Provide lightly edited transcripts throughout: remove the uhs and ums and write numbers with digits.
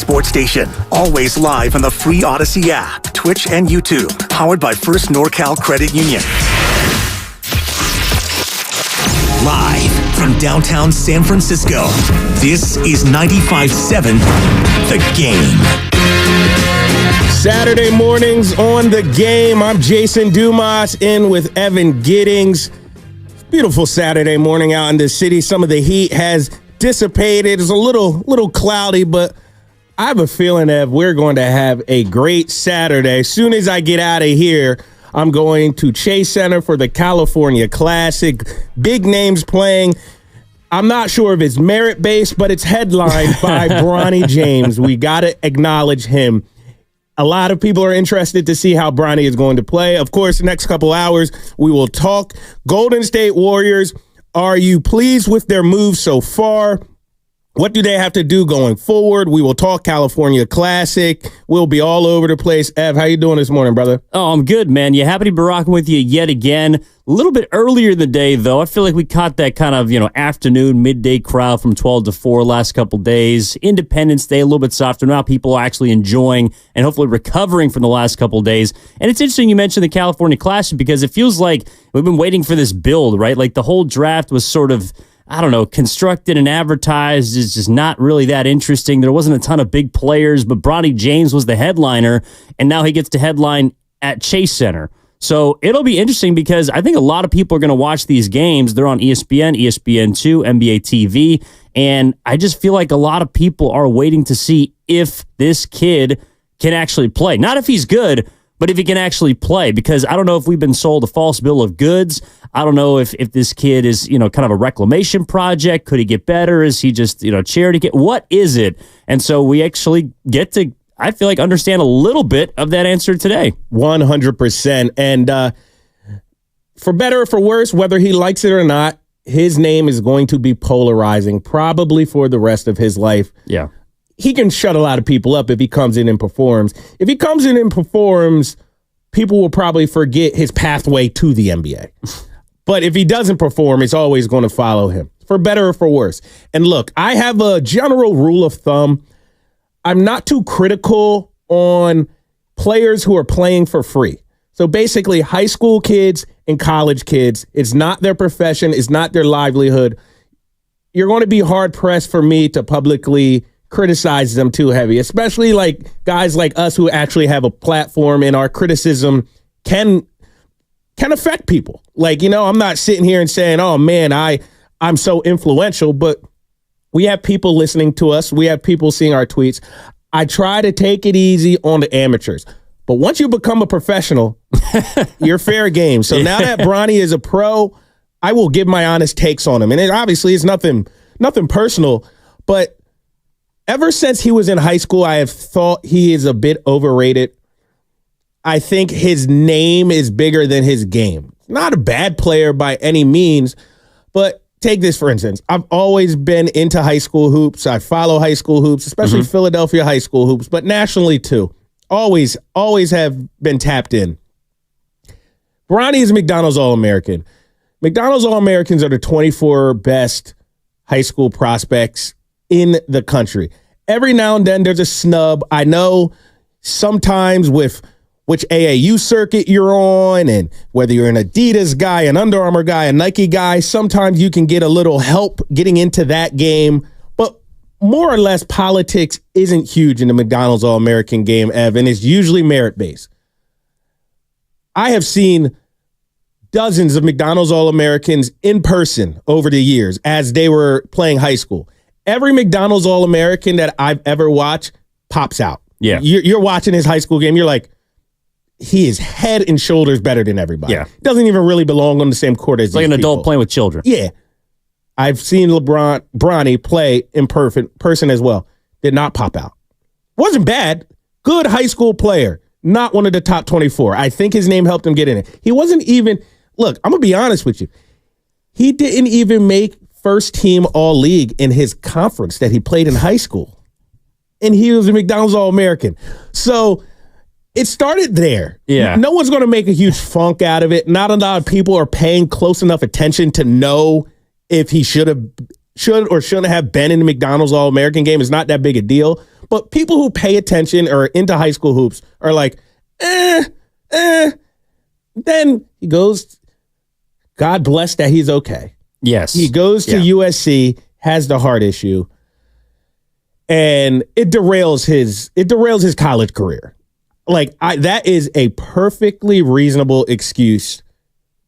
sports station. Always live on the free Odyssey app, Twitch, and YouTube. Powered by First NorCal Credit Union. Live from downtown San Francisco, this is 95.7 The Game. Saturday mornings on The Game. I'm Jason Dumas in with Evan Giddings. Beautiful Saturday morning out in the city. Some of the heat has dissipated. It's a little cloudy, but I have a feeling that we're going to have a great Saturday. As soon as I get out of here, I'm going to Chase Center for the California Classic. Big names playing. I'm not sure if it's merit-based, but it's headlined by Bronny James. We got to acknowledge him. A lot of people are interested to see how Bronny is going to play. Of course, the next couple hours, we will talk Golden State Warriors. Are you pleased with their moves so far? What do they have to do going forward? We will talk California Classic. We'll be all over the place. Ev, how you doing this morning, brother? Oh, I'm good, man. You happy to be rocking with you yet again. A little bit earlier in the day, though. I feel like we caught that kind of, afternoon, midday crowd from 12 to 4 last couple days. Independence Day, a little bit softer. Now people are actually enjoying and hopefully recovering from the last couple days. And it's interesting you mentioned the California Classic because it feels like we've been waiting for this build, right? Like the whole draft was sort of, constructed and advertised is just not really that interesting. There wasn't a ton of big players, but Bronny James was the headliner, and now he gets to headline at Chase Center. So it'll be interesting because I think a lot of people are going to watch these games. They're on ESPN, ESPN2, NBA TV, and I just feel like a lot of people are waiting to see if this kid can actually play. Not if he's good, but if he can actually play, because I don't know if we've been sold a false bill of goods. I don't know if this kid is, kind of a reclamation project. Could he get better? Is he just, charity kid? What is it? And so we actually get to, I feel like, understand a little bit of that answer today. 100%. And for better or for worse, whether he likes it or not, his name is going to be polarizing probably for the rest of his life. Yeah. He can shut a lot of people up if he comes in and performs. If he comes in and performs, people will probably forget his pathway to the NBA. But if he doesn't perform, it's always going to follow him, for better or for worse. And look, I have a general rule of thumb. I'm not too critical on players who are playing for free. So basically, high school kids and college kids, it's not their profession, it's not their livelihood. You're going to be hard-pressed for me to publicly criticize them too heavy, especially like guys like us who actually have a platform, and our criticism can affect people. Like, I'm not sitting here and saying, oh man, I'm so influential, but we have people listening to us. We have people seeing our tweets. I try to take it easy on the amateurs, but once you become a professional, you're fair game. So now that Bronny is a pro, I will give my honest takes on him. And obviously it's nothing personal, but ever since he was in high school, I have thought he is a bit overrated. I think his name is bigger than his game. Not a bad player by any means, but take this for instance. I've always been into high school hoops. I follow high school hoops, especially Philadelphia high school hoops, but nationally too. Always have been tapped in. Bronny is a McDonald's All-American. McDonald's All-Americans are the 24 best high school prospects in the country. Every now and then there's a snub. I know sometimes with which AAU circuit you're on and whether you're an Adidas guy, an Under Armour guy, a Nike guy, sometimes you can get a little help getting into that game. But more or less, politics isn't huge in the McDonald's All-American game, Evan. It's usually merit-based. I have seen dozens of McDonald's All-Americans in person over the years as they were playing high school. Every McDonald's All-American that I've ever watched pops out. Yeah. You're watching his high school game. You're like, he is head and shoulders better than everybody. Yeah. Doesn't even really belong on the same court as it's like an adult playing with children. Yeah. I've seen Bronny play in person as well. Did not pop out. Wasn't bad. Good high school player. Not one of the top 24. I think his name helped him get in it. He wasn't even, look, I'm going to be honest with you. He didn't even make first team All-League in his conference that he played in high school. And he was a McDonald's All-American. So it started there. Yeah. No one's going to make a huge funk out of it. Not a lot of people are paying close enough attention to know if he should have should or shouldn't have been in the McDonald's All-American game is not that big a deal. But people who pay attention or into high school hoops are like, Then he goes, God bless that he's okay. Yes. He goes to USC, has the heart issue, and it derails his college career. Like, that is a perfectly reasonable excuse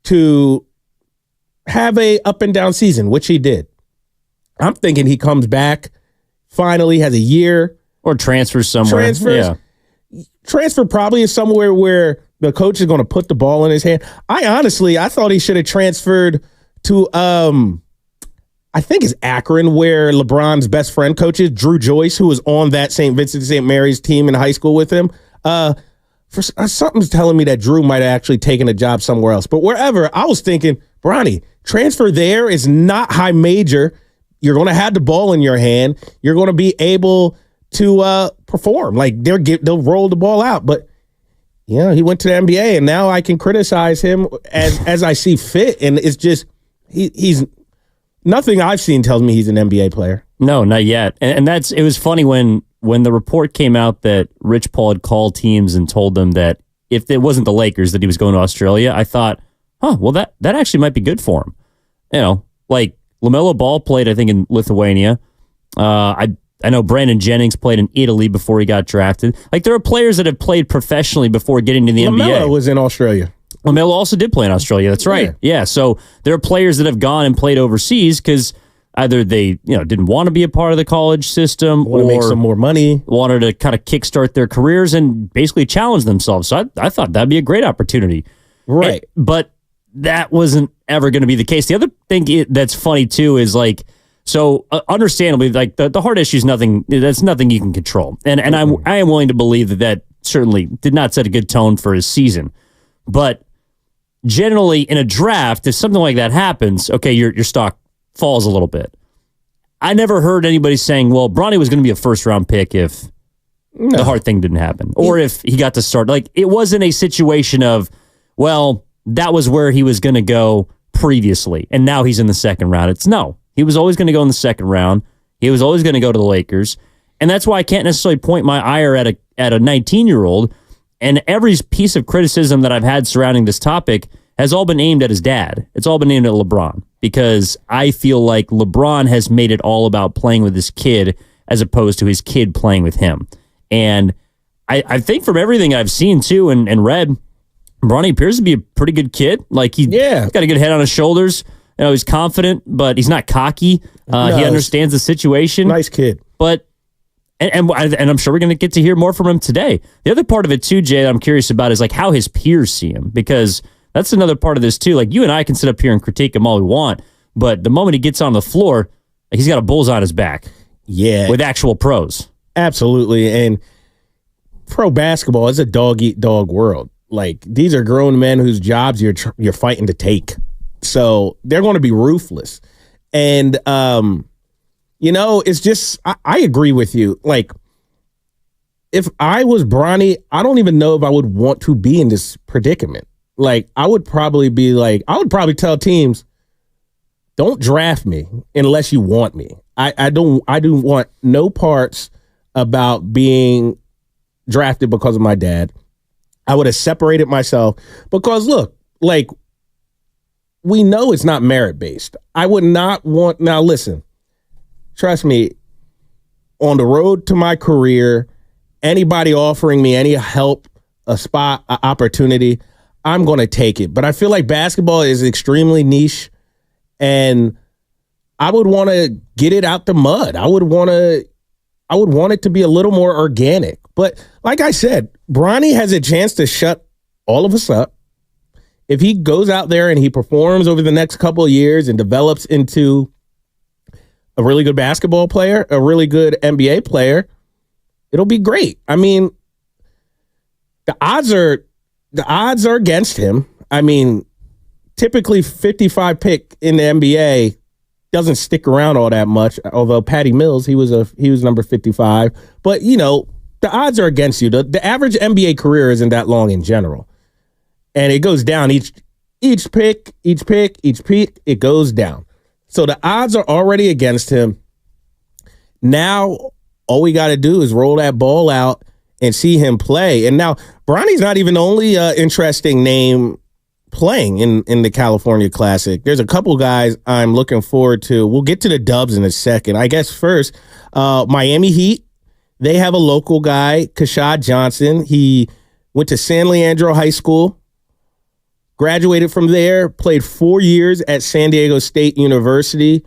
to have a up and down season, which he did. I'm thinking he comes back, finally has a year. Or transfers somewhere. Transfer probably is somewhere where the coach is going to put the ball in his hand. I thought he should have transferred to, I think it's Akron, where LeBron's best friend coaches, Drew Joyce, who was on that St. Vincent St. Mary's team in high school with him. Something's telling me that Drew might have actually taken a job somewhere else. But wherever, I was thinking, Bronny, transfer there is not high major. You're going to have the ball in your hand. You're going to be able to perform. Like, they'll roll the ball out. But, yeah, he went to the NBA, and now I can criticize him as I see fit. And it's just, he's nothing I've seen tells me he's an NBA player. No, not yet. And it was funny when the report came out that Rich Paul had called teams and told them that if it wasn't the Lakers that he was going to Australia, I thought, well, that actually might be good for him. You know, like LaMelo Ball played, I think, in Lithuania. I know Brandon Jennings played in Italy before he got drafted. Like, there are players that have played professionally before getting to the NBA. LaMelo was in Australia. LaMelo also did play in Australia. That's right. Yeah. So there are players that have gone and played overseas because either they didn't want to be a part of the college system or make some more money, wanted to kind of kickstart their careers and basically challenge themselves. So I thought that'd be a great opportunity. Right. But that wasn't ever going to be the case. The other thing that's funny too is like, so understandably, like the heart issue is nothing. That's nothing you can control, and I am willing to believe that certainly did not set a good tone for his season. But generally, in a draft, if something like that happens, okay, your stock falls a little bit. I never heard anybody saying, "Well, Bronny was going to be a first-round pick if the heart thing didn't happen, or if he got to start." Like, it wasn't a situation of, well, that was where he was going to go previously, and now he's in the second round. It's no. He was always going to go in the second round. He was always going to go to the Lakers. And that's why I can't necessarily point my ire at a 19-year-old. And every piece of criticism that I've had surrounding this topic has all been aimed at his dad. It's all been aimed at LeBron, because I feel like LeBron has made it all about playing with his kid as opposed to his kid playing with him. And I think from everything I've seen, too, and read, Bronny appears to be a pretty good kid. Like, he's got a good head on his shoulders. You know, he's confident, but he's not cocky. He understands the situation. Nice kid. But, and I'm sure we're going to get to hear more from him today. The other part of it, too, Jay, that I'm curious about is like how his peers see him, because that's another part of this, too. Like, you and I can sit up here and critique him all we want, but the moment he gets on the floor, he's got a bullseye on his back. Yeah. With actual pros. Absolutely. And pro basketball is a dog-eat-dog world. Like, these are grown men whose jobs you're fighting to take. So they're going to be ruthless. And, it's just, I agree with you. Like, if I was Bronny, I don't even know if I would want to be in this predicament. Like, I would probably tell teams, don't draft me unless you want me. I do want no parts about being drafted because of my dad. I would have separated myself because, look, like, we know it's not merit-based. I would not want... Now, listen. Trust me. On the road to my career, anybody offering me any help, a spot, an opportunity, I'm going to take it. But I feel like basketball is extremely niche, and I would want to get it out the mud. I would want it to be a little more organic. But like I said, Bronny has a chance to shut all of us up. If he goes out there and he performs over the next couple of years and develops into a really good basketball player, a really good NBA player, it'll be great. I mean, the odds are against him. I mean, typically 55 pick in the NBA doesn't stick around all that much. Although Patty Mills, he was number 55, but the odds are against you. The average NBA career isn't that long in general. And it goes down each pick, it goes down. So the odds are already against him. Now, all we got to do is roll that ball out and see him play. And now, Bronny's not even the only interesting name playing in the California Classic. There's a couple guys I'm looking forward to. We'll get to the Dubs in a second. I guess first, Miami Heat, they have a local guy, Kashad Johnson. He went to San Leandro High School, graduated from there, played 4 years at San Diego State University,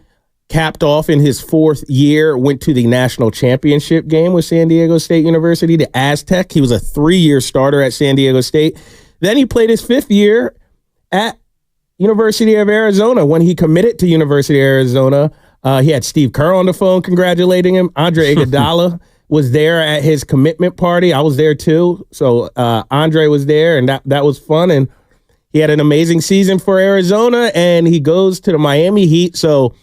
capped off in his 4th year, went to the national championship game with San Diego State University, the Aztec. He was a 3-year starter at San Diego State. Then he played his 5th year at University of Arizona. When he committed to University of Arizona, he had Steve Kerr on the phone congratulating him. Andre Iguodala was there at his commitment party. I was there too. So Andre was there, and that was fun. And he had an amazing season for Arizona, and he goes to the Miami Heat. So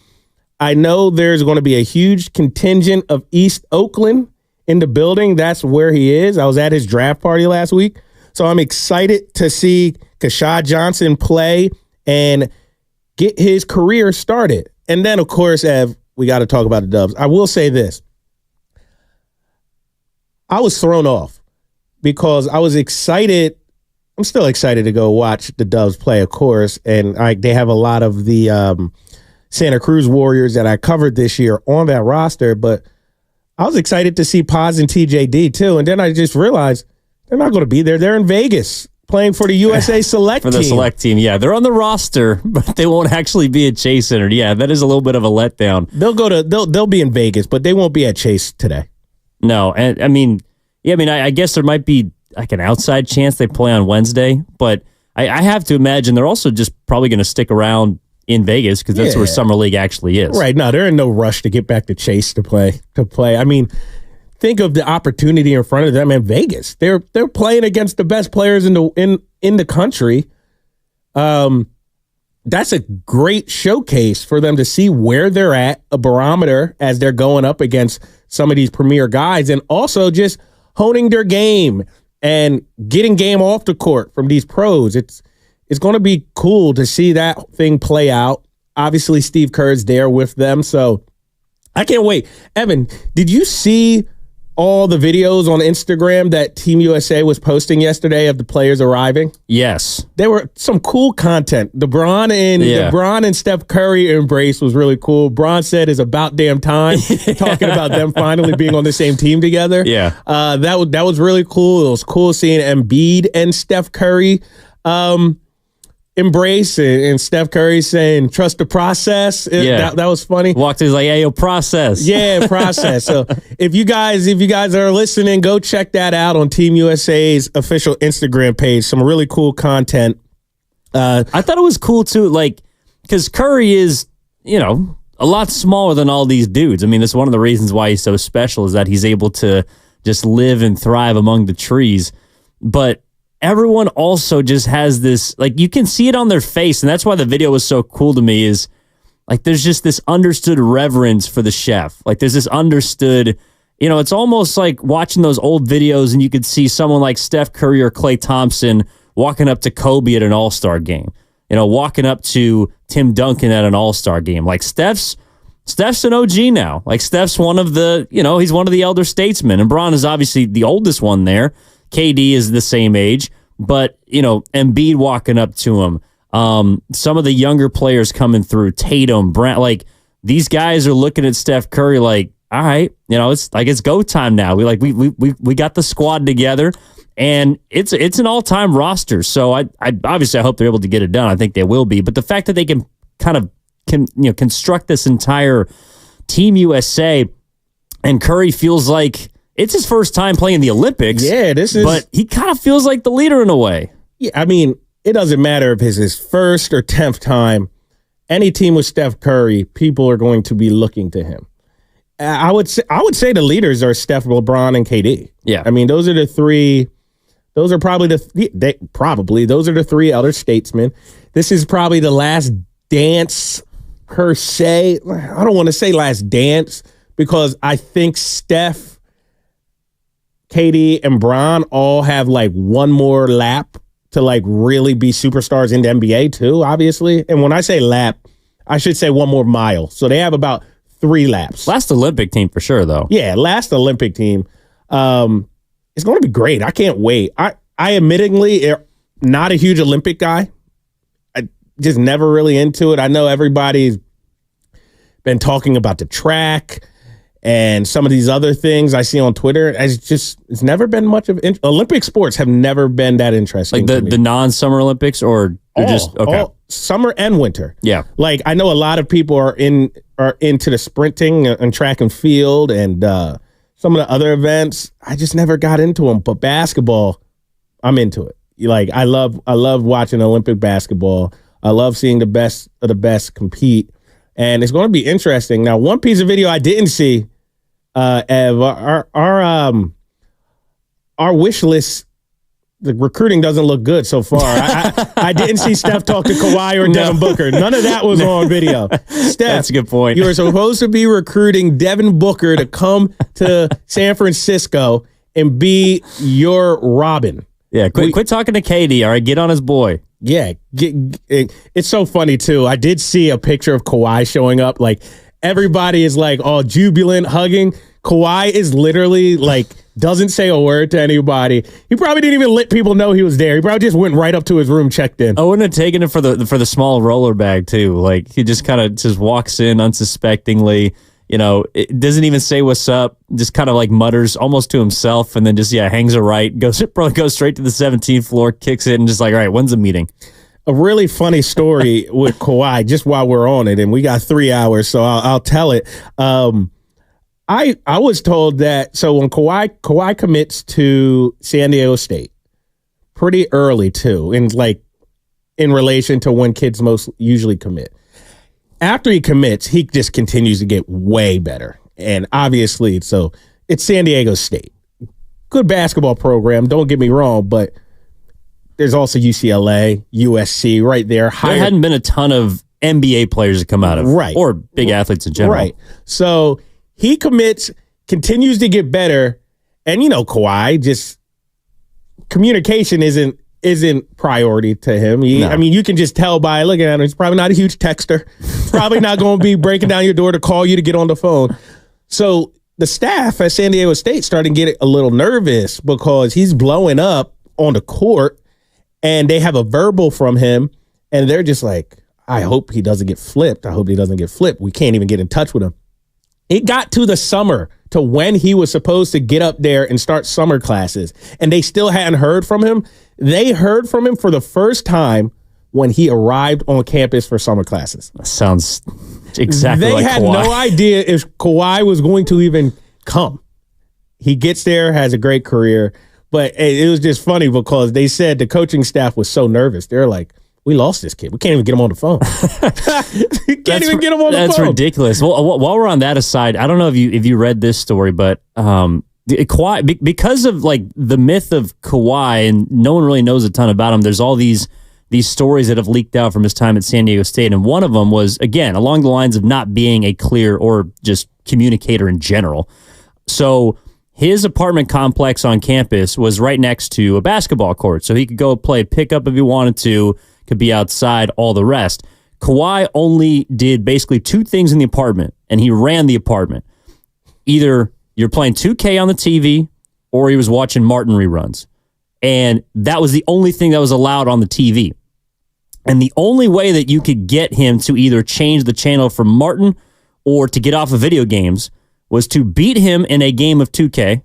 I know there's going to be a huge contingent of East Oakland in the building. That's where he is. I was at his draft party last week. So I'm excited to see Kashad Johnson play and get his career started. And then, of course, Ev, we got to talk about the Dubs. I will say this. I was thrown off because I was excited. I'm still excited to go watch the Dubs play, of course. And they have a lot of the Santa Cruz Warriors that I covered this year on that roster. But I was excited to see Paz and TJD, too. And then I just realized they're not going to be there. They're in Vegas playing for the USA Select Team. For the Select Team, yeah. They're on the roster, but they won't actually be at Chase Center. Yeah, that is a little bit of a letdown. They'll be in Vegas, but they won't be at Chase today. No, and I guess there might be like an outside chance they play on Wednesday, but I have to imagine they're also just probably going to stick around in Vegas because that's where Summer League actually is. Right. No, they're in no rush to get back to Chase to play. I mean, think of the opportunity in front of them in Vegas. They're playing against the best players in the country. That's a great showcase for them to see where they're at, a barometer as they're going up against some of these premier guys, and also just honing their game and getting game off the court from these pros. It's going to be cool to see that thing play out. Obviously, Steve Kerr's there with them, so I can't wait. Evan, did you see all the videos on Instagram that Team USA was posting yesterday of the players arriving? Yes. There were some cool content. The Bron and Steph Curry embrace was really cool. Bron said it's about damn time, talking about them finally being on the same team together. Yeah. That was really cool. It was cool seeing Embiid and Steph Curry embrace, and Steph Curry saying trust the process. That was funny. Walked in, he's like, hey, yo, process. Yeah, process. So if you guys are listening, go check that out on Team USA's official Instagram page. Some really cool content. I thought it was cool too, like, because Curry is, a lot smaller than all these dudes. I mean, that's one of the reasons why he's so special, is that he's able to just live and thrive among the trees. But everyone also just has this, like, you can see it on their face, and that's why the video was so cool to me, is like there's just this understood reverence for the chef. Like there's this understood, it's almost like watching those old videos and you could see someone like Steph Curry or Klay Thompson walking up to Kobe at an All-Star game, walking up to Tim Duncan at an All-Star game. Like Steph's an OG now. Like Steph's one of the, he's one of the elder statesmen, and Bron is obviously the oldest one there. KD is the same age, but, Embiid walking up to him. Some of the younger players coming through, Tatum, Brent, like these guys are looking at Steph Curry like, all right, it's go time now. We got the squad together, and it's an all-time roster. So I obviously I hope they're able to get it done. I think they will be. But the fact that they can construct this entire Team USA, and Curry feels like it's his first time playing the Olympics. Yeah, but he kind of feels like the leader in a way. Yeah, I mean, it doesn't matter if it's his first or 10th time. Any team with Steph Curry, people are going to be looking to him. I would say the leaders are Steph, LeBron, and KD. Yeah, I mean, those are the three. Those are probably those are the three elder statesmen. This is probably the last dance per se. I don't want to say last dance because I think Steph, KD, and Bron all have like one more lap to like really be superstars in the NBA too, obviously. And when I say lap, I should say one more mile. So they have about 3 laps. Last Olympic team for sure, though. Yeah, last Olympic team. It's going to be great. I can't wait. I admittingly am not a huge Olympic guy. I just never really into it. I know everybody's been talking about the track and some of these other things I see on Twitter. It's never been much of Olympic sports have never been that interesting. Like the non-summer Olympics or just okay. Summer and winter. Yeah. Like I know a lot of people are into the sprinting and track and field and some of the other events. I just never got into them. But basketball, I'm into it. Like I love watching Olympic basketball. I love seeing the best of the best compete. And it's going to be interesting. Now, one piece of video I didn't see, Ev, our wish list, the recruiting doesn't look good so far. I didn't see Steph talk to Kawhi or Devin Booker. None of that was on video. Steph, that's a good point. You were supposed to be recruiting Devin Booker to come to San Francisco and be your Robin. Yeah, quit talking to KD. All right, get on his boy. Yeah, it's so funny too. I did see a picture of Kawhi showing up. Like everybody is like all jubilant, hugging. Kawhi is literally like doesn't say a word to anybody. He probably didn't even let people know he was there. He probably just went right up to his room, checked in. I wouldn't have taken it for the small roller bag too. Like he just kind of just walks in unsuspectingly. You know, it doesn't even say what's up. Just kind of like mutters almost to himself, and then just hangs a right. Goes straight to the 17th floor, kicks it, and just like, all right, when's the meeting? A really funny story with Kawhi. Just while we're on it, and we got 3 hours, so I'll tell it. I was told that when Kawhi commits to San Diego State pretty early too, in relation to when kids most usually commit. After he commits, he just continues to get way better. And obviously, it's San Diego State. Good basketball program, don't get me wrong, but there's also UCLA, USC right there. There hadn't been a ton of NBA players that come out of, right, or big athletes in general. Right. So he commits, continues to get better, and Kawhi, just communication isn't priority to him. I mean, you can just tell by looking at him. He's probably not a huge texter. Probably not going to be breaking down your door to call you to get on the phone. So the staff at San Diego State started to get a little nervous because he's blowing up on the court, and they have a verbal from him, and they're just like, I hope he doesn't get flipped. I hope he doesn't get flipped. We can't even get in touch with him. It got to the summer to when he was supposed to get up there and start summer classes, and they still hadn't heard from him. They heard from him for the first time when he arrived on campus for summer classes. That sounds exactly like Kawhi. They had no idea if Kawhi was going to even come. He gets there, has a great career, but it was just funny because they said the coaching staff was so nervous. They're like, we lost this kid. We can't even get him on the phone. Get him on the phone. That's ridiculous. Well, while we're on that aside, I don't know if you read this story, but Kawhi, because of like the myth of Kawhi, and no one really knows a ton about him. There's all these stories that have leaked out from his time at San Diego State, and one of them was again along the lines of not being a clear or just communicator in general. So his apartment complex on campus was right next to a basketball court, so he could go play pickup if he wanted to. Could be outside, all the rest. Kawhi only did basically 2 things in the apartment, and he ran the apartment. Either you're playing 2K on the TV, or he was watching Martin reruns. And that was the only thing that was allowed on the TV. And the only way that you could get him to either change the channel from Martin or to get off of video games was to beat him in a game of 2K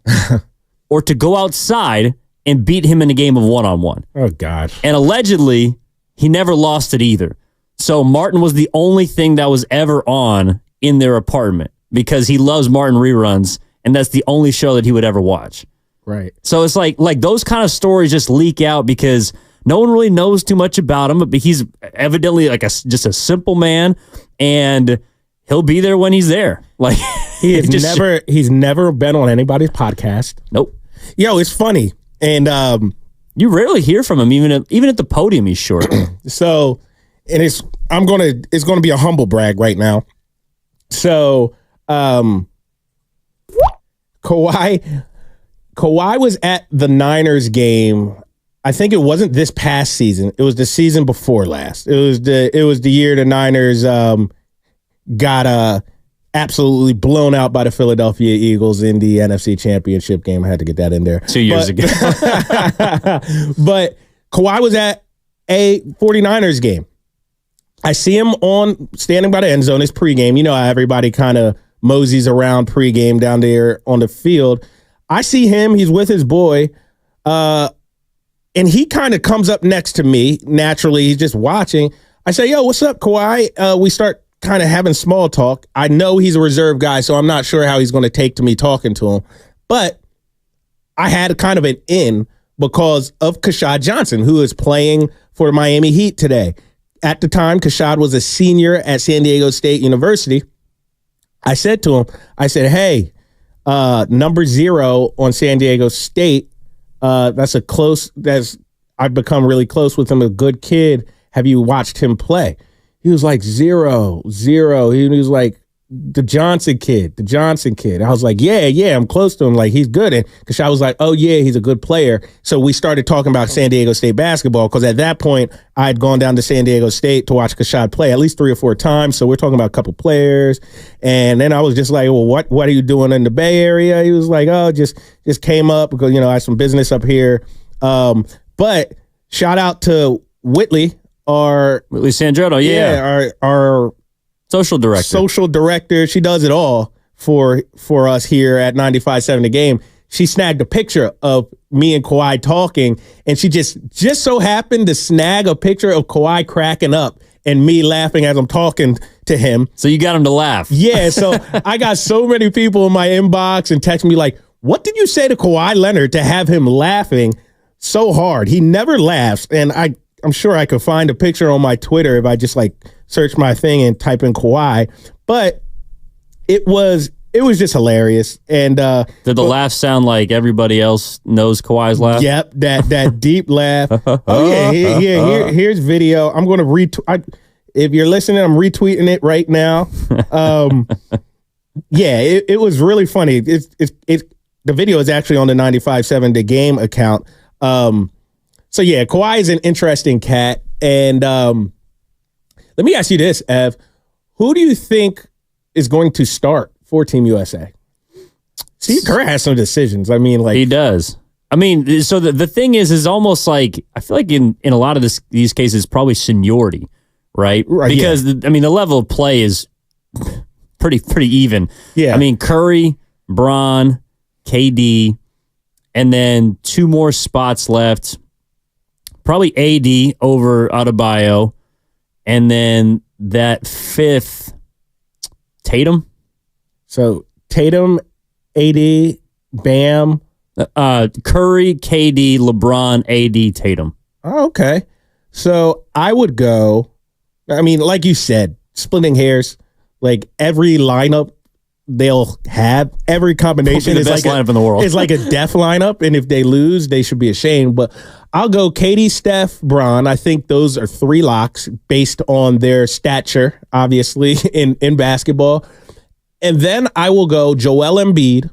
or to go outside and beat him in a game of one-on-one. Oh, God. And allegedly, he never lost it either. So Martin was the only thing that was ever on in their apartment because he loves Martin reruns, and that's the only show that he would ever watch. Right. So it's like those kind of stories just leak out because no one really knows too much about him, but he's evidently like just a simple man, and he'll be there when he's there. Like he's never been on anybody's podcast. Nope. Yo, it's funny. And you rarely hear from him, even at the podium. He's short. So, and it's gonna be a humble brag right now. So, Kawhi was at the Niners game I think it wasn't this past season. It was the season before last. It was the year the Niners got absolutely blown out by the Philadelphia Eagles in the NFC Championship game. I had to get that in there. 2 years ago. But Kawhi was at a 49ers game. I see him standing by the end zone. It's pregame. You know how everybody kind of moseys around pregame down there on the field. I see him. He's with his boy. And he kind of comes up next to me. Naturally, he's just watching. I say, yo, what's up, Kawhi? We start kind of having small talk. I know he's a reserve guy, so I'm not sure how he's going to take to me talking to him. But I had kind of an in because of Kashad Johnson, who is playing for the Miami Heat today. At the time, Kashad was a senior at San Diego State University. I said to him, hey, number 0 on San Diego State, I've become really close with him, a good kid. Have you watched him play? He was like, 0. He was like, the Johnson kid. I was like, yeah, I'm close to him. Like, he's good. And Kashad was like, oh, yeah, he's a good player. So we started talking about San Diego State basketball because at that point, I had gone down to San Diego State to watch Kashad play at least 3 or 4 times. So we're talking about a couple players. And then I was just like, well, what are you doing in the Bay Area? He was like, oh, just came up because, I had some business up here. But shout out to Whitley Sandrotto, our social director. She does it all for us here at 95.7 The Game. She snagged a picture of me and Kawhi talking, and she just so happened to snag a picture of Kawhi cracking up and me laughing as I'm talking to him. So you got him to laugh. Yeah, so I got so many people in my inbox and text me like, what did you say to Kawhi Leonard to have him laughing so hard? He never laughs, and I'm sure I could find a picture on my Twitter if I just search my thing and type in Kawhi. But it was just hilarious. And did the laugh sound like everybody else knows Kawhi's laugh? Yep, that deep laugh. Oh yeah, here's video. I'm going to retweet. If you're listening, I'm retweeting it right now. Yeah, it was really funny. The video is actually on the 95.7 The Game account. So yeah, Kawhi is an interesting cat. And let me ask you this, Ev. Who do you think is going to start for Team USA? Steve Kerr has some decisions. I mean, he does. I mean, so the thing is almost like, I feel like in a lot of these cases, probably seniority, right? Because the level of play is pretty even. Yeah. I mean, Curry, Bron, KD, and then 2 more spots left. Probably AD over Adebayo, and then that 5th, Tatum. So Tatum, AD, Bam, Curry, KD, LeBron, AD, Tatum. Oh, okay. So I would go. I mean, like you said, splitting hairs. Like every lineup they'll have, every combination is like the best lineup in the world. It's like a death lineup, and if they lose, they should be ashamed. But I'll go KD, Steph, Bron. I think those are 3 locks based on their stature, obviously, in basketball. And then I will go Joel Embiid.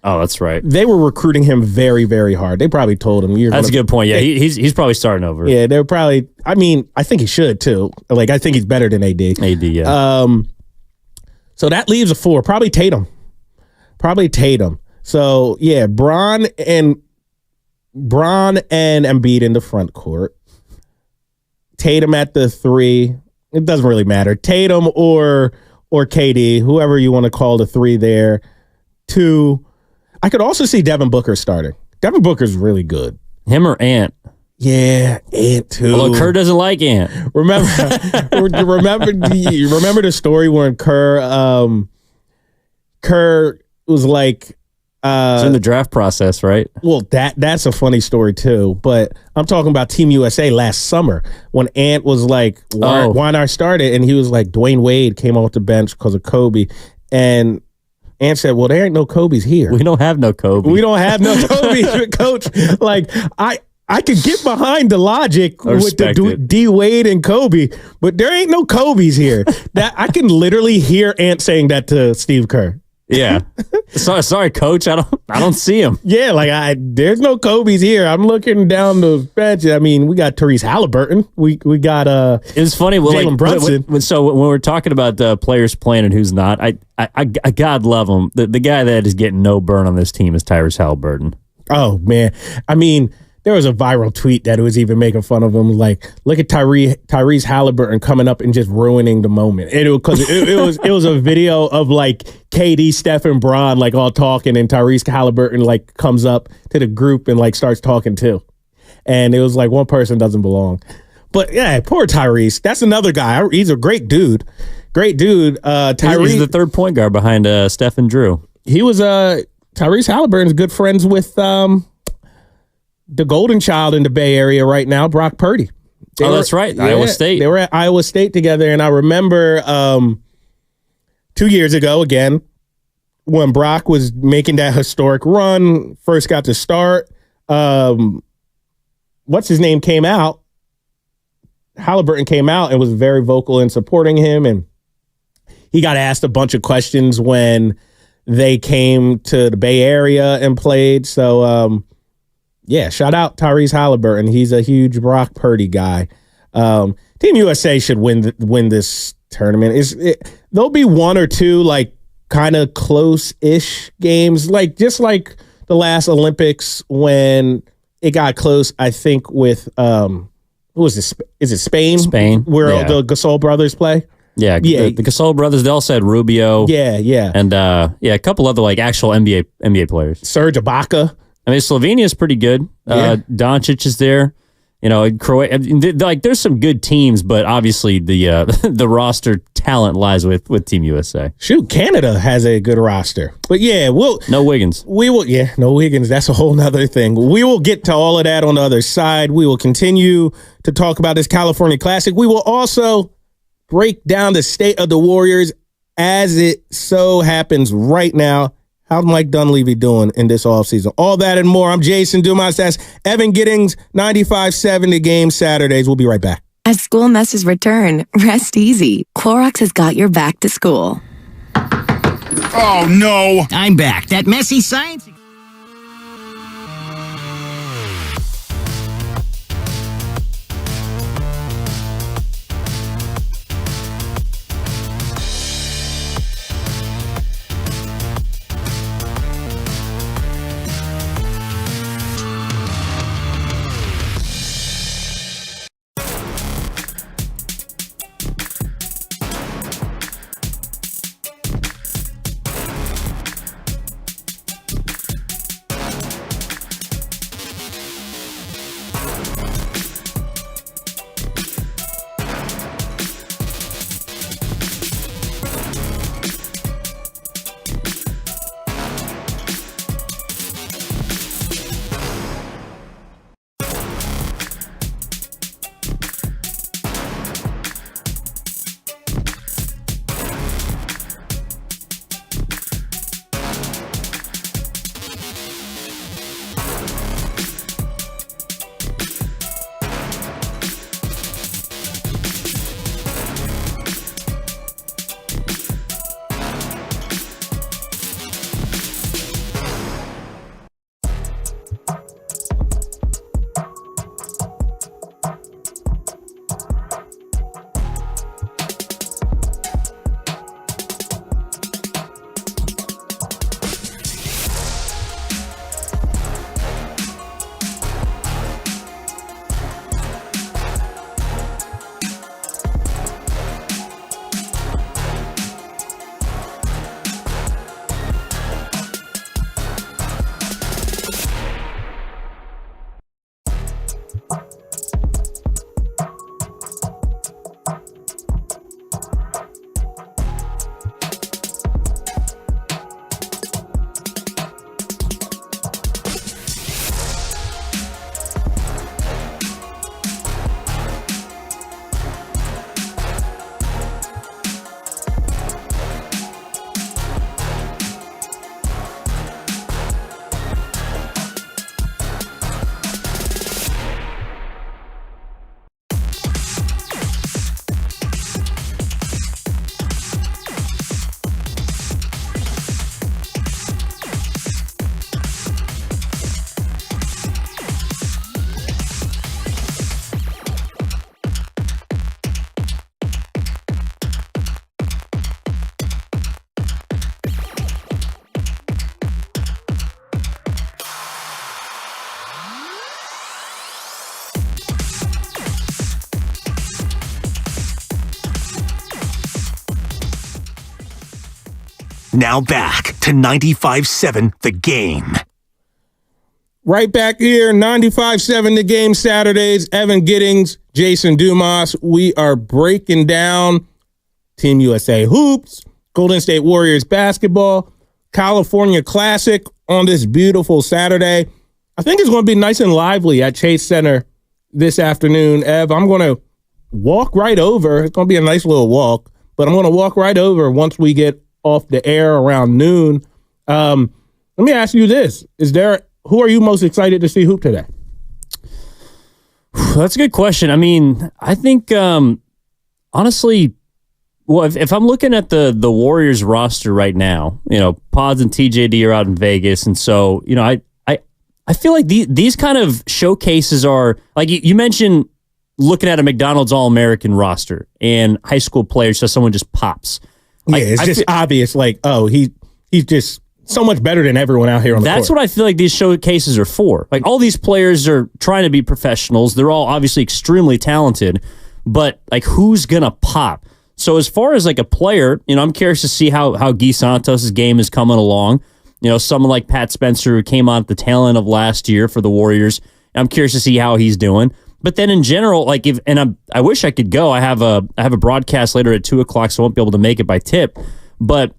Oh, that's right. They were recruiting him very, very hard. They probably told him. That's a good point. Yeah, he's probably starting over. Yeah, they're probably. I mean, I think he should too. Like, I think he's better than AD. AD, yeah. So that leaves a 4. Probably Tatum. So yeah, Bron and Embiid in the front court. Tatum at the 3. It doesn't really matter. Tatum or KD, whoever you want to call the 3 there. 2. I could also see Devin Booker starting. Devin Booker's really good. Him or Ant? Yeah, Ant too. Although Kerr doesn't like Ant. Remember the story when Kerr was like, it's in the draft process, right? Well, that's a funny story too. But I'm talking about Team USA last summer when Ant was like, why not start it? And he was like, Dwayne Wade came off the bench because of Kobe. And Ant said, well, there ain't no Kobe's here. We don't have no Kobe. Coach. Like, I could get behind the logic with the D Wade and Kobe, but there ain't no Kobe's here. That I can literally hear Ant saying that to Steve Kerr. Yeah. Sorry, coach. I don't see him. Yeah, like there's no Kobe's here. I'm looking down the bench. I mean, we got Therese Halliburton. We got It was funny. Well, Jalen Brunson. So when we're talking about the players playing and who's not, I God love him. The guy that is getting no burn on this team is Tyrese Halliburton. Oh man, I mean, there was a viral tweet that was even making fun of him. Like, look at Tyrese Halliburton coming up and just ruining the moment. Because it was a video of like KD, Steph, and Bron like all talking, and Tyrese Halliburton like comes up to the group and like starts talking too. And it was like one person doesn't belong. But yeah, poor Tyrese. That's another guy. He's a great dude. Tyrese, He's the third point guard behind Steph and Drew. He was Tyrese Halliburton's good friends with the golden child in the Bay Area right now, Brock Purdy. That's right. Yeah, Iowa State. They were at Iowa State together. And I remember 2 years ago, again, when Brock was making that historic run, first got to start, what's his name came out. Halliburton came out and was very vocal in supporting him. And he got asked a bunch of questions when they came to the Bay Area and played. So, yeah, shout out Tyrese Halliburton. He's a huge Brock Purdy guy. Team USA should win this tournament. There'll be one or two like kind of close-ish games, like just like the last Olympics when it got close. I think with who was this? Is it Spain? Spain, where the Gasol brothers play. Yeah. The Gasol brothers. They also had Rubio. Yeah, and a couple other like actual NBA players. Serge Ibaka. I mean, Slovenia's pretty good. Doncic is there. You know, Croatia. Like, there's some good teams, but obviously the roster talent lies with Team USA. Shoot, Canada has a good roster, but yeah, no Wiggins. No Wiggins. That's a whole nother thing. We will get to all of that on the other side. We will continue to talk about this California Classic. We will also break down the state of the Warriors as it so happens right now. How's Mike Dunleavy doing in this offseason? All that and more. I'm Jason Dumas. That's Evan Giddings, 95.7 The Game Saturdays. We'll be right back. As school messes return, rest easy. Clorox has got your back to school. Oh, no. I'm back. That messy science... Now back to 95.7 The Game. Right back here, 95.7 The Game Saturdays. Evan Giddings, Jason Dumas. We are breaking down Team USA hoops, Golden State Warriors basketball, California Classic on this beautiful Saturday. I think it's going to be nice and lively at Chase Center this afternoon. Ev, I'm going to walk right over. It's going to be a nice little walk, but I'm going to walk right over once we get off the air around noon. Let me ask you this. Who are you most excited to see hoop today? That's a good question. I mean, I think, honestly, well, if I'm looking at the Warriors roster right now, Pods and TJD are out in Vegas. And so, I feel like these kind of showcases are, like you mentioned, looking at a McDonald's All-American roster and high school players, so someone just pops. Yeah, it's just obvious, like, oh, he's just so much better than everyone out here on the court. That's what I feel like these showcases are for. Like, all these players are trying to be professionals. They're all obviously extremely talented, but like, who's gonna pop? So as far as like a player, I'm curious to see how Guy Santos' game is coming along. Someone like Pat Spencer, who came on at the tail end of last year for the Warriors. I'm curious to see how he's doing. But then in general, like I wish I could go. I have a broadcast later at 2:00, so I won't be able to make it by tip. But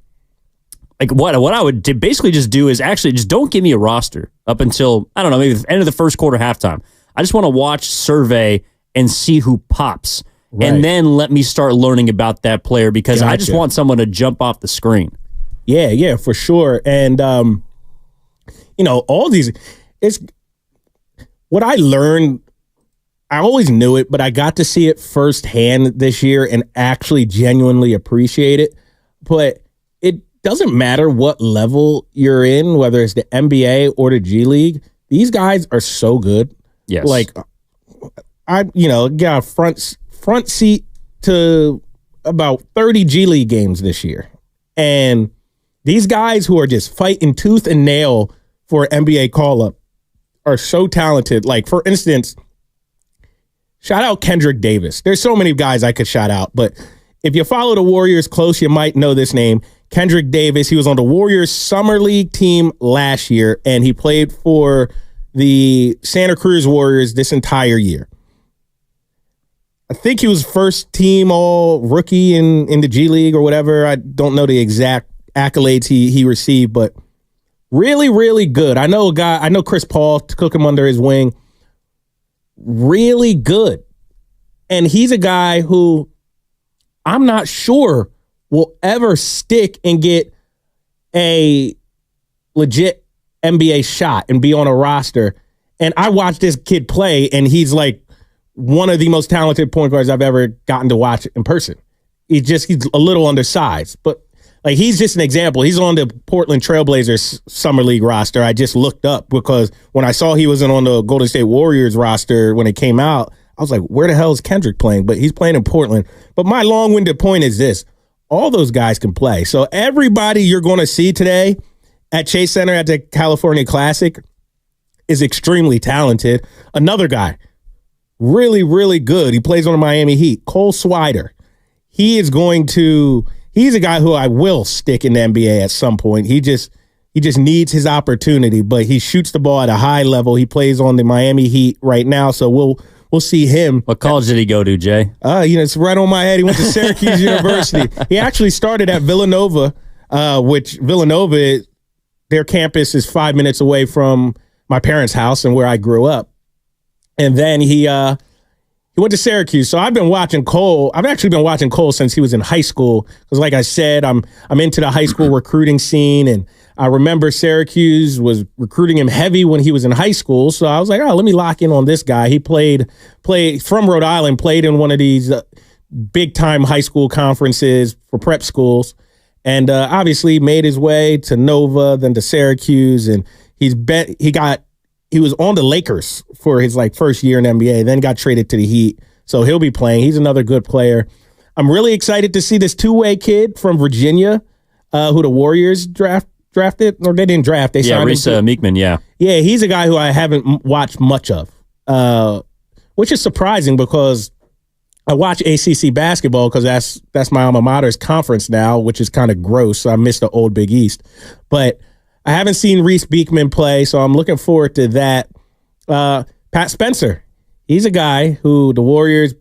like what I would basically just do is actually just don't give me a roster up until, I don't know, maybe the end of the first quarter, halftime. I just want to watch, survey, and see who pops. Right. And then let me start learning about that player, because I just want someone to jump off the screen. Yeah, for sure. And, all these, it's what I learned. I always knew it, but I got to see it firsthand this year and actually genuinely appreciate it. But it doesn't matter what level you're in, whether it's the NBA or the G League. These guys are so good. Yes. Like, I got a front seat to about 30 G League games this year. And these guys who are just fighting tooth and nail for an NBA call-up are so talented. Like, for instance, shout out Kendrick Davis. There's so many guys I could shout out, but if you follow the Warriors close, you might know this name. Kendrick Davis. He was on the Warriors Summer League team last year, and he played for the Santa Cruz Warriors this entire year. I think he was first team all rookie in the G League or whatever. I don't know the exact accolades he received, but really, really good. I know Chris Paul took him under his wing. Really good. And he's a guy who I'm not sure will ever stick and get a legit NBA shot and be on a roster. And I watched this kid play, and he's like one of the most talented point guards I've ever gotten to watch in person. He's a little undersized, but like, he's just an example. He's on the Portland Trailblazers Summer League roster. I just looked up because when I saw he wasn't on the Golden State Warriors roster when it came out, I was like, where the hell is Kendrick playing? But he's playing in Portland. But my long-winded point is this. All those guys can play. So everybody you're going to see today at Chase Center at the California Classic is extremely talented. Another guy, really, really good. He plays on the Miami Heat, Cole Swider. He's a guy who I will stick in the NBA at some point. He just needs his opportunity, but he shoots the ball at a high level. He plays on the Miami Heat right now, so we'll see him. What college did he go to, Jay? It's right on my head. He went to Syracuse University. He actually started at Villanova, which Villanova, their campus is 5 minutes away from my parents' house and where I grew up. And then he went to Syracuse. So I've been watching Cole. I've actually been watching Cole since he was in high school. Because like I said, I'm into the high school recruiting scene. And I remember Syracuse was recruiting him heavy when he was in high school. So I was like, let me lock in on this guy. He played from Rhode Island, played in one of these big time high school conferences for prep schools. And obviously made his way to Nova, then to Syracuse. And he was on the Lakers for his first year in the NBA, then got traded to the Heat. So he'll be playing. He's another good player. I'm really excited to see this two-way kid from Virginia, who the Warriors drafted, or they didn't draft. They signed Reese Meekman, yeah. Yeah, he's a guy who I haven't watched much of, which is surprising because I watch ACC basketball because that's my alma mater's conference now, which is kind of gross. So I miss the old Big East. But I haven't seen Reese Beekman play, so I'm looking forward to that. Pat Spencer, he's a guy who the Warriors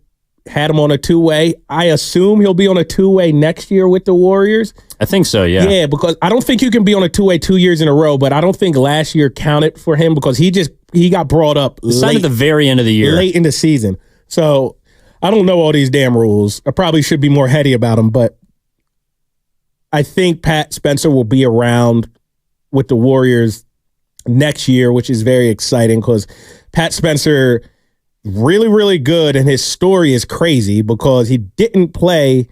had him on a two-way. I assume he'll be on a two-way next year with the Warriors. I think so, yeah. Yeah, because I don't think you can be on a two-way 2 years in a row, but I don't think last year counted for him because he got brought up Signed at the very end of the year. late in the season. So I don't know all these damn rules. I probably should be more heady about them, but I think Pat Spencer will be around with the Warriors next year, which is very exciting because Pat Spencer really, really good, and his story is crazy because he didn't play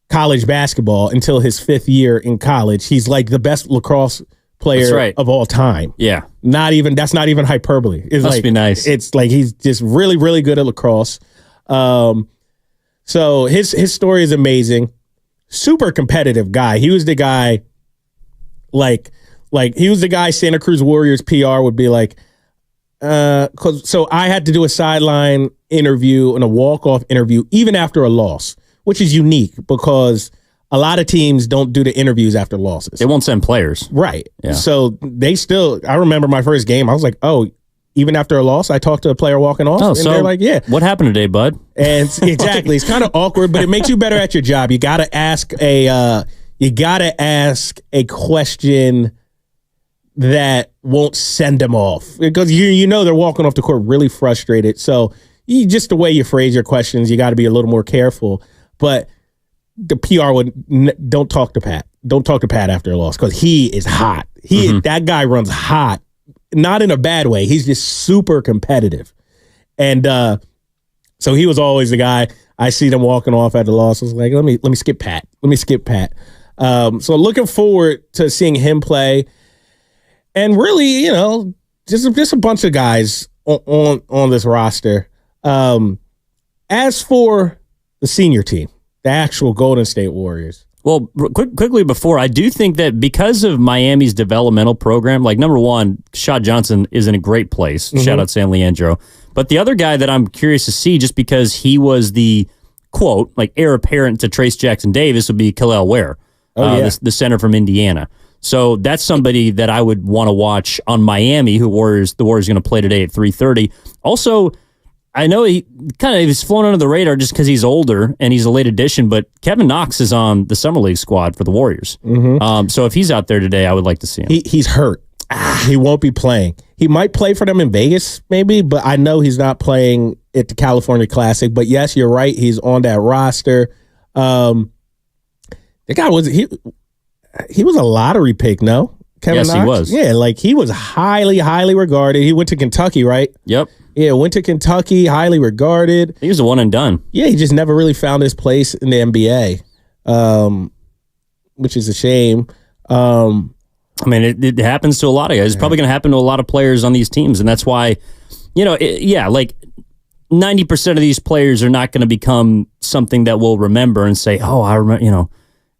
college basketball until his 5th year in college. He's like the best lacrosse player of all time. Yeah. That's not even hyperbole. It's Must be nice. It's like he's just really, really good at lacrosse. So his story is amazing. Super competitive guy. He was the guy he was the guy Santa Cruz Warriors PR would be like, so I had to do a sideline interview and a walk-off interview even after a loss, which is unique because a lot of teams don't do the interviews after losses. They won't send players. Right. Yeah. So I remember my first game, I was like, oh, even after a loss, I talked to a player walking off. Oh, and so they're like, yeah. What happened today, bud? And exactly. It's kind of awkward, but it makes you better at your job. You got to ask a question that won't send them off because you know they're walking off the court really frustrated. So just the way you phrase your questions, you got to be a little more careful. But the PR don't talk to Pat. Don't talk to Pat after a loss because he is hot. That guy runs hot, not in a bad way. He's just super competitive, and so he was always the guy. I see them walking off at the loss. I was like, let me skip Pat. Let me skip Pat. So looking forward to seeing him play. And really, just a bunch of guys on this roster. As for the senior team, the actual Golden State Warriors. Well, quickly before, I do think that because of Miami's developmental program, like number one, Shaw Johnson is in a great place. Mm-hmm. Shout out San Leandro. But the other guy that I'm curious to see, just because he was the, quote, like heir apparent to Trace Jackson Davis, would be Kel'el Ware, the center from Indiana. So that's somebody that I would want to watch on Miami, the Warriors are going to play today at 3:30. Also, I know he was flown under the radar just because he's older and he's a late addition, but Kevin Knox is on the Summer League squad for the Warriors. Mm-hmm. So if he's out there today, I would like to see him. He's hurt. He won't be playing. He might play for them in Vegas, maybe, but I know he's not playing at the California Classic. But yes, you're right. He's on that roster. The guy he was a lottery pick, no? Kevin Knox? He was. Yeah, he was highly, highly regarded. He went to Kentucky, right? Yep. Yeah, went to Kentucky, highly regarded. He was a one and done. Yeah, he just never really found his place in the NBA, which is a shame. It happens to a lot of guys. It's probably going to happen to a lot of players on these teams, and that's why, 90% of these players are not going to become something that we'll remember and say, oh, I remember,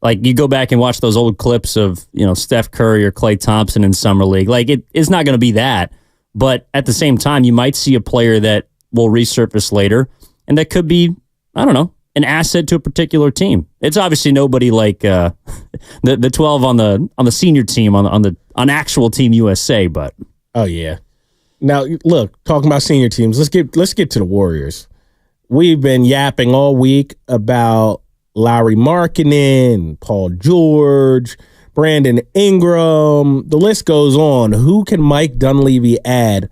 like you go back and watch those old clips of, Steph Curry or Klay Thompson in Summer League. Like it's not going to be that. But at the same time, you might see a player that will resurface later and that could be, I don't know, an asset to a particular team. It's obviously nobody like the 12 on the senior team on actual Team USA, but oh yeah. Now look, talking about senior teams, let's get to the Warriors. We've been yapping all week about Lauri Markkanen, Paul George, Brandon Ingram. The list goes on. Who can Mike Dunleavy add?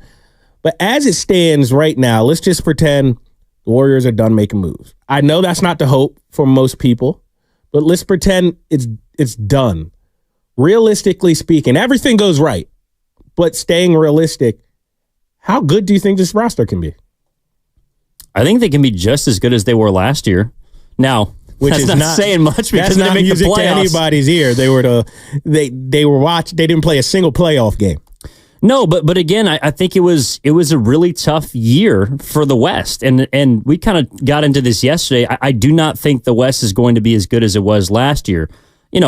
But as it stands right now, let's just pretend the Warriors are done making moves. I know that's not the hope for most people, but let's pretend it's done. Realistically speaking, everything goes right, but staying realistic, how good do you think this roster can be? I think they can be just as good as they were last year. Now, which that's is not saying much because they didn't make the playoffs. To anybody's ear. They didn't play a single playoff game. No, but again, I think it was a really tough year for the West, and we kind of got into this yesterday. I do not think the West is going to be as good as it was last year.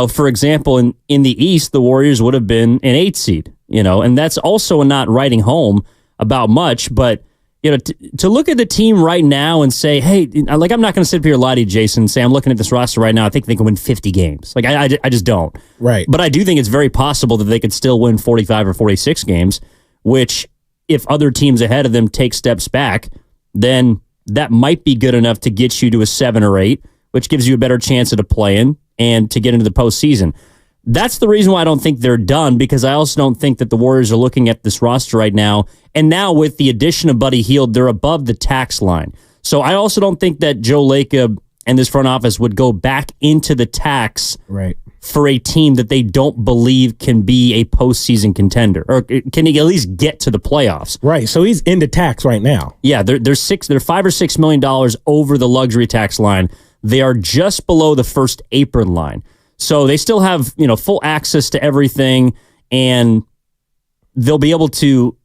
For example, in the East, the Warriors would have been an 8 seed. And that's also not writing home about much, but To look at the team right now and say, hey, like, I'm not going to sit up here and lie to you, Jason, and say I'm looking at this roster right now. I think they can win 50 games. Like, I just don't. Right. But I do think it's very possible that they could still win 45 or 46 games, which if other teams ahead of them take steps back, then that might be good enough to get you to a 7 or 8, which gives you a better chance at a play-in and to get into the postseason. That's the reason why I don't think they're done, because I also don't think that the Warriors are looking at this roster right now. And now with the addition of Buddy Hield, they're above the tax line. So I also don't think that Joe Lacob and this front office would go back into the tax for a team that they don't believe can be a postseason contender, or can he at least get to the playoffs. Right. So he's into tax right now. Yeah, they're $5 or $6 million over the luxury tax line. They are just below the first apron line. So they still have, full access to everything, and they'll be able to,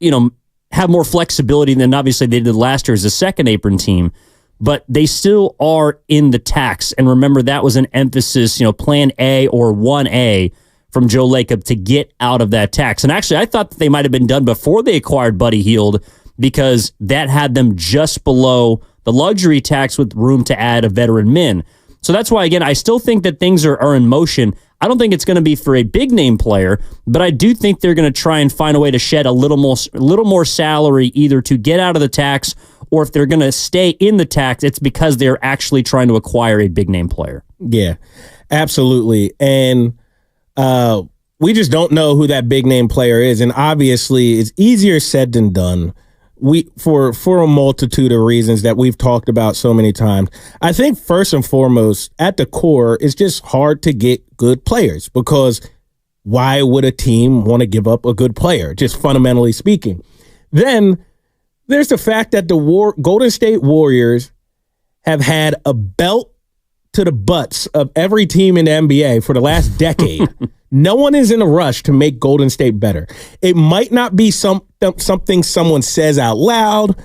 have more flexibility than obviously they did last year as a second apron team, but they still are in the tax. And remember, that was an emphasis, plan A or 1A from Joe Lacob to get out of that tax. And actually, I thought that they might have been done before they acquired Buddy Hield, because that had them just below the luxury tax with room to add a veteran min. So that's why, again, I still think that things are in motion. I don't think it's going to be for a big name player, but I do think they're going to try and find a way to shed a little more salary, either to get out of the tax, or if they're going to stay in the tax, it's because they're actually trying to acquire a big name player. Yeah, absolutely. And we just don't know who that big name player is. And obviously, it's easier said than done. For a multitude of reasons that we've talked about so many times. I think first and foremost, at the core, it's just hard to get good players, because why would a team want to give up a good player, just fundamentally speaking? Then there's the fact that the Golden State Warriors have had a belt to the butts of every team in the NBA for the last decade. No one is in a rush to make Golden State better. It might not be something someone says out loud.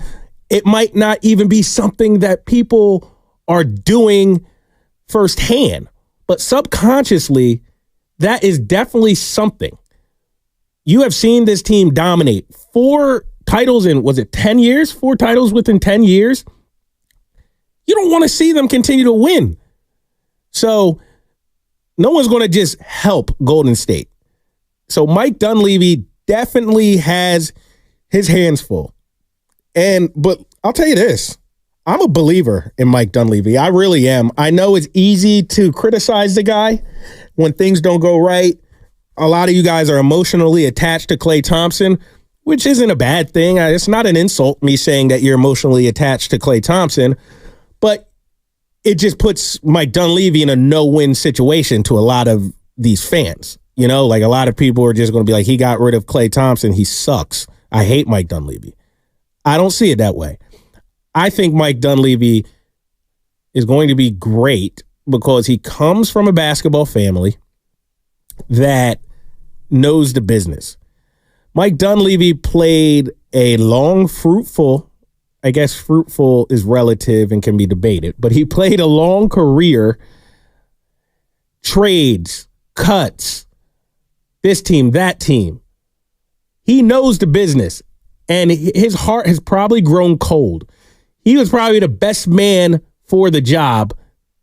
It might not even be something that people are doing firsthand. But subconsciously, that is definitely something. You have seen this team dominate 4 titles in, 10 years? 4 titles within 10 years? You don't want to see them continue to win. So no one's going to just help Golden State. So Mike Dunleavy definitely has his hands full. But I'll tell you this. I'm a believer in Mike Dunleavy. I really am. I know it's easy to criticize the guy when things don't go right. A lot of you guys are emotionally attached to Klay Thompson, which isn't a bad thing. It's not an insult, me saying that you're emotionally attached to Klay Thompson, but it just puts Mike Dunleavy in a no-win situation to a lot of these fans. Like a lot of people are just going to be like, he got rid of Klay Thompson. He sucks. I hate Mike Dunleavy. I don't see it that way. I think Mike Dunleavy is going to be great because he comes from a basketball family that knows the business. Mike Dunleavy played a long, fruitful, I guess fruitful is relative and can be debated, but he played a long career, trades, cuts, this team, that team. He knows the business, and his heart has probably grown cold. He was probably the best man for the job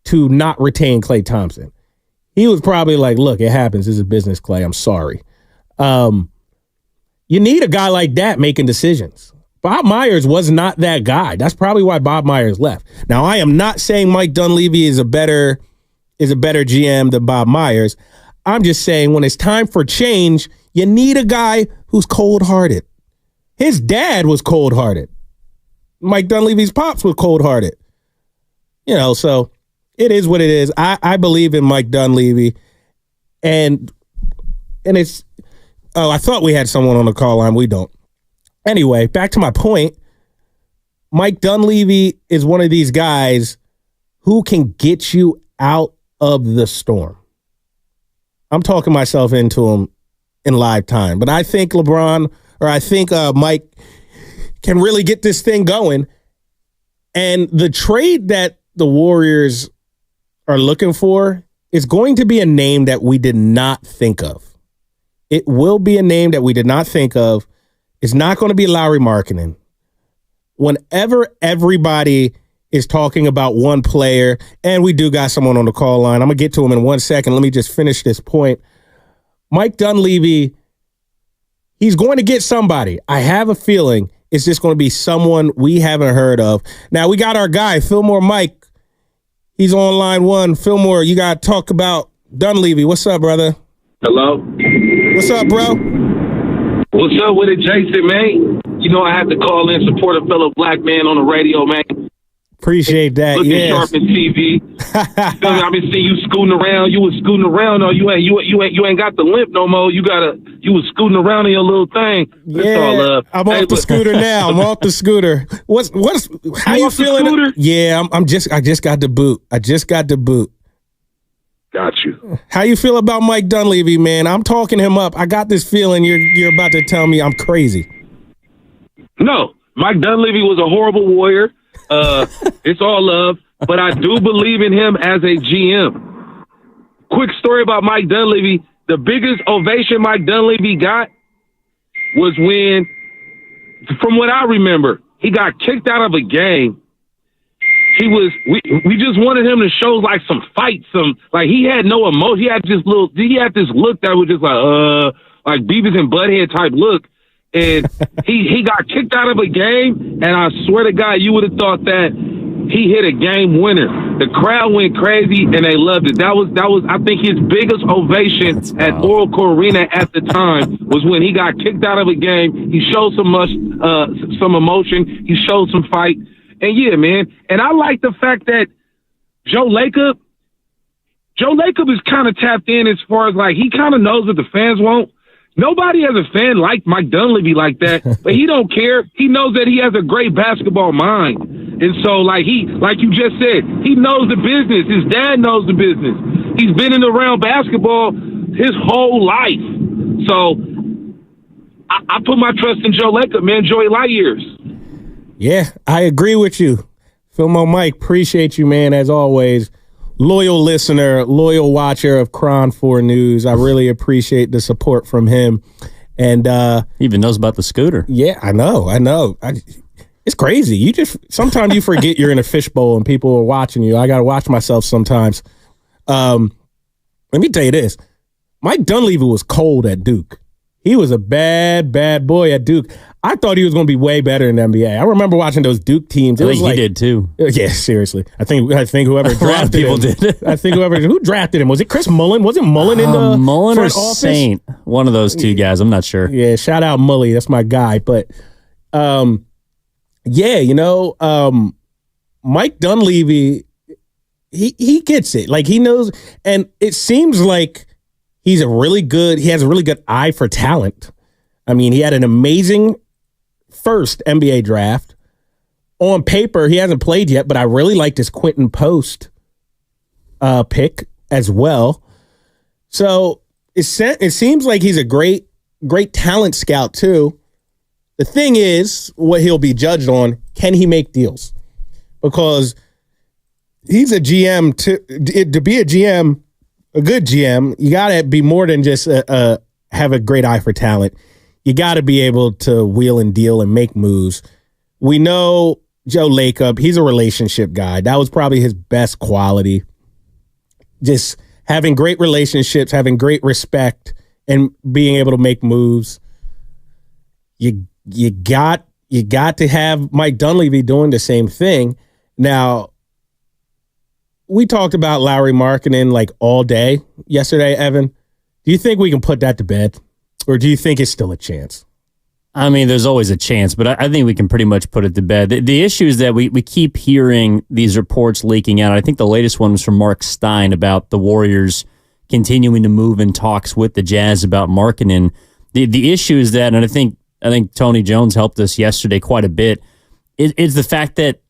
to not retain Klay Thompson. He was probably like, look, it happens. This is business, Klay. I'm sorry. You need a guy like that making decisions. Bob Myers was not that guy. That's probably why Bob Myers left. Now, I am not saying Mike Dunleavy is a better GM than Bob Myers. I'm just saying when it's time for change, you need a guy who's cold-hearted. His dad was cold-hearted. Mike Dunleavy's pops was cold-hearted. So it is what it is. I believe in Mike Dunleavy. And it's, I thought we had someone on the call line. We don't. Anyway, back to my point. Mike Dunleavy is one of these guys who can get you out of the storm. I'm talking myself into him in live time, but I think Mike can really get this thing going. And the trade that the Warriors are looking for is going to be a name that we did not think of. It will be a name that we did not think of. It's not going to be Lauri Markkanen. whenever everybody is talking about one player, and we do got someone on the call line. I'm going to get to him in 1 second. Let me just finish this point. Mike Dunleavy, he's going to get somebody. I have a feeling it's just going to be someone we haven't heard of. Now, we got our guy, Fillmore Mike. He's on line one. Fillmore, you got to talk about Dunleavy. What's up, brother? Hello? What's up, bro? What's up with it, Jason, man? You know I have to call in, support a fellow black man on the radio, man. Appreciate that. Looking sharp in TV. I've been seeing you scooting around. You was scooting around. No, you ain't got the limp no more. You was scooting around in your little thing. Yeah, all love. I'm off the scooter now. I'm off the scooter. How you feeling? Yeah, I just got the boot. Got you. How you feel about Mike Dunleavy, man? I'm talking him up. I got this feeling you're about to tell me I'm crazy. No, Mike Dunleavy was a horrible warrior. It's all love, but I do believe in him as a GM. Quick story about Mike Dunleavy. The biggest ovation Mike Dunleavy got was when, from what I remember, he got kicked out of a game. We just wanted him to show like some fight, he had no emotion. He had this look that was just like Beavis and Butthead type look. And he got kicked out of a game, and I swear to God, you would have thought that he hit a game winner. The crowd went crazy, and they loved it. That was I think his biggest ovation at Oracle Arena at the time was when he got kicked out of a game. He showed some emotion. He showed some fight, and yeah, man. And I like the fact that Joe Lacob is kind of tapped in as far as like he kind of knows what the fans want. Nobody as a fan liked Mike Dunleavy like that, but he don't care. He knows that he has a great basketball mind. And so, like you just said, he knows the business. His dad knows the business. He's been in around basketball his whole life. So I put my trust in Joe Lacob, man. Joey Lightyears. Yeah, I agree with you. Fillmore Mike, appreciate you, man, as always. Loyal listener, loyal watcher of Cron 4 News. I really appreciate the support from him. And he even knows about the scooter. Yeah, I know. It's crazy. Sometimes you forget you're in a fishbowl and people are watching you. I got to watch myself sometimes. Let me tell you this. Mike Dunleavy was cold at Duke. He was a bad, bad boy at Duke. I thought he was going to be way better in the NBA. I remember watching those Duke teams. I think he did too. Yeah, seriously. I think whoever drafted him. Did. I think who drafted him? Was it Chris Mullen? Wasn't Mullen in the Mullen or office? Saint? One of those two guys. I'm not sure. Yeah, shout out Mully. That's my guy. But Mike Dunleavy, he gets it. Like he knows, and it seems like he has a really good eye for talent. I mean, he had an amazing first NBA draft. On paper, he hasn't played yet, but I really liked his Quentin Post pick as well. So it seems like he's a great talent scout too. The thing is, what he'll be judged on, can he make deals? Because he's a GM. To be a GM, a good GM, you got to be more than just have a great eye for talent. You got to be able to wheel and deal and make moves. We know Joe Lacob, he's a relationship guy. That was probably his best quality. Just having great relationships, having great respect, and being able to make moves. You got to have Mike Dunleavy doing the same thing. Now, we talked about Lauri Markkanen like all day yesterday, Evan. Do you think we can put that to bed? Or do you think it's still a chance? I mean, there's always a chance, but I think we can pretty much put it to bed. The issue is that we keep hearing these reports leaking out. I think the latest one was from Mark Stein about the Warriors continuing to move in talks with the Jazz about Markkanen. The issue is that, and I think Tony Jones helped us yesterday quite a bit, is the fact that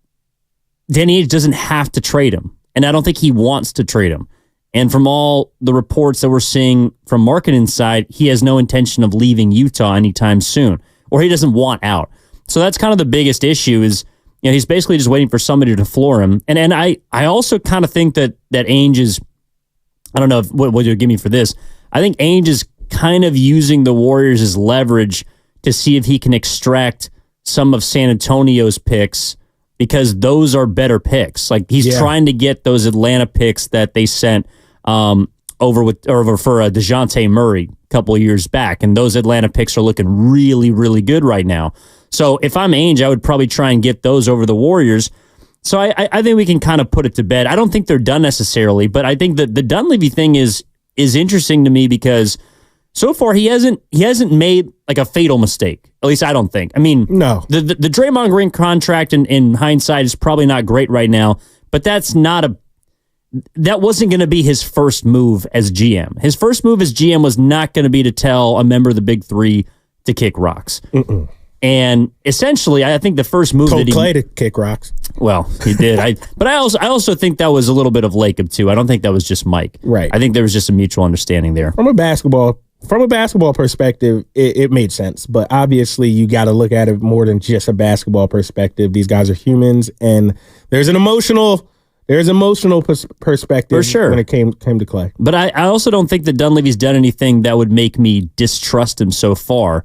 Danny Ainge doesn't have to trade him, and I don't think he wants to trade him. And from all the reports that we're seeing from Markkanen's side, he has no intention of leaving Utah anytime soon, or he doesn't want out. So that's kind of the biggest issue is, he's basically just waiting for somebody to floor him. And I also kind of think that Ainge is, I don't know what you'll give me for this. I think Ainge is kind of using the Warriors as leverage to see if he can extract some of San Antonio's picks because those are better picks. Like he's trying to get those Atlanta picks that they sent over for DeJounte Murray a couple of years back, and those Atlanta picks are looking really, really good right now. So if I'm Ainge, I would probably try and get those over the Warriors. So I think we can kind of put it to bed. I don't think they're done necessarily, but I think that the Dunleavy thing is interesting to me because so far he hasn't made like a fatal mistake. At least I don't think. I mean, no. The Draymond Green contract in hindsight is probably not great right now, but that wasn't going to be his first move as GM. His first move as GM was not going to be to tell a member of the Big Three to kick rocks. Mm-mm. And essentially, I think the first move told Clay to kick rocks. Well, he did. But I also think that was a little bit of Lacob too. I don't think that was just Mike. Right. I think there was just a mutual understanding there. From a basketball perspective, it made sense. But obviously, you got to look at it more than just a basketball perspective. These guys are humans, and there's an emotional perspective for sure when it came to Clay. But I also don't think that Dunleavy's done anything that would make me distrust him so far.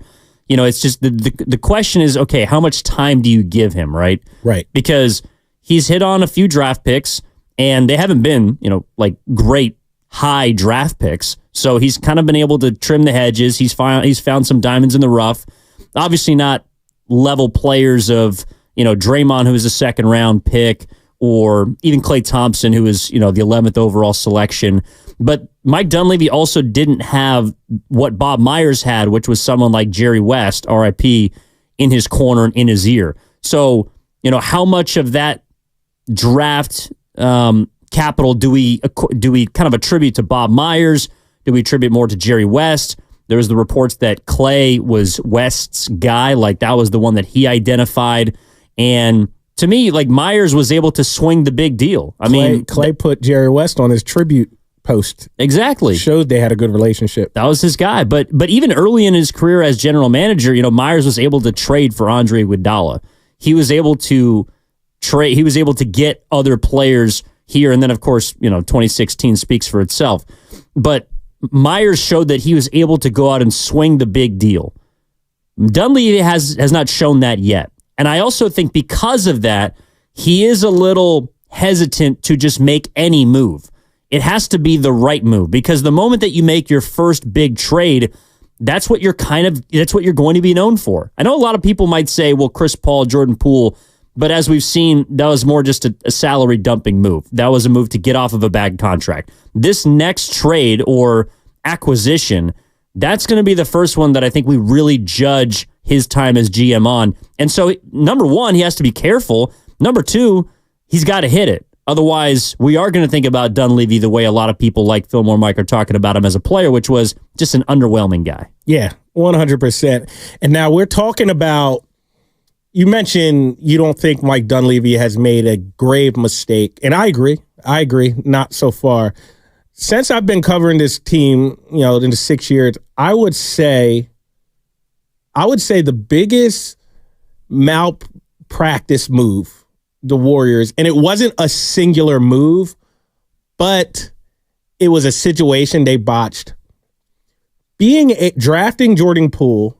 You know, it's just the question is, okay, how much time do you give him, right? Right. Because he's hit on a few draft picks, and they haven't been, like great high draft picks. So he's kind of been able to trim the hedges. He's found some diamonds in the rough. Obviously not level players of, Draymond, who was a second round pick, or even Klay Thompson, who was, the 11th overall selection. But Mike Dunleavy also didn't have what Bob Myers had, which was someone like Jerry West, RIP, in his corner and in his ear. So, how much of that draft capital do we kind of attribute to Bob Myers? Do we attribute more to Jerry West? There was the reports that Clay was West's guy, like that was the one that he identified. And to me, like Myers was able to swing the big deal. Clay put Jerry West on his tribute post. Exactly. Showed they had a good relationship. That was his guy. But even early in his career as general manager, Myers was able to trade for Andre Iguodala. He was able to trade. He was able to get other players here. And then, of course, 2016 speaks for itself. But Myers showed that he was able to go out and swing the big deal. Dunleavy has not shown that yet. And I also think because of that, he is a little hesitant to just make any move. It has to be the right move because the moment that you make your first big trade, that's what you're going to be known for. I know a lot of people might say, well, Chris Paul, Jordan Poole, but as we've seen, that was more just a salary dumping move. That was a move to get off of a bad contract. This next trade or acquisition, that's going to be the first one that I think we really judge his time as GM on. And so, number one, he has to be careful. Number two, he's got to hit it. Otherwise, we are going to think about Dunleavy the way a lot of people like Fillmore Mike are talking about him as a player, which was just an underwhelming guy. Yeah, 100%. And now we're talking about, you mentioned you don't think Mike Dunleavy has made a grave mistake. And I agree, not so far. Since I've been covering this team, in the 6 years, I would say the biggest malpractice move the Warriors, and it wasn't a singular move, but it was a situation they botched. Drafting Jordan Poole,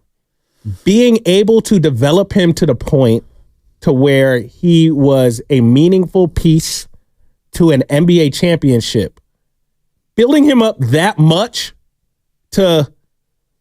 being able to develop him to the point to where he was a meaningful piece to an NBA championship, building him up that much to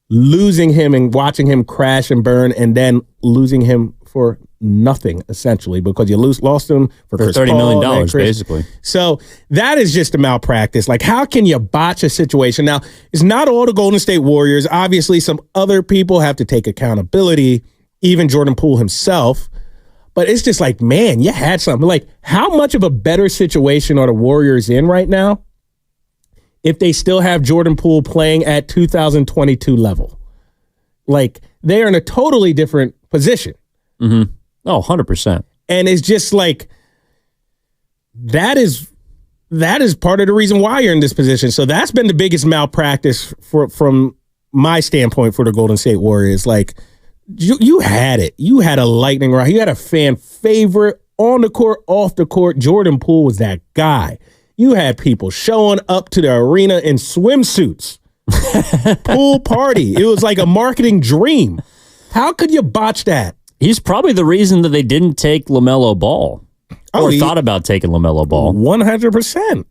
losing him and watching him crash and burn and then losing him for nothing, essentially, because you lost him for $30 million, basically. So that is just a malpractice. Like, how can you botch a situation? Now, it's not all the Golden State Warriors. Obviously, some other people have to take accountability, even Jordan Poole himself. But it's just like, man, you had something. Like, how much of a better situation are the Warriors in right now if they still have Jordan Poole playing at 2022 level? Like, they are in a totally different position. Mm-hmm. Oh, 100%. And it's just like, that is part of the reason why you're in this position. So that's been the biggest malpractice from my standpoint for the Golden State Warriors. Like, you had it. You had a lightning rod. You had a fan favorite on the court, off the court. Jordan Poole was that guy. You had people showing up to the arena in swimsuits. Pool party. It was like a marketing dream. How could you botch that? He's probably the reason that they didn't take LaMelo Ball or thought about taking LaMelo Ball. 100%.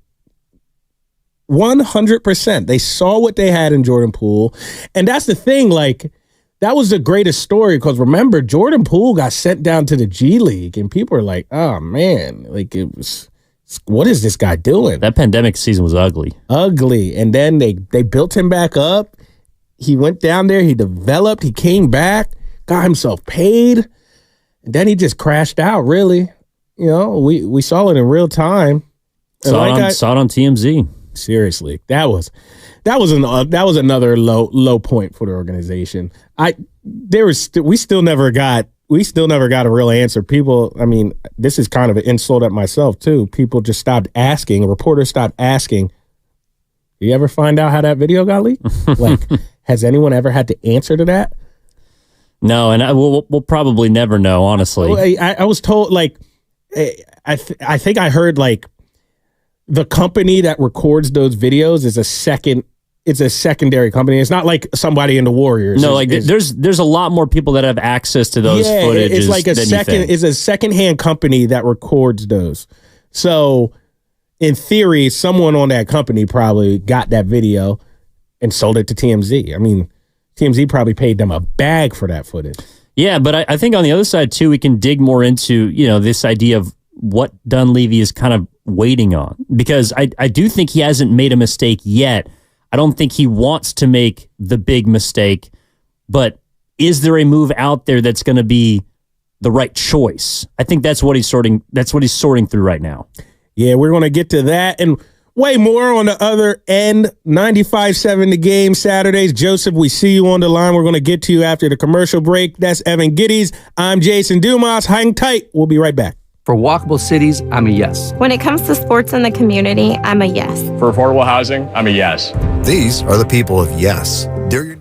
100%. They saw what they had in Jordan Poole. And that's the thing, like, that was the greatest story because remember, Jordan Poole got sent down to the G League and people are like, oh, man, like it was, what is this guy doing? That pandemic season was ugly. Ugly. And then they built him back up. He went down there, he developed, he came back, got himself paid, and then he just crashed out, really. You know, we saw it in real time. Saw it on TMZ. Seriously, that was another low point for the organization. We still never got a real answer. People, I mean, this is kind of an insult at myself too. People just stopped asking. Reporters stopped asking. You ever find out how that video got leaked? Like, has anyone ever had to answer to that? No, and we'll probably never know. Honestly, I was told, like, I think I heard, like, the company that records those videos is it's a secondary company. It's not like somebody in the Warriors. No, there's a lot more people that have access to those footages. It's like it's a secondhand company that records those. So in theory, someone on that company probably got that video and sold it to TMZ. I mean, TMZ probably paid them a bag for that footage. Yeah, but I think on the other side too, we can dig more into, you know, this idea of what Dunleavy is kind of waiting on, because I do think he hasn't made a mistake yet. I don't think he wants to make the big mistake, but is there a move out there that's going to be the right choice? I think that's what he's sorting through right now. Yeah, we're going to get to that and way more on the other end. 95.7 The Game Saturdays. Joseph, we see you on the line. We're going to get to you after the commercial break. That's Evan Giddings. I'm Jason Dumas. Hang tight. We'll be right back. For walkable cities, I'm a yes. When it comes to sports in the community, I'm a yes. For affordable housing, I'm a yes. These are the people of yes. They're your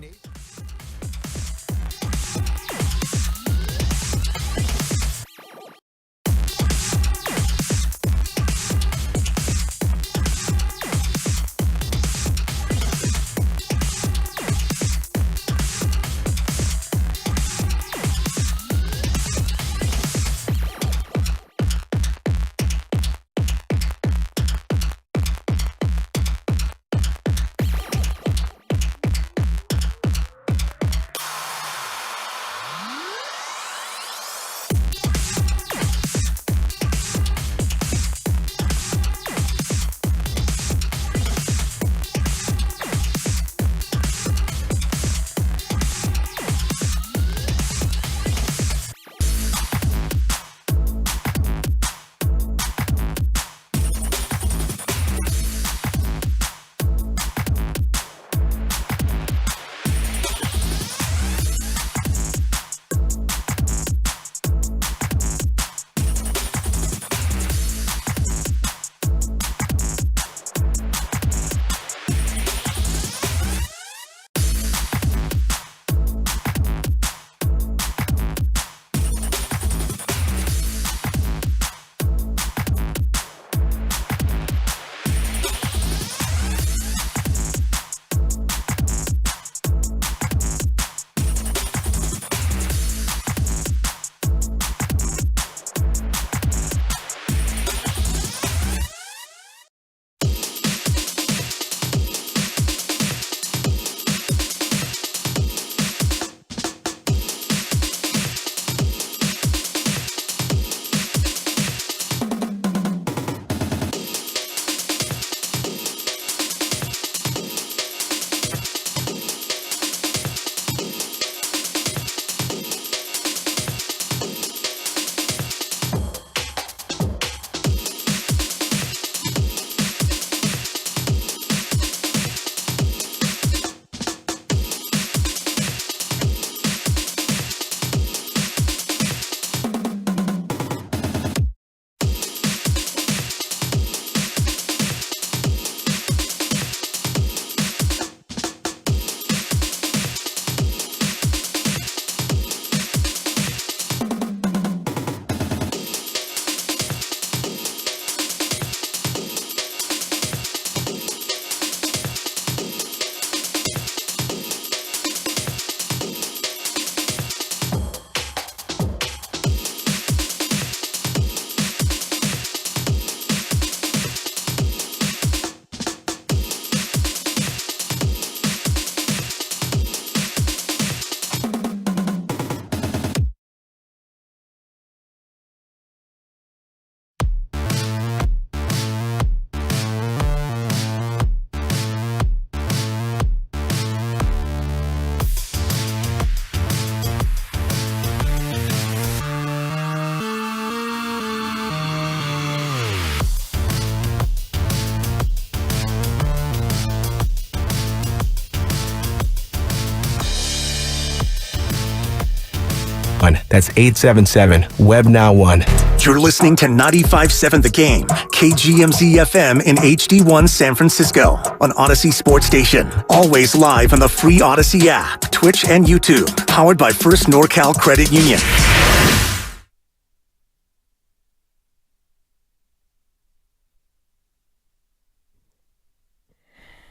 That's 877-WEB-NOW1. You're listening to 95.7 The Game, KGMZ FM in HD1 San Francisco on Odyssey Sports Station. Always live on the free Odyssey app, Twitch and YouTube. Powered by First NorCal Credit Union.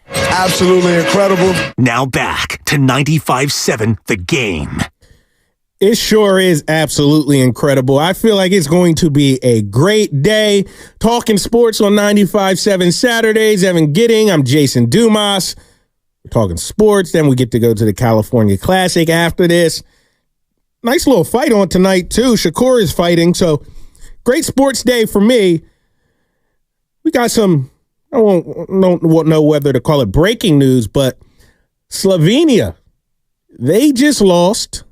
Absolutely incredible. Now back to 95.7 The Game. It sure is absolutely incredible. I feel like it's going to be a great day. Talking sports on 95.7 Saturdays. Evan Gidding. I'm Jason Dumas. We're talking sports. Then we get to go to the California Classic after this. Nice little fight on tonight, too. Shakur is fighting. So, great sports day for me. We got some, I don't know whether to call it breaking news, but Slovenia, they just lost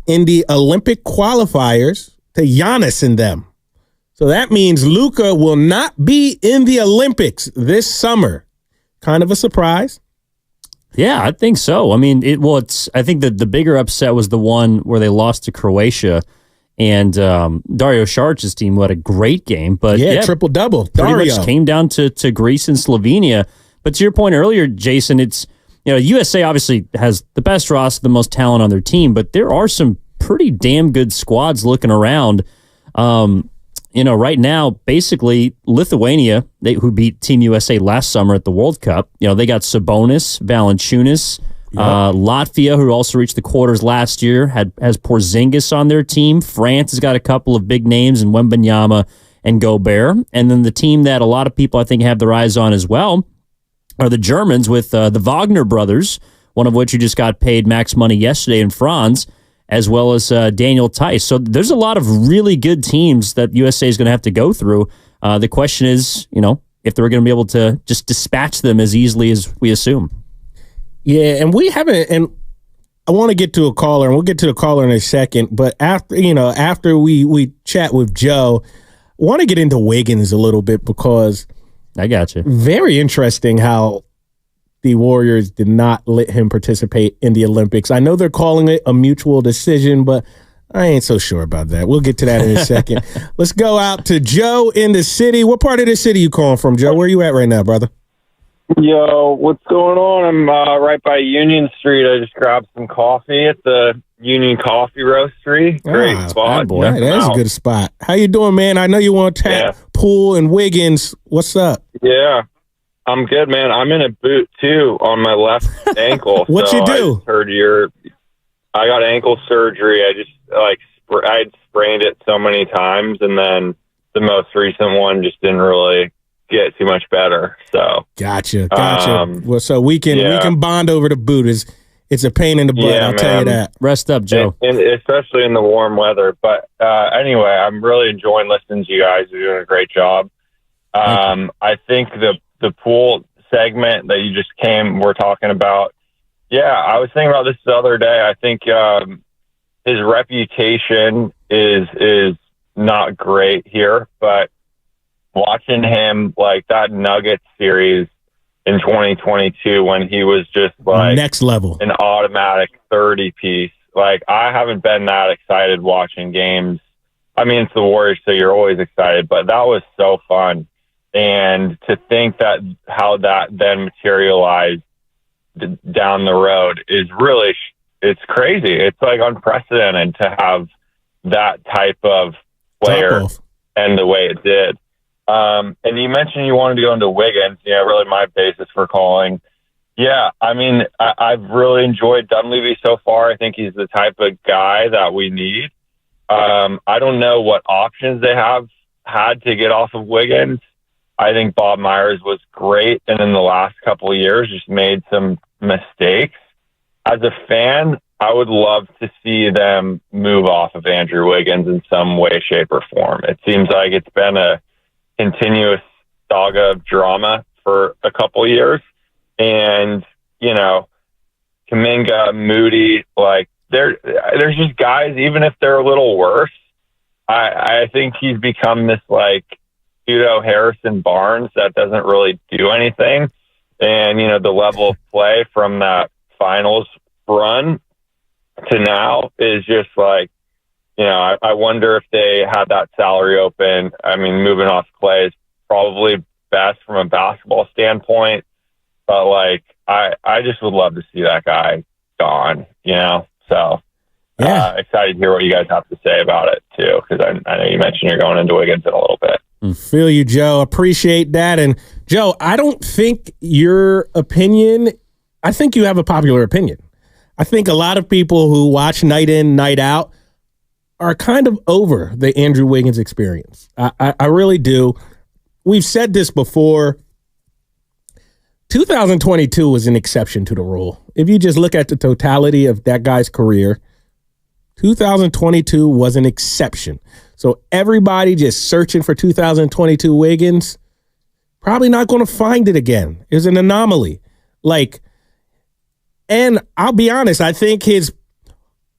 in the Olympic qualifiers to Giannis and them. So that means Luka will not be in the Olympics this summer. Kind of a surprise. Yeah, I think so. I mean, I think that the bigger upset was the one where they lost to Croatia, and Dario Saric's team had a great game. But yeah, triple-double. Pretty much came down to Greece and Slovenia. But to your point earlier, Jason, it's, USA obviously has the best roster, the most talent on their team, but there are some pretty damn good squads looking around. Right now, basically, Lithuania, who beat Team USA last summer at the World Cup, they got Sabonis, Valanciunas, Latvia, who also reached the quarters last year, has Porzingis on their team. France has got a couple of big names in Wembanyama and Gobert. And then the team that a lot of people, I think, have their eyes on as well are the Germans with the Wagner brothers, one of which who just got paid max money yesterday in France, as well as Daniel Tice. So there's a lot of really good teams that USA is going to have to go through. The question is, if they're going to be able to just dispatch them as easily as we assume. Yeah, and we haven't, and I want to get to a caller, and we'll get to the caller in a second, but after we chat with Joe, I want to get into Wiggins a little bit because I got you. Very interesting how the Warriors did not let him participate in the Olympics. I know they're calling it a mutual decision, but I ain't so sure about that. We'll get to that in a second. Let's go out to Joe in the city. What part of the city you calling from, Joe? Where you at right now, brother? Yo, what's going on? I'm right by Union Street. I just grabbed some coffee at the Union Coffee Roastery. Great spot. Boy, that is a good spot. How you doing, man? I know you want to tap Poole and Wiggins. What's up? Yeah, I'm good, man. I'm in a boot, too, on my left ankle. What you do? I got ankle surgery. I just, I'd sprained it so many times, and then the most recent one just didn't really get too much better. So Gotcha. Well, so we can bond over the boot. It's a pain in the butt, I'll tell you that. Rest up, Joe. And especially in the warm weather. But anyway, I'm really enjoying listening to you guys. You're doing a great job. I think the Poole segment that you just were talking about, I was thinking about this the other day. I think his reputation is not great here, but watching him like that Nuggets series in 2022 when he was just like next level, an automatic 30 piece. Like, I haven't been that excited watching games. I mean, it's the Warriors, so you're always excited, but that was so fun. And to think that how that then materialized down the road is really, it's crazy. It's like unprecedented to have that type of player and the way it did. And you mentioned you wanted to go into Wiggins. Yeah, really my basis for calling. Yeah, I mean, I've really enjoyed Dunleavy so far. I think he's the type of guy that we need. I don't know what options they have had to get off of Wiggins. I think Bob Myers was great, and in the last couple of years just made some mistakes. As a fan, I would love to see them move off of Andrew Wiggins in some way, shape, or form. It seems like it's been a continuous saga of drama for a couple of years. And, Kuminga, Moody, like there's just guys, even if they're a little worse, I think he's become this like pseudo Harrison Barnes that doesn't really do anything. And, the level of play from that finals run to now is just like I wonder if they had that salary open. I mean, moving off Clay is probably best from a basketball standpoint, but like I just would love to see that guy gone, so excited to hear what you guys have to say about it too, because I know you mentioned you're going into Wiggins in a little bit. Feel you, Joe. Appreciate that. And Joe, I don't think your opinion, I think you have a popular opinion. I think a lot of people who watch night in, night out are kind of over the Andrew Wiggins experience. I really do. We've said this before. 2022 was an exception to the rule. If you just look at the totality of that guy's career, 2022 was an exception. So everybody just searching for 2022 Wiggins, probably not going to find it again. It was an anomaly. And I'll be honest, I think his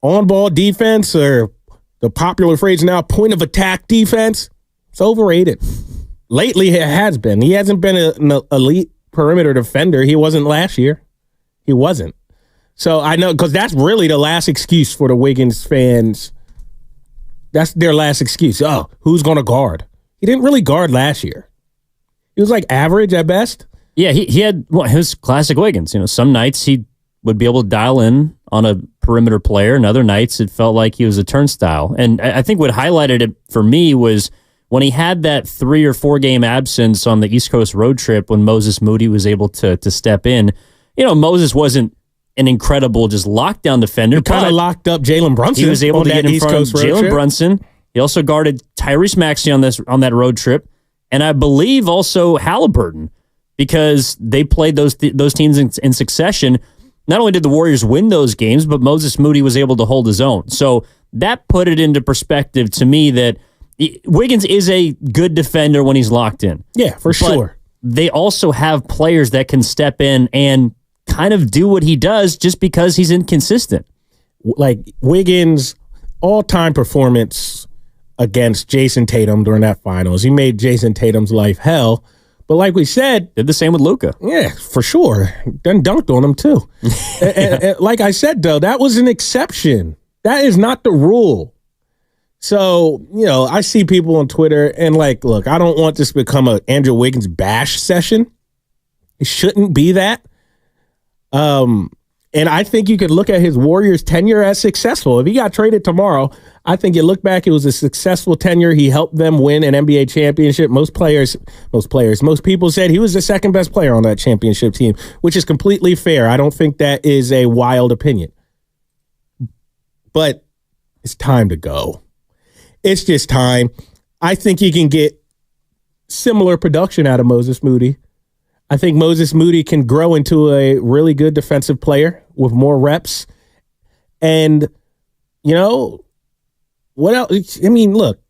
on-ball defense, or the popular phrase now, point of attack defense, it's overrated. Lately, it has been. He hasn't been an elite perimeter defender. He wasn't last year. He wasn't. So I know, because that's really the last excuse for the Wiggins fans. That's their last excuse. Oh, who's going to guard? He didn't really guard last year. He was like average at best. Yeah, he had his classic Wiggins. Some nights he would be able to dial in on a perimeter player, and other nights it felt like he was a turnstile. And I think what highlighted it for me was when he had that 3 or 4 game absence on the East Coast road trip when Moses Moody was able to step in. Moses wasn't an incredible just lockdown defender. He kind of locked up Jalen Brunson. He was able to get in front of Jalen Brunson. He also guarded Tyrese Maxey on that road trip, and I believe also Halliburton, because they played those teams in succession. Not only did the Warriors win those games, but Moses Moody was able to hold his own. So that put it into perspective to me that Wiggins is a good defender when he's locked in. Yeah, for sure. They also have players that can step in and kind of do what he does just because he's inconsistent. Like Wiggins' all-time performance against Jason Tatum during that finals, he made Jason Tatum's life hell. But like we said, did the same with Luka. Yeah, for sure. Then dunked on him too. and like I said, though, that was an exception. That is not the rule. So, I see people on Twitter and look, I don't want this to become a Andrew Wiggins bash session. It shouldn't be that. And I think you could look at his Warriors tenure as successful. If he got traded tomorrow, I think you look back, it was a successful tenure. He helped them win an NBA championship. Most people said he was the second best player on that championship team, which is completely fair. I don't think that is a wild opinion. But it's time to go. It's just time. I think you can get similar production out of Moses Moody. I think Moses Moody can grow into a really good defensive player with more reps. And, what else? I mean, look,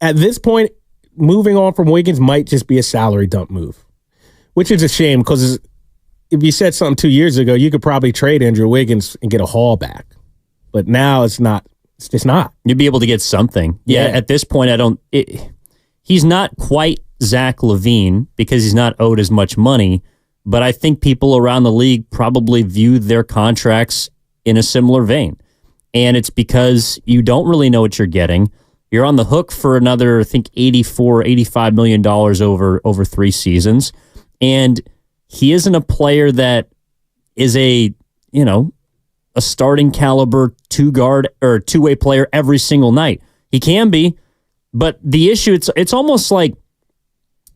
at this point, moving on from Wiggins might just be a salary dump move, which is a shame, because if you said something 2 years ago, you could probably trade Andrew Wiggins and get a haul back. But now it's not. It's just not. You'd be able to get something. Yeah. At this point, he's not quite Zach LaVine because he's not owed as much money, but I think people around the league probably view their contracts in a similar vein. And it's because you don't really know what you're getting. You're on the hook for another, I think, $85 million over 3 seasons. And he isn't a player that is a starting caliber two-guard or two-way player every single night. He can be, but the issue, it's almost like,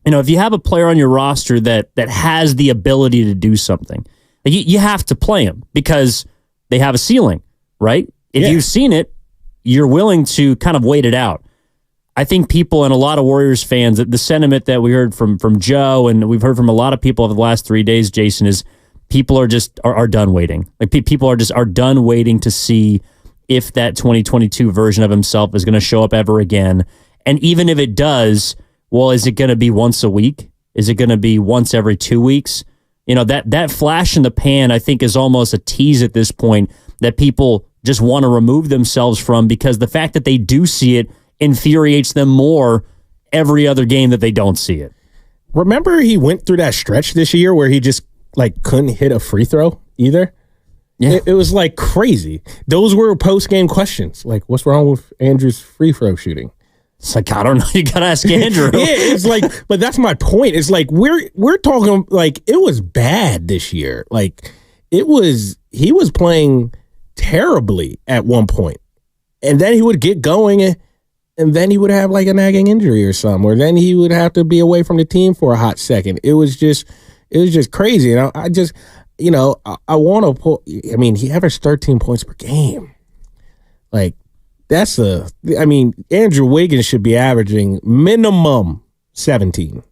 if you have a player on your roster that has the ability to do something, you have to play him because they have a ceiling, right? If you've seen it, you're willing to kind of wait it out. I think people and a lot of Warriors fans, the sentiment that we heard from Joe and we've heard from a lot of people over the last 3 days, Jason, is people are just are done waiting. Like people are done waiting to see if that 2022 version of himself is going to show up ever again. And even if it does, well, is it going to be once a week? Is it going to be once every 2 weeks? That flash in the pan, I think, is almost a tease at this point that people just want to remove themselves from, because the fact that they do see it infuriates them more every other game that they don't see it. Remember he went through that stretch this year where he just couldn't hit a free throw either? Yeah. It was like crazy. Those were post-game questions. Like, what's wrong with Andrew's free throw shooting? It's like, I don't know. You got to ask Andrew. Yeah, it's like, but that's my point. It's like, we're talking, like, it was bad this year. Like, he was playing terribly at one point. And then he would get going and then he would have like a nagging injury or something, or then he would have to be away from the team for a hot second. It was just crazy. And I just, I want to pull. I mean, he averaged 13 points per game. Like, Andrew Wiggins should be averaging minimum 17.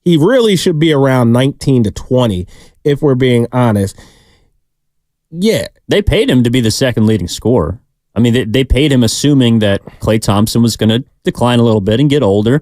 He really should be around 19 to 20, if we're being honest. Yeah. They paid him to be the second leading scorer. I mean, they paid him assuming that Klay Thompson was going to decline a little bit and get older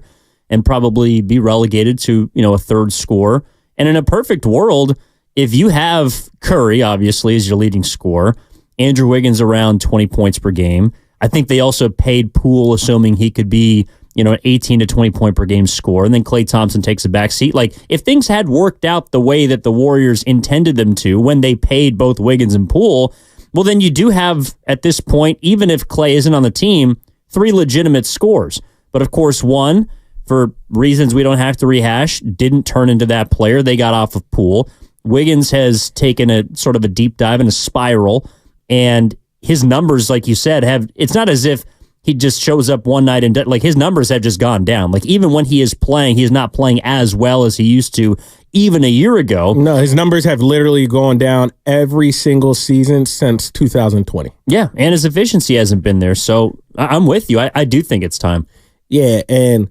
and probably be relegated to, a third scorer. And in a perfect world, if you have Curry, obviously, as your leading scorer, Andrew Wiggins around 20 points per game. I think they also paid Poole, assuming he could be, an 18 to 20 point per game score. And then Klay Thompson takes a back seat. Like, if things had worked out the way that the Warriors intended them to when they paid both Wiggins and Poole, well, then you do have, at this point, even if Klay isn't on the team, 3 legitimate scores. But of course, one, for reasons we don't have to rehash, didn't turn into that player. They got off of Poole. Wiggins has taken a sort of a deep dive in a spiral, and his numbers, like you said, it's not as if he just shows up one night and like his numbers have just gone down. Like, even when he is playing, he's not playing as well as he used to even a year ago. No, his numbers have literally gone down every single season since 2020. Yeah, and his efficiency hasn't been there. So I'm with you. I do think it's time. Yeah, and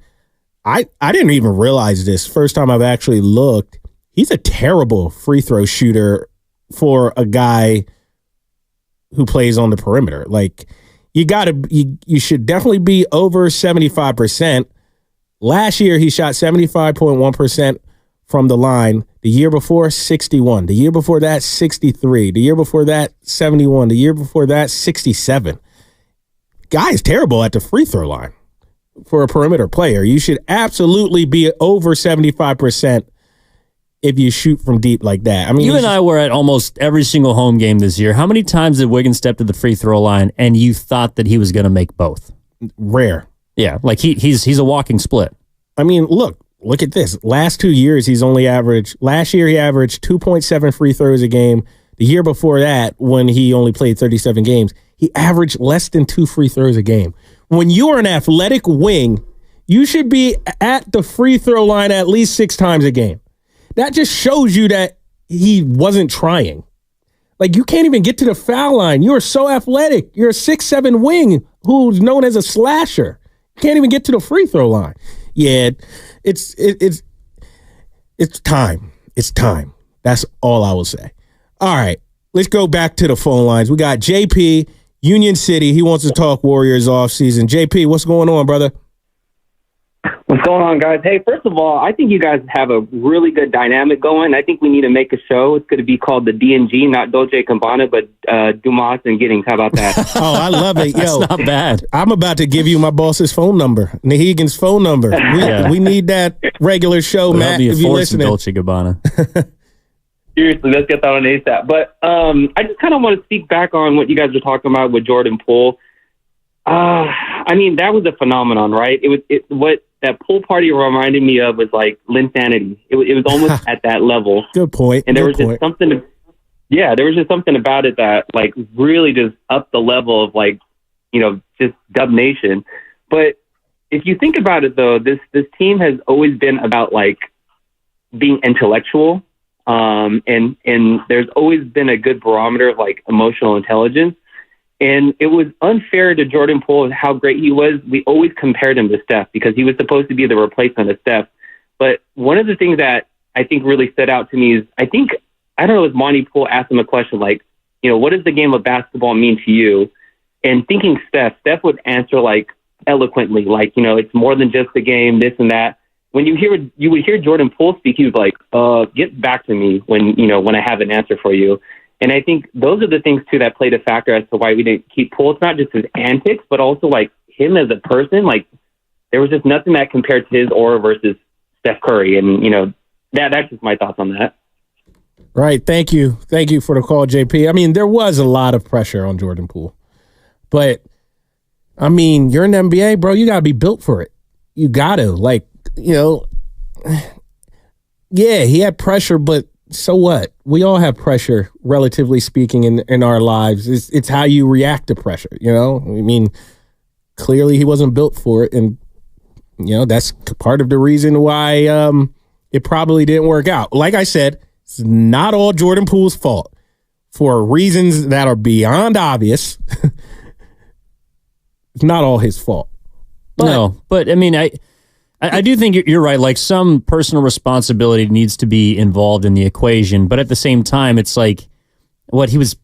I didn't even realize this. First time I've actually looked, he's a terrible free throw shooter for a guy who plays on the perimeter. Like, you should definitely be over 75%. Last year, he shot 75.1% from the line. The year before, 61. The year before that, 63. The year before that, 71. The year before that, 67. Guy is terrible at the free throw line for a perimeter player. You should absolutely be over 75% if you shoot from deep like that. I mean, you and I were at almost every single home game this year. How many times did Wiggins step to the free throw line and you thought that he was going to make both? Rare. Yeah, like he's a walking split. I mean, look at this. Last 2 years, last year he averaged 2.7 free throws a game. The year before that, when he only played 37 games, he averaged less than 2 free throws a game. When you're an athletic wing, you should be at the free throw line at least 6 times a game. That just shows you that he wasn't trying. Like, you can't even get to the foul line. You are so athletic. You're a 6'7" wing who's known as a slasher. You can't even get to the free throw line. Yeah, it's time. It's time. That's all I will say. All right, let's go back to the phone lines. We got JP, Union City. He wants to talk Warriors offseason. JP, what's going on, brother? What's going on, guys? Hey, first of all, I think you guys have a really good dynamic going. I think we need to make a show. It's going to be called the D&G, not Dolce & Gabbana, but Dumas and Giddings. How about that? Oh, I love it. Yo, that's not bad. I'm about to give you my boss's phone number, Nahegan's phone number. We need that regular show, Matt, if you're listening. Dolce & Gabbana. Seriously, let's get that on ASAP. But I just kind of want to speak back on what you guys were talking about with Jordan Poole. I mean, that was a phenomenon, right? What that pool party reminded me of was like Linsanity. It was almost at that level. Good point. And there was just something about it that like really just upped the level of like, just Dub Nation. But if you think about it though, this team has always been about like being intellectual. And there's always been a good barometer of like emotional intelligence. And it was unfair to Jordan Poole how great he was. We always compared him to Steph because he was supposed to be the replacement of Steph. But one of the things that I think really stood out to me is I don't know if Monty Poole asked him a question like, what does the game of basketball mean to you? And thinking Steph would answer like eloquently, like, it's more than just a game, this and that. When you would hear Jordan Poole speak, he was like, get back to me when I have an answer for you. And I think those are the things, too, that played a factor as to why we didn't keep Poole. It's not just his antics, but also, like, him as a person. Like, there was just nothing that compared to his aura versus Steph Curry. And, that's just my thoughts on that. Right. Thank you. Thank you for the call, JP. I mean, there was a lot of pressure on Jordan Poole. But, I mean, you're in the NBA, bro. You got to be built for it. You got to. Like, yeah, he had pressure, but so what? We all have pressure, relatively speaking, in our lives. It's how you react to pressure, I mean, clearly he wasn't built for it, and, that's part of the reason why it probably didn't work out. Like I said, it's not all Jordan Poole's fault for reasons that are beyond obvious. It's not all his fault. But I mean, I do think you're right. Like, some personal responsibility needs to be involved in the equation. But at the same time, it's like, he was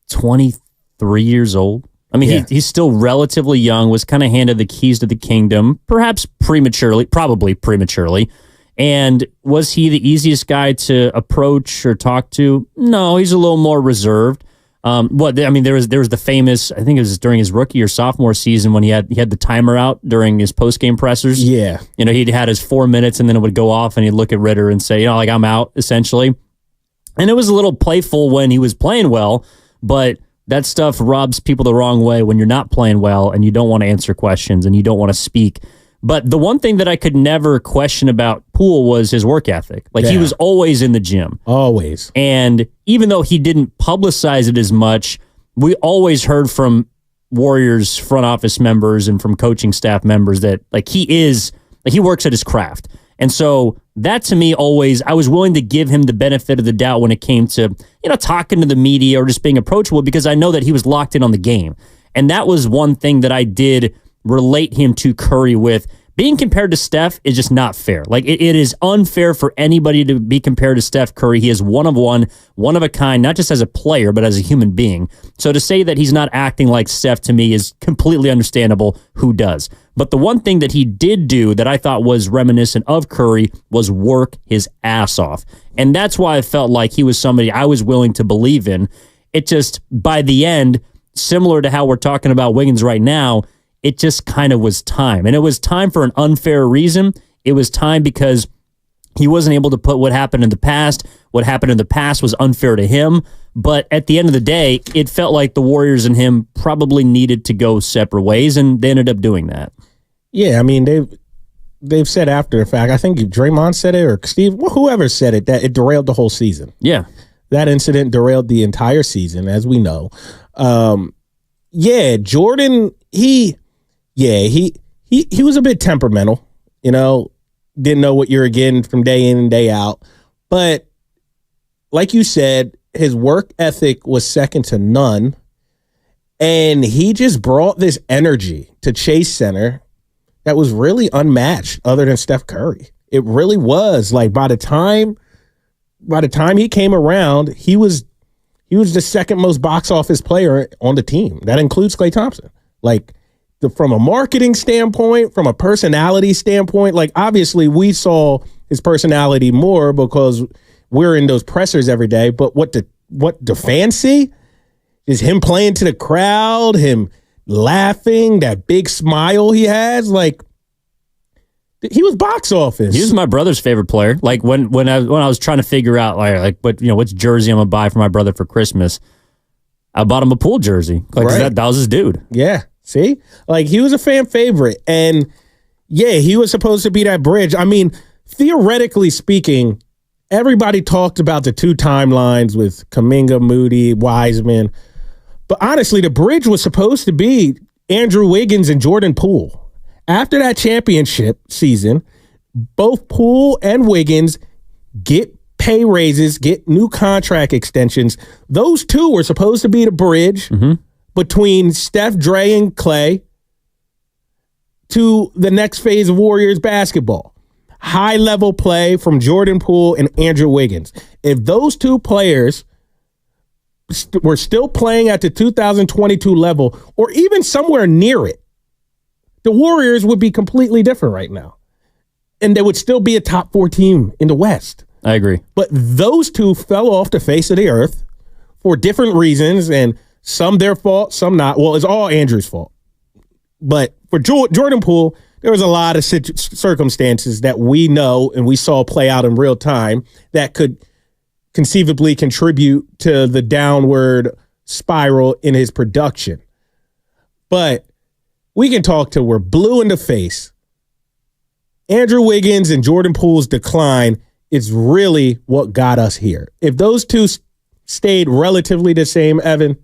23 years old. I mean, he's still relatively young, was kind of handed the keys to the kingdom, perhaps probably prematurely. And was he the easiest guy to approach or talk to? No, he's a little more reserved. There was the famous, I think it was during his rookie or sophomore season when he had the timer out during his post-game pressers. Yeah. He'd had his 4 minutes and then it would go off and he'd look at Ritter and say, I'm out, essentially. And it was a little playful when he was playing well, but that stuff rubs people the wrong way when you're not playing well and you don't want to answer questions and you don't want to speak. But the one thing that I could never question about Poole was his work ethic. He was always in the gym. Always. And even though he didn't publicize it as much, we always heard from Warriors front office members and from coaching staff members that he works at his craft. And so that, to me, always, I was willing to give him the benefit of the doubt when it came to, talking to the media or just being approachable, because I know that he was locked in on the game. And that was one thing that I did relate him to Curry with. Being compared to Steph is just not fair. It is unfair for anybody to be compared to Steph Curry. He is one of a kind, not just as a player, but as a human being. So to say that he's not acting like Steph, to me, is completely understandable. Who does? But the one thing that he did do that I thought was reminiscent of Curry was work his ass off. And that's why I felt like he was somebody I was willing to believe in. It just, by the end, similar to how we're talking about Wiggins right now, it just kind of was time. And it was time for an unfair reason. It was time because he wasn't able to put what happened in the past. What happened in the past was unfair to him. But at the end of the day, it felt like the Warriors and him probably needed to go separate ways, and they ended up doing that. Yeah, I mean, they've said after the fact, I think Draymond said it or Steve, whoever said it, that it derailed the whole season. Yeah. That incident derailed the entire season, as we know. Jordan, he was a bit temperamental, didn't know what you were getting from day in and day out. But like you said, his work ethic was second to none. And he just brought this energy to Chase Center that was really unmatched other than Steph Curry. It really was. By the time he came around, he was the second most box office player on the team. That includes Klay Thompson. From a marketing standpoint, from a personality standpoint, obviously we saw his personality more because we're in those pressers every day. But what the fans see is him playing to the crowd, him laughing, that big smile he has. He was box office. He was my brother's favorite player. When I was trying to figure out which jersey I'm gonna buy for my brother for Christmas, I bought him a Poole jersey. That was his dude. Yeah. See? He was a fan favorite. And he was supposed to be that bridge. I mean, theoretically speaking, everybody talked about the two timelines with Kuminga, Moody, Wiseman. But honestly, the bridge was supposed to be Andrew Wiggins and Jordan Poole. After that championship season, both Poole and Wiggins get pay raises, get new contract extensions. Those two were supposed to be the bridge between Steph, Dre, and Klay to the next phase of Warriors basketball. High-level play from Jordan Poole and Andrew Wiggins. If those two players were still playing at the 2022 level or even somewhere near it, the Warriors would be completely different right now. And they would still be a top 4 team in the West. I agree. But those two fell off the face of the earth for different reasons, and some their fault, some not. Well, it's all Andrew's fault. But for Jordan Poole, there was a lot of circumstances that we know and we saw play out in real time that could conceivably contribute to the downward spiral in his production. But we can talk till we're blue in the face. Andrew Wiggins and Jordan Poole's decline is really what got us here. If those two stayed relatively the same, Evan,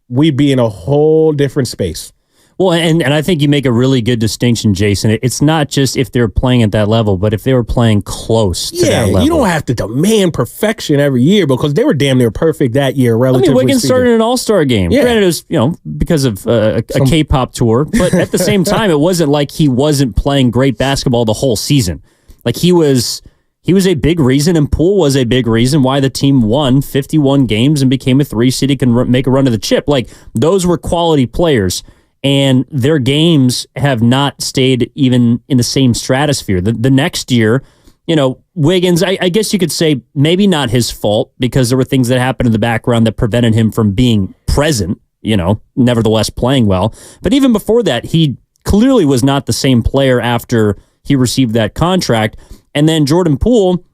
we'd be in a whole different space. Well, and I think you make a really good distinction, Jason. It's not just if they're playing at that level, but if they were playing close to that level. You don't have to demand perfection every year because they were damn near perfect that year, relatively Wiggins speaking. started an all-star game. Yeah. Granted, it was, because of a K-pop tour, but at the same time, it wasn't like he wasn't playing great basketball the whole season. Like he was a big reason, and Poole was a big reason why the team won 51 games and became a 3 seed. He can make a run to the chip. Like those were quality players. And their games have not stayed even in the same stratosphere. The next year, Wiggins, I guess you could say maybe not his fault because there were things that happened in the background that prevented him from being present, nevertheless playing well. But even before that, he clearly was not the same player after he received that contract. And then Jordan Poole,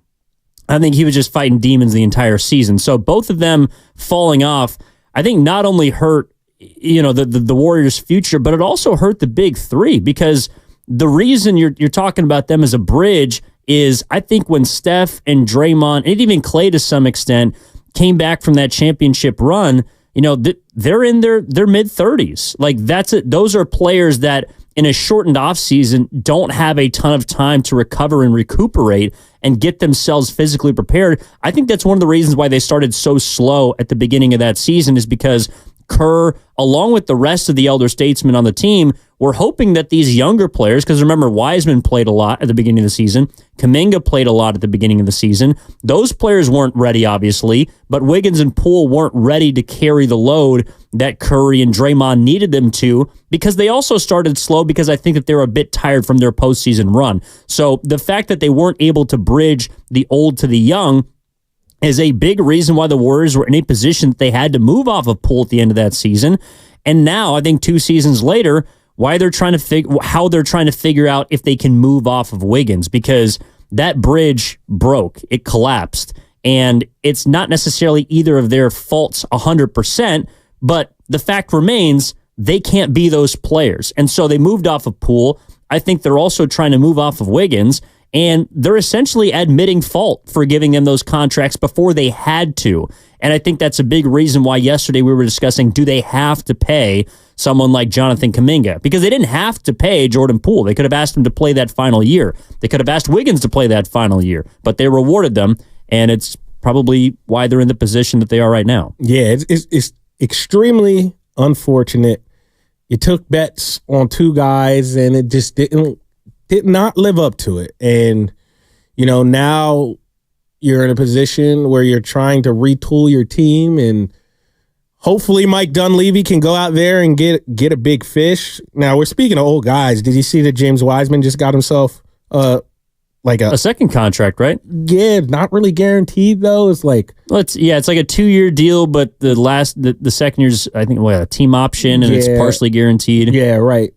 I think he was just fighting demons the entire season. So both of them falling off, I think not only hurt the Warriors' future, but it also hurt the big three because the reason you're talking about them as a bridge is I think when Steph and Draymond and even Klay to some extent came back from that championship run, they're in their mid-30s. Like that's it. Those are players that in a shortened offseason don't have a ton of time to recover and recuperate and get themselves physically prepared. I think that's one of the reasons why they started so slow at the beginning of that season is because Kerr, along with the rest of the elder statesmen on the team, were hoping that these younger players, because remember, Wiseman played a lot at the beginning of the season, Kuminga played a lot at the beginning of the season. Those players weren't ready, obviously, but Wiggins and Poole weren't ready to carry the load that Curry and Draymond needed them to because they also started slow because I think that they were a bit tired from their postseason run. So the fact that they weren't able to bridge the old to the young is a big reason why the Warriors were in a position that they had to move off of Poole at the end of that season. And now, I think 2 seasons later, how they're trying to figure out if they can move off of Wiggins because that bridge broke. It collapsed. And it's not necessarily either of their faults 100%, but the fact remains they can't be those players. And so they moved off of Poole. I think they're also trying to move off of Wiggins. And they're essentially admitting fault for giving them those contracts before they had to. And I think that's a big reason why yesterday we were discussing, do they have to pay someone like Jonathan Kuminga? Because they didn't have to pay Jordan Poole. They could have asked him to play that final year. They could have asked Wiggins to play that final year. But they rewarded them, and it's probably why they're in the position that they are right now. Yeah, it's extremely unfortunate. You took bets on 2 guys, and it just did not live up to it. And, now you're in a position where you're trying to retool your team, and hopefully Mike Dunleavy can go out there and get a big fish. Now, we're speaking of old guys. Did you see that James Wiseman just got himself a second contract, right? Yeah, not really guaranteed, though. It's like... it's like a 2-year deal, but the second year's, I think, a team option, and it's partially guaranteed. Yeah, right.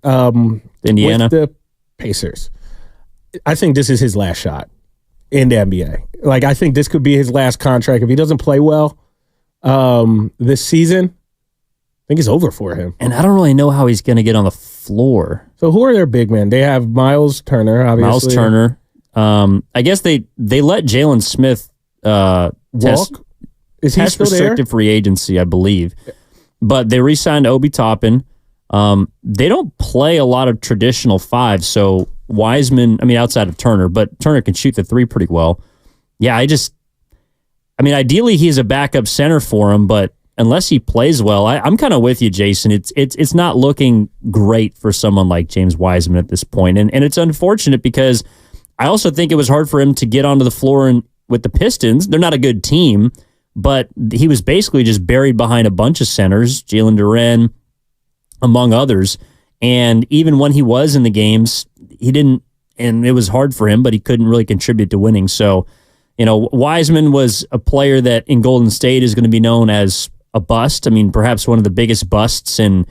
Indiana. With the Pacers. I think this is his last shot in the NBA. Like, I think this could be his last contract. If he doesn't play well this season, I think it's over for him. And I don't really know how he's going to get on the floor. So who are their big men? They have Miles Turner, obviously. Miles Turner. I guess they let Jalen Smith walk. Is he still restricted free agency, I believe. But they re-signed Obi Toppin. They don't play a lot of traditional 5, so Wiseman, outside of Turner, but Turner can shoot the 3 pretty well. Yeah, ideally he's a backup center for him, but unless he plays well, I'm kind of with you, Jason. It's not looking great for someone like James Wiseman at this point, and it's unfortunate because I also think it was hard for him to get onto the floor with the Pistons. They're not a good team, but he was basically just buried behind a bunch of centers, Jalen Duren, among others. And even when he was in the games, he didn't, and it was hard for him, but he couldn't really contribute to winning. So, Wiseman was a player that in Golden State is going to be known as a bust. Perhaps one of the biggest busts in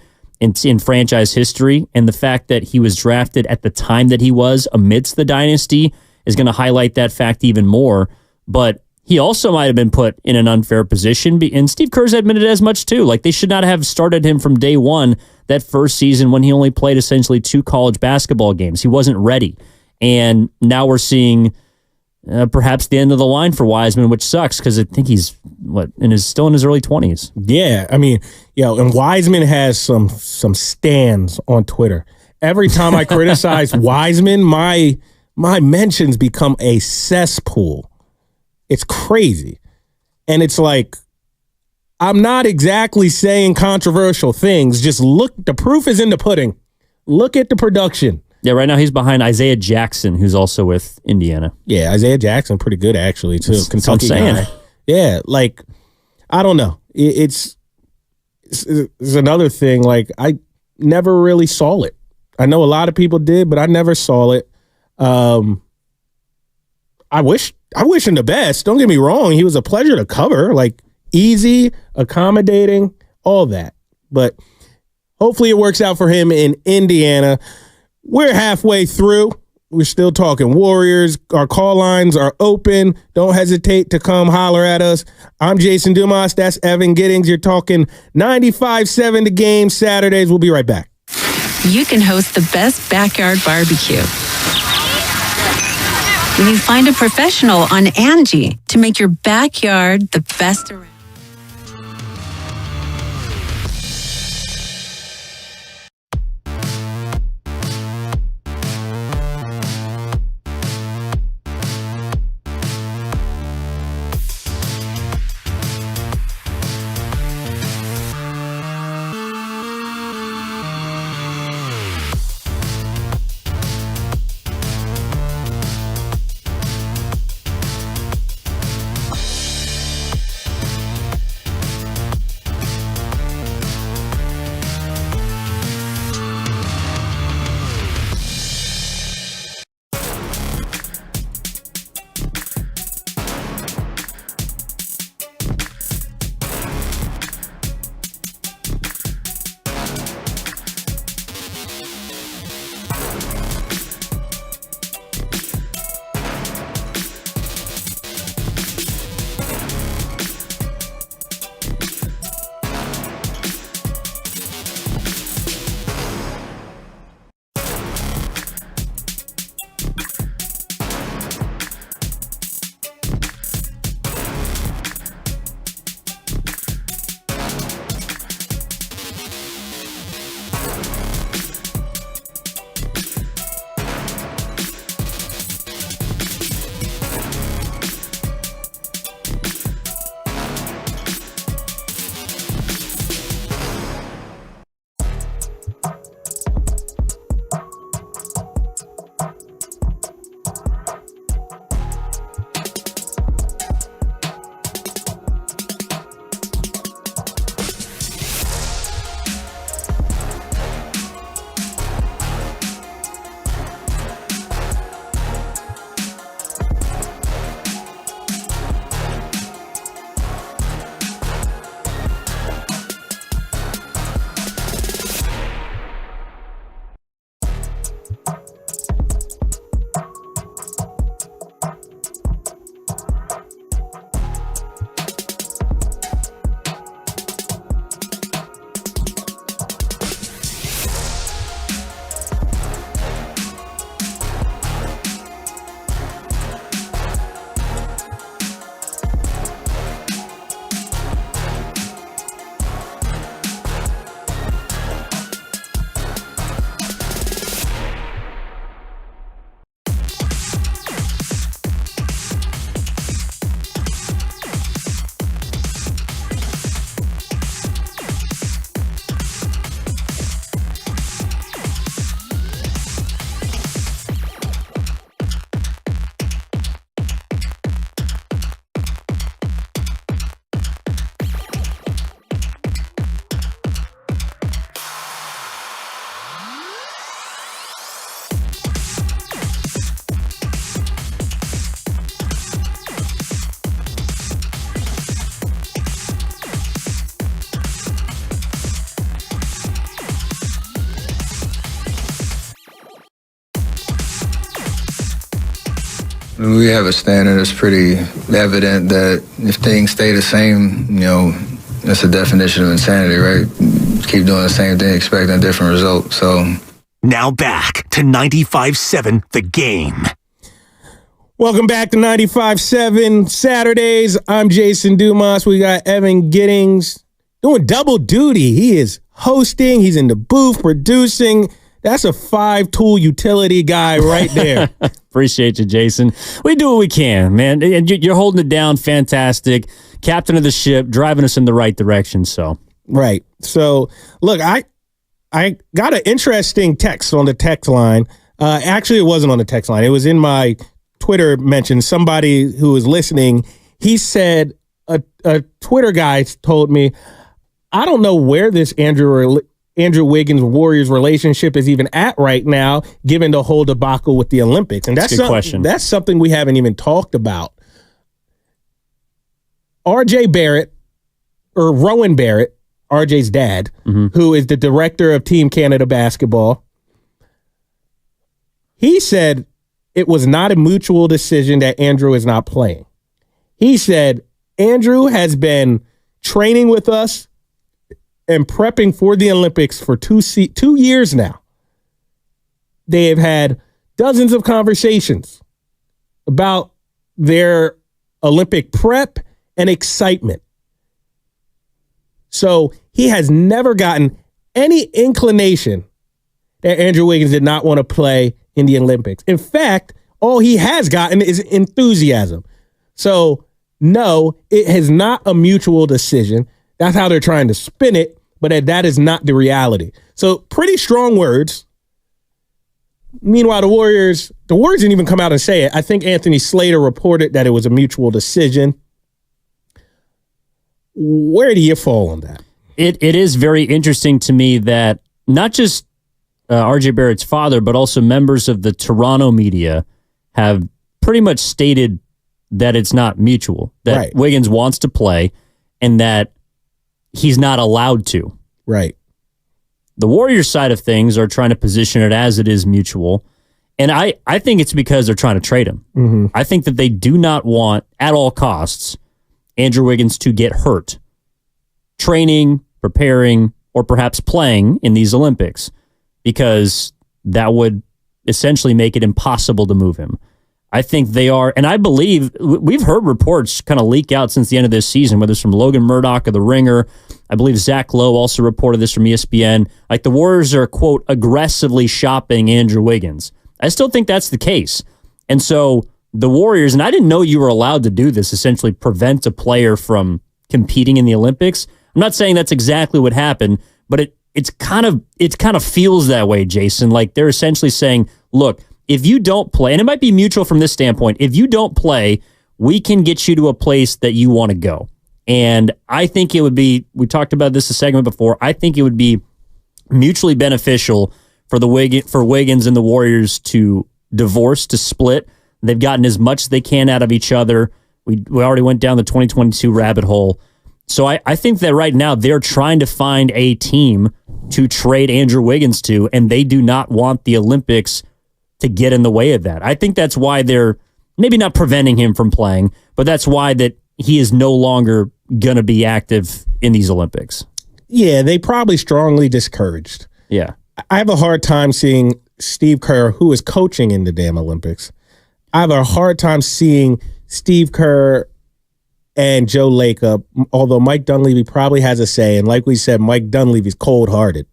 franchise history. And the fact that he was drafted at the time that he was amidst the dynasty is going to highlight that fact even more. But he also might have been put in an unfair position. And Steve Kerr's admitted as much too. Like, they should not have started him from day one that first season when he only played essentially 2 college basketball games. He wasn't ready. And now we're seeing perhaps the end of the line for Wiseman, which sucks because I think he's still in his early 20s. Yeah, I mean, and Wiseman has some stands on Twitter. Every time I criticize Wiseman, my mentions become a cesspool. It's crazy. And it's like, I'm not exactly saying controversial things. Just look, the proof is in the pudding. Look at the production. Yeah, right now he's behind Isaiah Jackson, who's also with Indiana. Yeah, Isaiah Jackson, pretty good actually, too. Kentucky guy. Yeah, like, I don't know. It's another thing. Like, I never really saw it. I know a lot of people did, but I never saw it. I wish him the best. Don't get me wrong. He was a pleasure to cover. Like, easy, accommodating, all that. But hopefully it works out for him in Indiana. We're halfway through. We're still talking Warriors. Our call lines are open. Don't hesitate to come holler at us. I'm Jason Dumas. That's Evan Giddings. You're talking 95.7 The Game Saturdays. We'll be right back. You can host the best backyard barbecue when you find a professional on Angie to make your backyard the best around. We have a standard. It's pretty evident that if things stay the same, that's the definition of insanity, right? Keep doing the same thing, expecting a different result. So now back to 95.7 The Game. Welcome back to 95.7 Saturdays. I'm Jason Dumas. We got Evan Giddings doing double duty. He is hosting. He's in the booth producing. That's a 5-tool utility guy right there. Appreciate you, Jason. We do what we can, man. And you're holding it down fantastic. Captain of the ship, driving us in the right direction. So right. So, look, I got an interesting text on the text line. Actually, it wasn't on the text line. It was in my Twitter mention. Somebody who was listening, he said, a Twitter guy told me, I don't know where this Andrew Wiggins Warriors relationship is even at right now, given the whole debacle with the Olympics. And that's a good question. That's something we haven't even talked about. RJ Barrett, or Rowan Barrett, RJ's dad, who is the director of Team Canada basketball, he said it was not a mutual decision that Andrew is not playing. He said Andrew has been training with us and prepping for the Olympics for 2 years now. They have had dozens of conversations about their Olympic prep and excitement. So he has never gotten any inclination that Andrew Wiggins did not want to play in the Olympics. In fact, all he has gotten is enthusiasm. So no, it is not a mutual decision. That's how they're trying to spin it, but that is not the reality. So pretty strong words. Meanwhile, the Warriors didn't even come out and say it. I think Anthony Slater reported that it was a mutual decision. Where do you fall on that? It is very interesting to me that not just RJ Barrett's father, but also members of the Toronto media have pretty much stated that it's not mutual, that right. Wiggins wants to play and that he's not allowed to. Right. The Warriors side of things are trying to position it as it is mutual. And I think it's because they're trying to trade him. Mm-hmm. I think that they do not want, at all costs, Andrew Wiggins to get hurt training, preparing, or perhaps playing in these Olympics, because that would essentially make it impossible to move him. I think they are, and I believe we've heard reports kind of leak out since the end of this season, whether it's from Logan Murdoch of The Ringer. I believe Zach Lowe also reported this from ESPN. Like, the Warriors are, quote, aggressively shopping Andrew Wiggins. I still think that's the case. And so the Warriors, and I didn't know you were allowed to do this, essentially prevent a player from competing in the Olympics. I'm not saying that's exactly what happened, but it kind of feels that way, Jason. Like, they're essentially saying, look, if you don't play, and it might be mutual from this standpoint, if you don't play, we can get you to a place that you want to go. And I think it would be, we talked about this a segment before, I think it would be mutually beneficial for Wiggins and the Warriors to divorce, to split. They've gotten as much as they can out of each other. We already went down the 2022 rabbit hole. So I think that right now they're trying to find a team to trade Andrew Wiggins to, and they do not want the Olympics to get in the way of that. I think that's why they're maybe not preventing him from playing, but that's why that he is no longer going to be active in these Olympics. Yeah, they probably strongly discouraged. Yeah. I have a hard time seeing Steve Kerr, who is coaching in the damn Olympics. I have a hard time seeing Steve Kerr and Joe Lacob, although Mike Dunleavy probably has a say. And like we said, Mike Dunleavy's cold-hearted.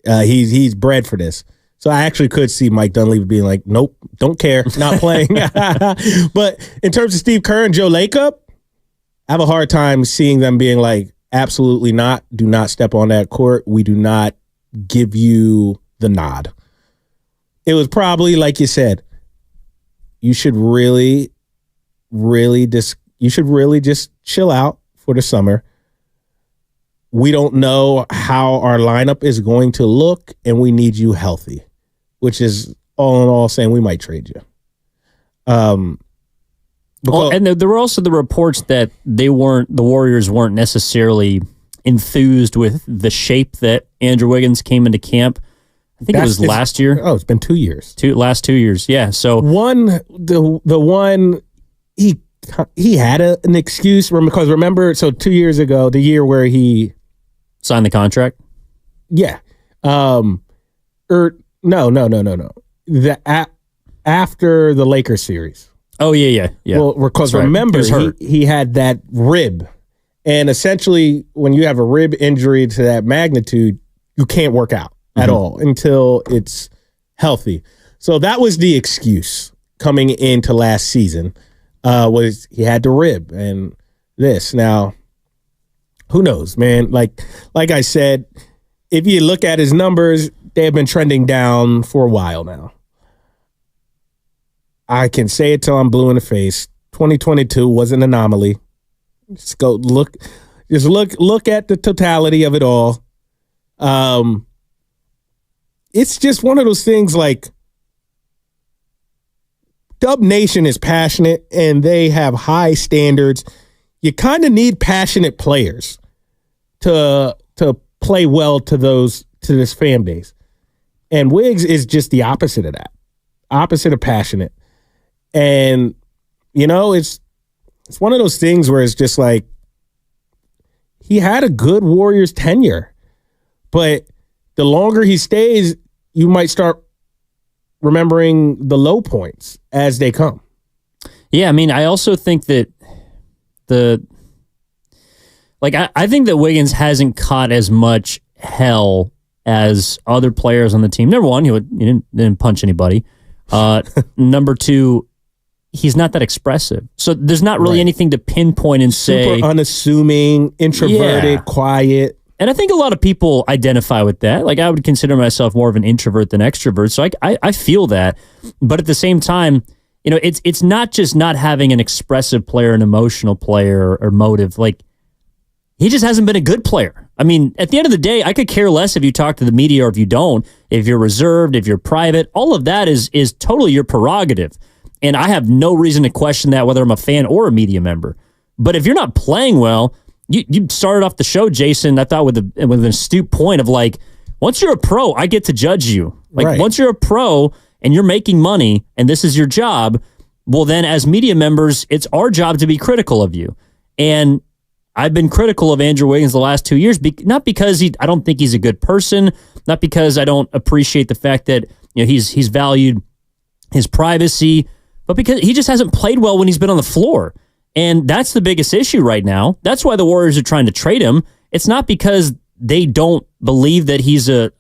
He's bred for this. So I actually could see Mike Dunleavy being like, nope, don't care, not playing. But in terms of Steve Kerr and Joe Lacob, I have a hard time seeing them being like, absolutely not. Do not step on that court. We do not give you the nod. It was probably, like you said, you should really just chill out for the summer. We don't know how our lineup is going to look, and we need you healthy, which is all in all saying we might trade you. And there were also the reports that the Warriors weren't necessarily enthused with the shape that Andrew Wiggins came into camp. I think it was last year. Oh, it's been 2 years. Last 2 years, yeah. So the one he had an excuse because remember, so 2 years ago, the year where he signed the contract. Yeah. No. After the Lakers series. Oh yeah. Well, because remember he had that rib, and essentially when you have a rib injury to that magnitude, you can't work out at all until it's healthy. So that was the excuse coming into last season. Was he had the rib and this. Now, who knows, man? Like I said, if you look at his numbers, they have been trending down for a while now. I can say it till I'm blue in the face. 2022 was an anomaly. Just look at the totality of it all. It's just one of those things like Dub Nation is passionate and they have high standards. You kind of need passionate players to play well to this fan base. And Wiggs is just the opposite of that. Opposite of passionate. And it's one of those things where it's just like he had a good Warriors tenure, but the longer he stays, you might start remembering the low points as they come. Yeah, I mean, I also think that I think that Wiggins hasn't caught as much hell as other players on the team. Number one, he didn't punch anybody. Number two, he's not that expressive. So there's not really anything to pinpoint and say. Super unassuming, introverted, quiet. And I think a lot of people identify with that. Like, I would consider myself more of an introvert than extrovert. So I feel that. But at the same time, it's not just not having an expressive player, an emotional player or motive. Like, he just hasn't been a good player. I mean, at the end of the day, I could care less if you talk to the media or if you don't, if you're reserved, if you're private. All of that is totally your prerogative. And I have no reason to question that, whether I'm a fan or a media member. But if you're not playing well, you started off the show, Jason, I thought with an astute point of like, once you're a pro, I get to judge you. Like, once you're a pro and you're making money and this is your job, well, then as media members, it's our job to be critical of you. And I've been critical of Andrew Wiggins the last 2 years, not because I don't think he's a good person, not because I don't appreciate the fact that he's valued his privacy, but because he just hasn't played well when he's been on the floor. And that's the biggest issue right now. That's why the Warriors are trying to trade him. It's not because they don't believe that he's a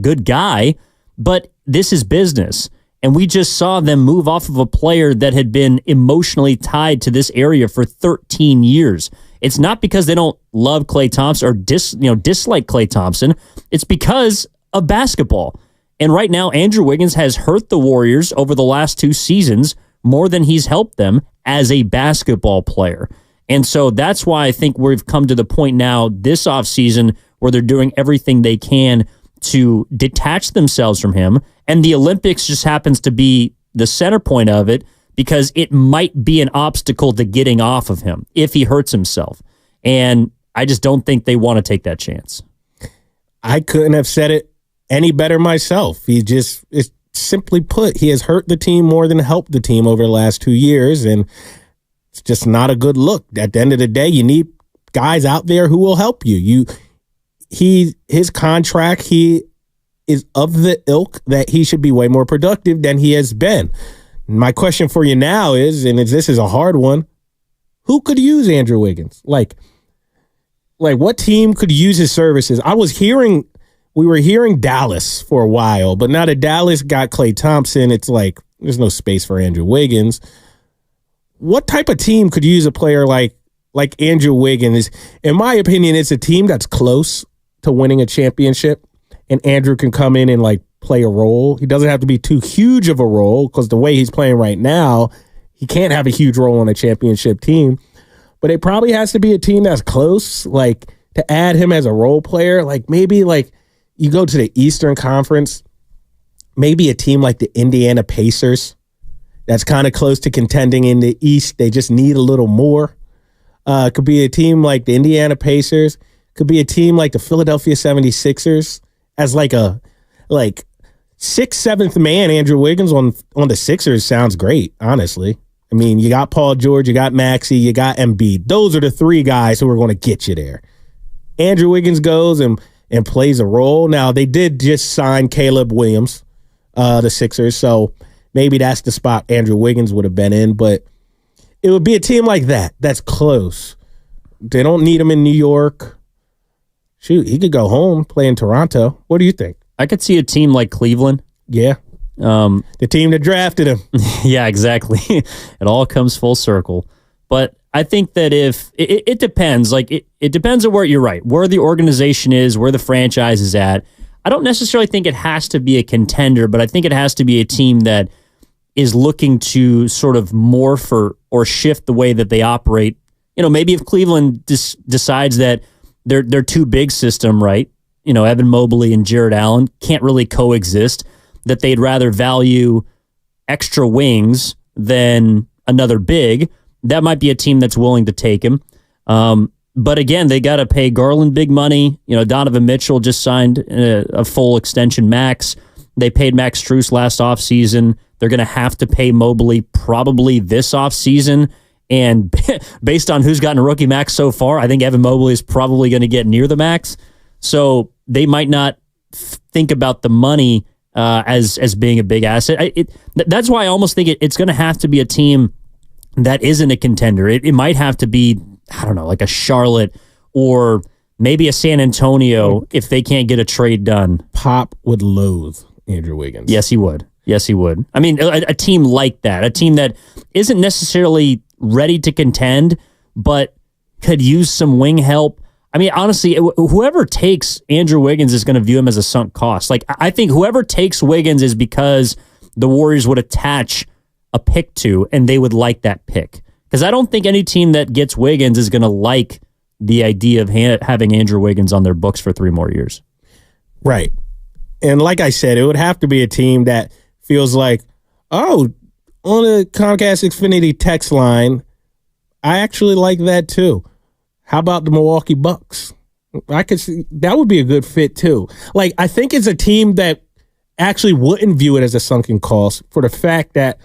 good guy, but this is business. And we just saw them move off of a player that had been emotionally tied to this area for 13 years. It's not because they don't love Klay Thompson or dislike Klay Thompson. It's because of basketball. And right now, Andrew Wiggins has hurt the Warriors over the last 2 seasons more than he's helped them as a basketball player. And so that's why I think we've come to the point now this offseason where they're doing everything they can to detach themselves from him. And the Olympics just happens to be the center point of it because it might be an obstacle to getting off of him if he hurts himself. And I just don't think they want to take that chance. I couldn't have said it any better myself. It's simply put, he has hurt the team more than helped the team over the last 2 years, and it's just not a good look. At the end of the day, you need guys out there who will help you. His contract, he is of the ilk that he should be way more productive than he has been. My question for you now is, and this is a hard one, who could use Andrew Wiggins? Like what team could use his services? We were hearing Dallas for a while, but now that Dallas got Klay Thompson, it's like there's no space for Andrew Wiggins. What type of team could use a player like Andrew Wiggins? In my opinion, it's a team that's close to winning a championship, and Andrew can come in and play a role. He doesn't have to be too huge of a role because the way he's playing right now, he can't have a huge role on a championship team. But it probably has to be a team that's close, to add him as a role player. Maybe you go to the Eastern Conference, maybe a team like the Indiana Pacers that's kind of close to contending in the East. They just need a little more. Could be a team like the Indiana Pacers. Could be a team like the Philadelphia 76ers as like 6th, 7th man, Andrew Wiggins on the Sixers sounds great, honestly. I mean, you got Paul George, you got Maxey, you got Embiid. Those are the three guys who are going to get you there. Andrew Wiggins goes and plays a role. Now, they did just sign Caleb Williams, the Sixers, so maybe that's the spot Andrew Wiggins would have been in, but it would be a team like that that's close. They don't need him in New York. Shoot, he could go home, play in Toronto. What do you think? I could see a team like Cleveland. Yeah. The team that drafted him. Yeah, exactly. It all comes full circle. But I think that if it depends, like it depends on where you're right, where the organization is, where the franchise is at. I don't necessarily think it has to be a contender, but I think it has to be a team that is looking to sort of morph or shift the way that they operate. You know, maybe if Cleveland decides that their too big system, right? You know, Evan Mobley and Jared Allen can't really coexist, that they'd rather value extra wings than another big. That might be a team that's willing to take him. But again, they got to pay Garland big money. You know, Donovan Mitchell just signed a full extension max. They paid Max Strus last offseason. They're going to have to pay Mobley probably this offseason. And based on who's gotten a rookie max so far, I think Evan Mobley is probably going to get near the max. So they might not think about the money as being a big asset. That's why I almost think it's going to have to be a team that isn't a contender. It might have to be, I don't know, like a Charlotte or maybe a San Antonio if they can't get a trade done. Pop would loathe Andrew Wiggins. Yes, he would. Yes, he would. I mean, a team like that, a team that isn't necessarily ready to contend, but could use some wing help. I mean, honestly, whoever takes Andrew Wiggins is going to view him as a sunk cost. Like, I think whoever takes Wiggins is because the Warriors would attach a pick to, and they would like that pick. Because I don't think any team that gets Wiggins is going to like the idea of having Andrew Wiggins on their books for 3 more years. Right. And like I said, it would have to be a team that feels like, oh, on the Comcast Xfinity text line, I actually like that too. How about the Milwaukee Bucks? I could see that would be a good fit too. Like, I think it's a team that actually wouldn't view it as a sunken cost for the fact that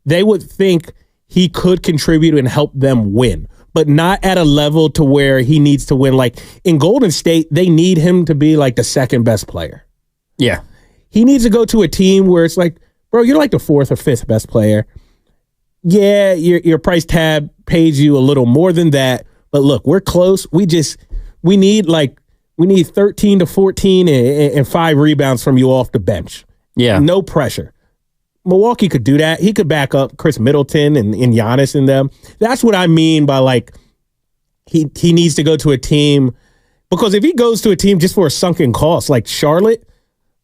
they would think he could contribute and help them win, but not at a level to where he needs to win. Like in Golden State, they need him to be like the second best player. Yeah. He needs to go to a team where it's like, bro, you're like the 4th or 5th best player. Yeah, your price tab pays you a little more than that. But look, we're close. We need 13 to 14 and 5 rebounds from you off the bench. Yeah. No pressure. Milwaukee could do that. He could back up Chris Middleton and Giannis and them. That's what I mean by like he needs to go to a team, because if he goes to a team just for a sunken cost like Charlotte,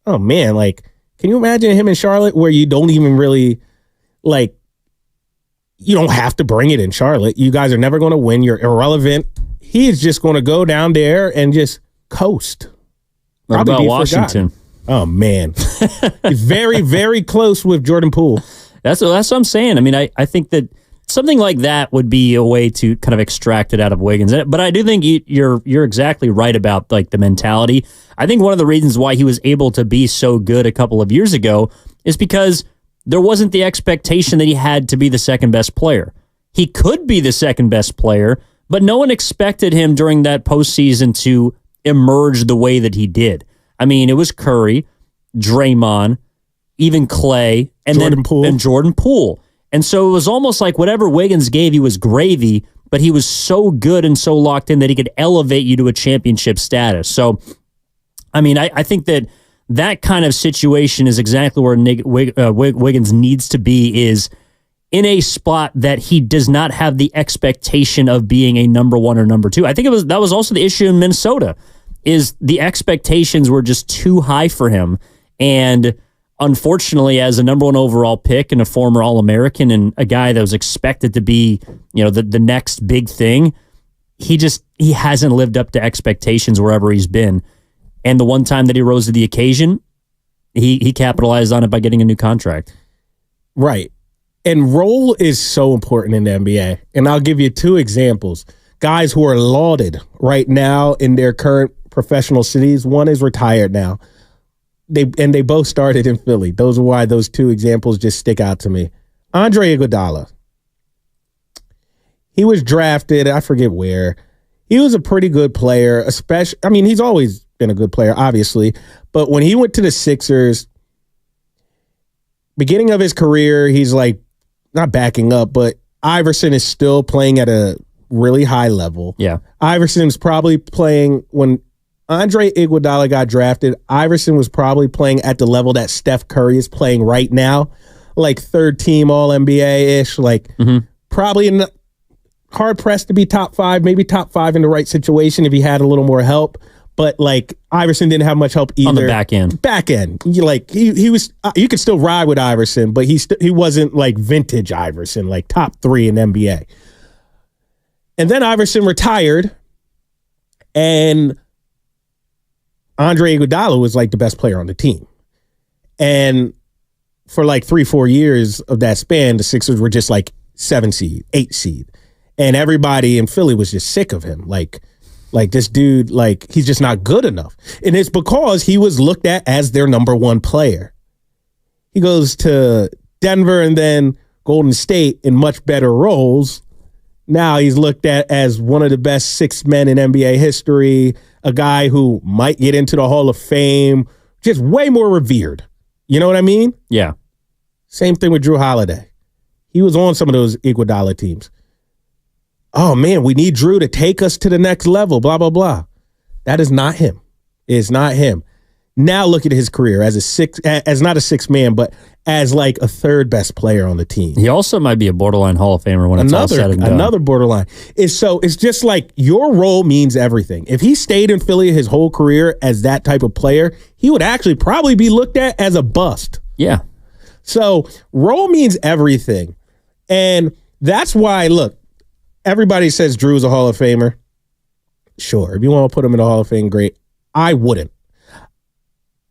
oh man, like can you imagine him in Charlotte where you don't even really like, you don't have to bring it in Charlotte. You guys are never going to win. You're irrelevant. He is just going to go down there and just coast. What about Washington? Forgotten. Oh, man. He's very, very close with Jordan Poole. That's what I'm saying. I mean, I think that something like that would be a way to kind of extract it out of Wiggins. But I do think you're exactly right about like the mentality. I think one of the reasons why he was able to be so good a couple of years ago is because there wasn't the expectation that he had to be the second best player. He could be the second best player, but no one expected him during that postseason to emerge the way that he did. I mean, it was Curry, Draymond, even Clay, and Jordan Poole. And so it was almost like whatever Wiggins gave you was gravy, but he was so good and so locked in that he could elevate you to a championship status. So, I mean, I think that kind of situation is exactly where Wiggins needs to be, is in a spot that he does not have the expectation of being a number 1 or number 2. I think that was also the issue in Minnesota, is the expectations were just too high for him. And unfortunately, as a number 1 overall pick and a former All-American and a guy that was expected to be, the next big thing, he hasn't lived up to expectations wherever he's been. And the one time that he rose to the occasion, he capitalized on it by getting a new contract. Right. And role is so important in the NBA. And I'll give you 2 examples. Guys who are lauded right now in their current professional cities. One is retired now. they both started in Philly. Those are why those two examples just stick out to me. Andre Iguodala. He was drafted, I forget where. He was a pretty good player, especially, I mean, he's always been a good player, obviously. But when he went to the Sixers, beginning of his career, he's like, not backing up, but Iverson is still playing at a really high level. Yeah. Iverson's probably playing, when Andre Iguodala got drafted, Iverson was probably playing at the level that Steph Curry is playing right now, like third team All-NBA-ish, like probably in the, hard pressed to be top 5, maybe top 5 in the right situation if he had a little more help. But like Iverson didn't have much help either. On the back end. He was, you could still ride with Iverson, but he wasn't like vintage Iverson, like top 3 in NBA. And then Iverson retired, and Andre Iguodala was like the best player on the team. And for like 3-4 years of that span, the Sixers were just like 7 seed, 8 seed. And everybody in Philly was just sick of him. Like this dude, like, he's just not good enough. And it's because he was looked at as their number 1 player. He goes to Denver and then Golden State in much better roles. Now he's looked at as one of the best 6 men in NBA history, a guy who might get into the Hall of Fame, just way more revered. You know what I mean? Yeah. Same thing with Drew Holiday. He was on some of those Iguodala teams. Oh, man, we need Drew to take us to the next level, blah, blah, blah. That is not him. It's not him. Now look at his career as not a 6 man, but as like a 3rd best player on the team. He also might be a borderline Hall of Famer when it's all said and done. Another borderline. It's just like your role means everything. If he stayed in Philly his whole career as that type of player, he would actually probably be looked at as a bust. Yeah. So role means everything. And that's why, look, everybody says Drew's a Hall of Famer. Sure, if you want to put him in the Hall of Fame, great. I wouldn't.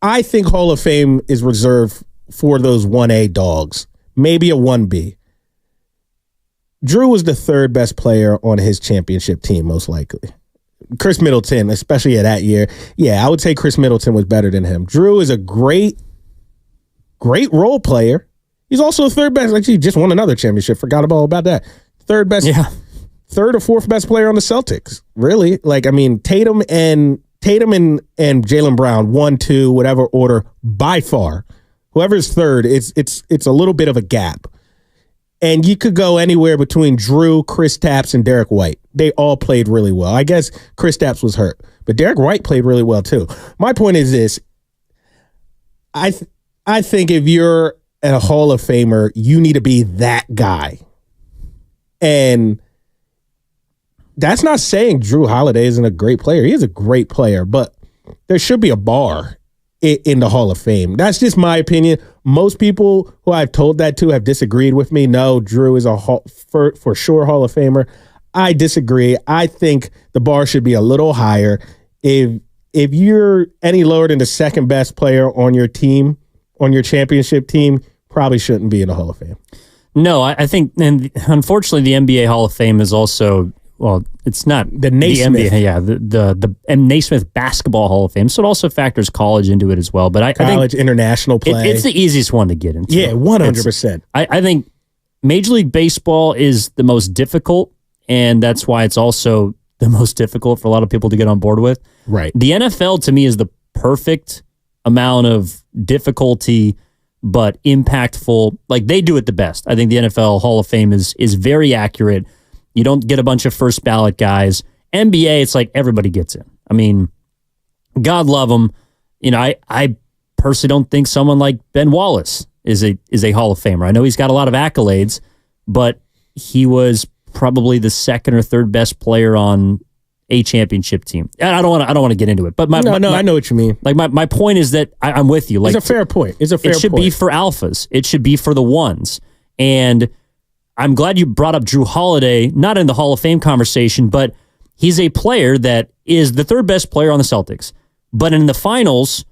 I think Hall of Fame is reserved for those 1A dogs, maybe a 1B. Drew was the 3rd best player on his championship team, most likely. Chris Middleton, especially at that year. Yeah, I would say Chris Middleton was better than him. Drew is a great role player. He's also the 3rd best. Like, he just won another championship. Forgot all about that. 3rd best. Yeah. 3rd or 4th best player on the Celtics. Really? Like, I mean, Tatum and Jaylen Brown, 1, 2, whatever order, by far. Whoever's 3rd, it's a little bit of a gap. And you could go anywhere between Drew, Kristaps, and Derek White. They all played really well. I guess Kristaps was hurt, but Derek White played really well too. My point is this. I think if you're a Hall of Famer, you need to be that guy. And that's not saying Drew Holiday isn't a great player. He is a great player, but there should be a bar in the Hall of Fame. That's just my opinion. Most people who I've told that to have disagreed with me. No, Drew is for sure Hall of Famer. I disagree. I think the bar should be a little higher. If you're any lower than the 2nd best player on your team, on your championship team, probably shouldn't be in the Hall of Fame. No, I think, and unfortunately, the NBA Hall of Fame is also, well, it's not the Naismith. NBA, yeah, the Naismith Basketball Hall of Fame. So it also factors college into it as well. But I think international play. It's the easiest one to get into. Yeah, 100%. I think Major League Baseball is the most difficult, and that's why it's also the most difficult for a lot of people to get on board with. Right. The NFL to me is the perfect amount of difficulty, but impactful. Like, they do it the best. I think the NFL Hall of Fame is very accurate. You don't get a bunch of first ballot guys. NBA, it's like everybody gets in. I mean, God love them. You know, I personally don't think someone like Ben Wallace is a Hall of Famer. I know he's got a lot of accolades, but he was probably the 2nd or 3rd best player on a championship team. I don't want to get into it, but I know what you mean. Like, my point is that I'm with you. Like, it's a fair point. It should be for alphas. It should be for the ones. And I'm glad you brought up Drew Holiday, not in the Hall of Fame conversation, but he's a player that is the 3rd best player on the Celtics. But in the finals,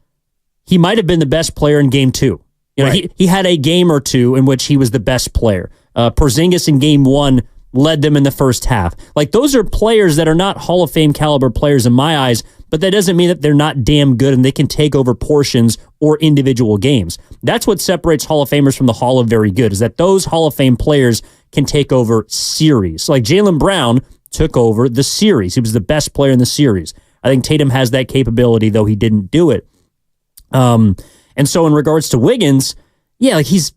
he might have been the best player in game 2. You know, right. he had a game or two in which he was the best player. Porzingis in game 1 led them in the first half. Like, those are players that are not Hall of Fame caliber players in my eyes, but that doesn't mean that they're not damn good and they can take over portions or individual games. That's what separates Hall of Famers from the Hall of Very Good, is that those Hall of Fame players can take over series. Like Jaylen Brown took over the series. He was the best player in the series. I think Tatum has that capability, though he didn't do it. And so in regards to Wiggins, yeah, like he's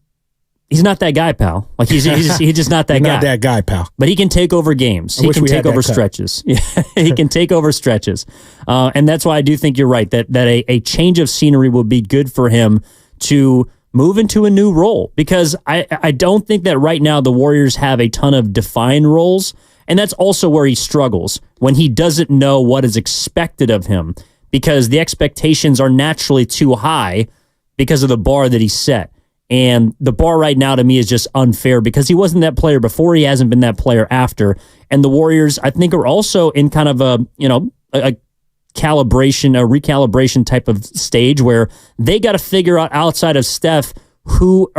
not that guy, pal. Like he's just not that guy. Not that guy, pal. But he can take over games. He can take over stretches. Yeah, he can take over stretches. And that's why I do think you're right, that a change of scenery would be good for him to move into a new role. Because I don't think that right now the Warriors have a ton of defined roles. And that's also where he struggles, when he doesn't know what is expected of him, because the expectations are naturally too high because of the bar that he set. And the bar right now to me is just unfair, because he wasn't that player before. He hasn't been that player after. And the Warriors, I think, are also in kind of a recalibration type of stage where they got to figure out, outside of Steph, who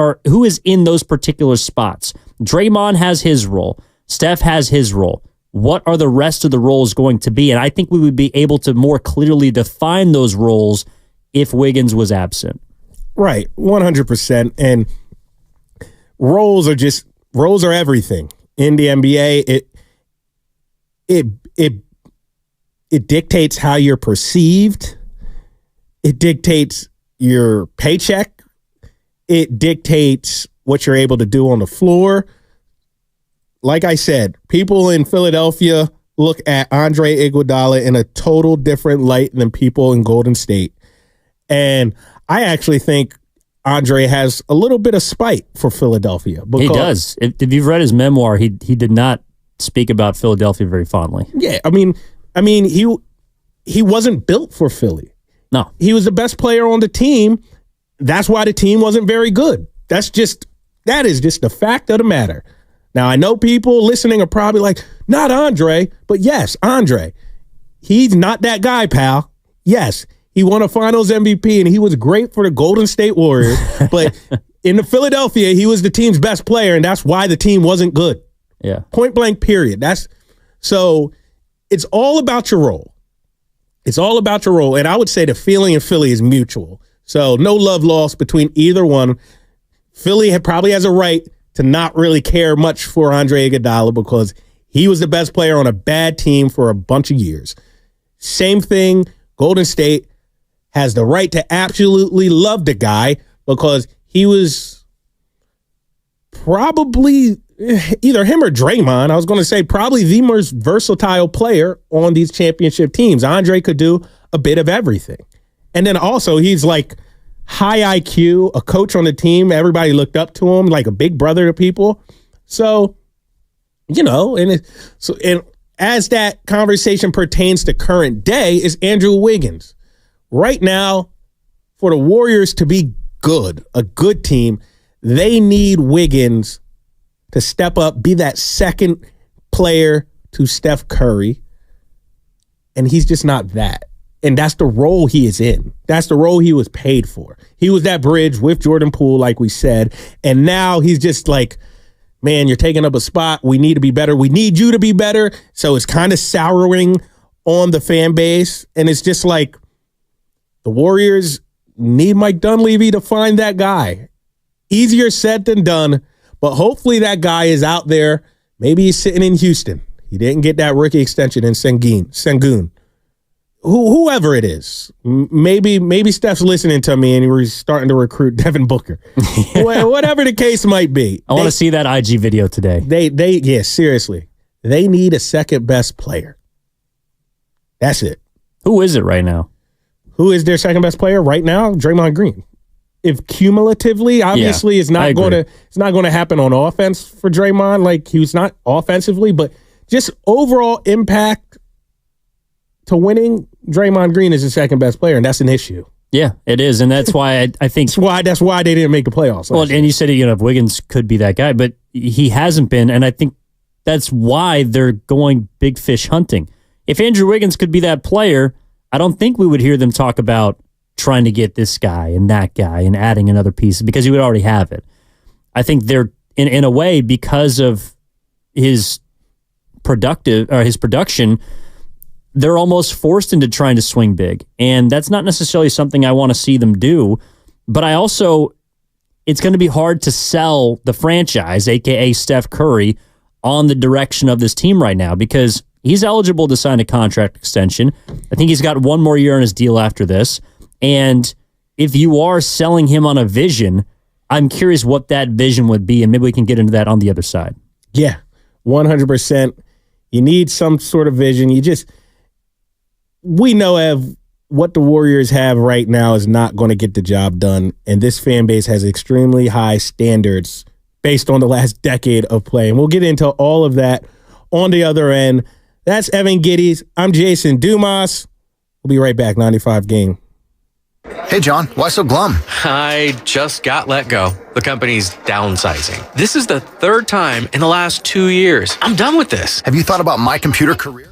is in those particular spots. Draymond has his role. Steph has his role. What are the rest of the roles going to be? And I think we would be able to more clearly define those roles if Wiggins was absent. Right, 100%. And roles are everything in the NBA. It dictates how you're perceived. It dictates your paycheck. It dictates what you're able to do on the floor. Like I said, people in Philadelphia look at Andre Iguodala in a total different light than people in Golden State. And I actually think Andre has a little bit of spite for Philadelphia. He does. If you've read his memoir, he did not speak about Philadelphia very fondly. Yeah, I mean, he wasn't built for Philly. No. He was the best player on the team. That's why the team wasn't very good. That is just the fact of the matter. Now, I know people listening are probably like, not Andre, but yes, Andre. He's not that guy, pal. Yes, he won a Finals MVP, and he was great for the Golden State Warriors. But in the Philadelphia, he was the team's best player, and that's why the team wasn't good. Yeah. Point blank, period. So it's all about your role. It's all about your role. And I would say the feeling in Philly is mutual. So no love lost between either one. Philly probably has a right to not really care much for Andre Iguodala because he was the best player on a bad team for a bunch of years. Same thing, Golden State has the right to absolutely love the guy because he was probably either him or Draymond. I was going to say probably the most versatile player on these championship teams. Andre could do a bit of everything. And then also he's like high IQ, a coach on the team. Everybody looked up to him like a big brother to people. So, and as that conversation pertains to current day is Andrew Wiggins. Right now, for the Warriors to be good, a good team, they need Wiggins to step up, be that second player to Steph Curry. And he's just not that. And that's the role he is in. That's the role he was paid for. He was that bridge with Jordan Poole, like we said. And now he's just like, man, you're taking up a spot. We need to be better. We need you to be better. So it's kind of souring on the fan base. And it's just like the Warriors need Mike Dunleavy to find that guy. Easier said than done. But hopefully that guy is out there. Maybe he's sitting in Houston. He didn't get that rookie extension in Sengun. Whoever it is, maybe Steph's listening to me and we're starting to recruit Devin Booker. Whatever the case might be. I want to see that IG video today. Yeah, seriously. They need a second best player. That's it. Who is it right now? Who is their second best player right now? Draymond Green. If cumulatively, obviously, it's not going to happen on offense for Draymond. Like he's not offensively, but just overall impact to winning, Draymond Green is the second best player, and that's an issue. Yeah, it is, and that's why I think that's why they didn't make the playoffs. Well, and you said if Wiggins could be that guy, but he hasn't been, and I think that's why they're going big fish hunting. If Andrew Wiggins could be that player, I don't think we would hear them talk about trying to get this guy and that guy and adding another piece because he would already have it. I think they're in a way because of his production. they're almost forced into trying to swing big. And that's not necessarily something I want to see them do. But it's going to be hard to sell the franchise, a.k.a. Steph Curry, on the direction of this team right now because he's eligible to sign a contract extension. I think he's got one more year on his deal after this. And if you are selling him on a vision, I'm curious what that vision would be, and maybe we can get into that on the other side. Yeah, 100%. You need some sort of vision. We know, Ev, what the Warriors have right now is not going to get the job done, and this fan base has extremely high standards based on the last decade of play. And we'll get into all of that on the other end. That's Evan Giddings. I'm Jason Dumas. We'll be right back. 95 Game. Hey, John, why so glum? I just got let go. The company's downsizing. This is the third time in the last 2 years. I'm done with this. Have you thought about my computer career?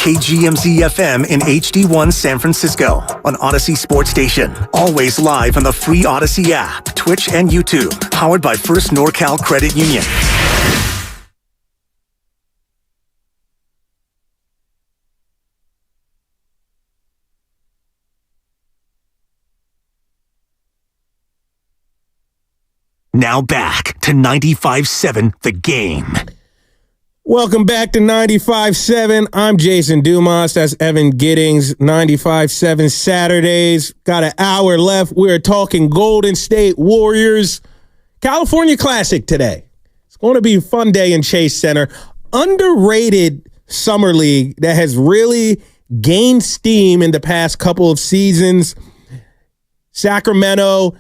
KGMZ FM in HD1 San Francisco on Odyssey Sports Station. Always live on the free Odyssey app, Twitch, and YouTube. Powered by First NorCal Credit Union. Now back to 95.7 The Game. Welcome back to 95.7. I'm Jason Dumas. That's Evan Giddings. 95.7 Saturdays. Got an hour left. We're talking Golden State Warriors. California Classic today. It's going to be a fun day in Chase Center. Underrated summer league that has really gained steam in the past couple of seasons. Sacramento,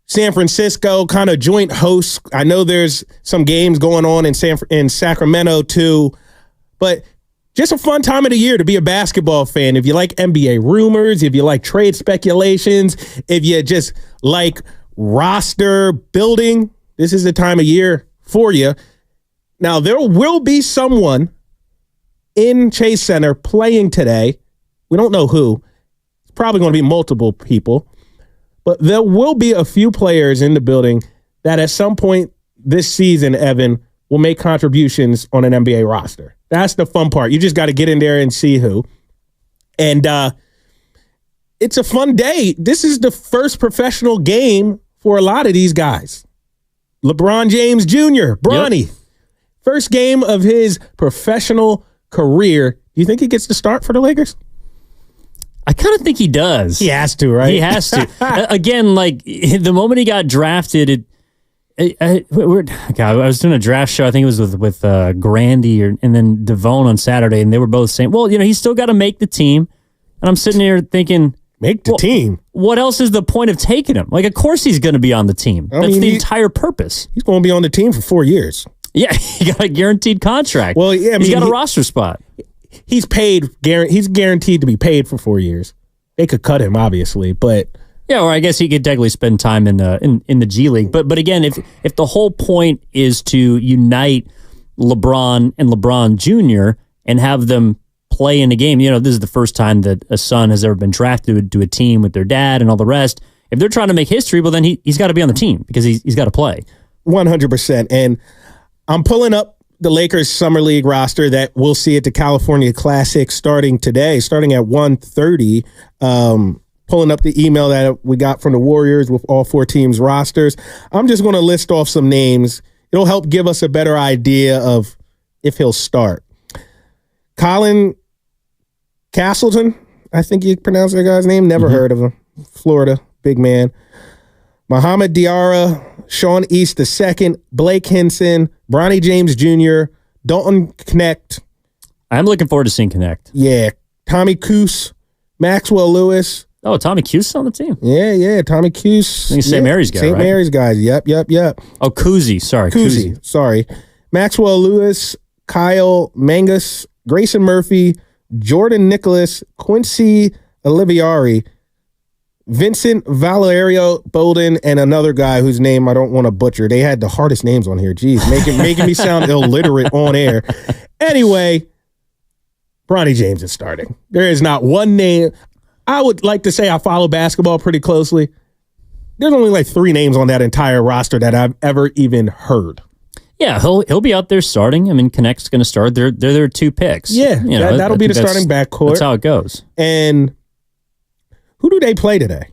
San Francisco, kind of joint hosts. I know there's some games going on in Sacramento too, but just a fun time of the year to be a basketball fan. If you like NBA rumors, if you like trade speculations, if you just like roster building, this is the time of year for you. Now, there will be someone in Chase Center playing today. We don't know who. It's probably going to be multiple people. But there will be a few players in the building that at some point this season, Evan, will make contributions on an NBA roster. That's the fun part. You just got to get in there and see who. And it's a fun day. This is the first professional game for a lot of these guys. LeBron James Jr., Bronny. Yep. First game of his professional career. Do you think he gets to start for the Lakers? I kind of think he does. He has to, right? He has to. Again, like the moment he got drafted, I was doing a draft show. I think it was with Grandy and then Devone on Saturday, and they were both saying, "Well, he's still got to make the team." And I'm sitting here thinking, "Make the team? What else is the point of taking him? Like, of course he's going to be on the team. That's the entire purpose. He's going to be on the team for 4 years. Yeah, he got a guaranteed contract. Well, yeah, he's got a roster spot." He's paid. He's guaranteed to be paid for 4 years. They could cut him, obviously, but yeah, or I guess he could technically spend time in the G League. But again, if the whole point is to unite LeBron and LeBron Jr. and have them play in a game, this is the first time that a son has ever been drafted to a team with their dad and all the rest. If they're trying to make history, well, then he's got to be on the team because he's got to play 100%. And I'm pulling up the Lakers Summer League roster that we'll see at the California Classic starting today, starting at 1:30. Pulling up the email that we got from the Warriors with all 4 teams' rosters. I'm just going to list off some names. It'll help give us a better idea of if he'll start. Colin Castleton, I think you pronounce that guy's name. Never heard of him. Florida, big man. Muhammad Diarra, Sean East II, Blake Henson, Bronny James Jr., Dalton Knecht. I'm looking forward to seeing Knecht. Yeah. Tommy Kuhs, Maxwell Lewis. Oh, Tommy Kuhs is on the team. Yeah. Tommy Kuhs. He's St. Mary's guy, St. Mary's guy. Yep. Oh, Kuzi. Sorry. Kuzi. Sorry. Maxwell Lewis, Kyle Mangus, Grayson Murphy, Jordan Nicholas, Quincy Olivieri, Vincent Valerio Bolden, and another guy whose name I don't want to butcher. They had the hardest names on here. Jeez, making me sound illiterate on air. Anyway, Bronny James is starting. There is not one name. I would like to say I follow basketball pretty closely. There's only like 3 names on that entire roster that I've ever even heard. Yeah, he'll be out there starting. I mean, Connect's going to start. They're their 2 picks. Yeah, that'll be the starting backcourt. That's how it goes. And who do they play today?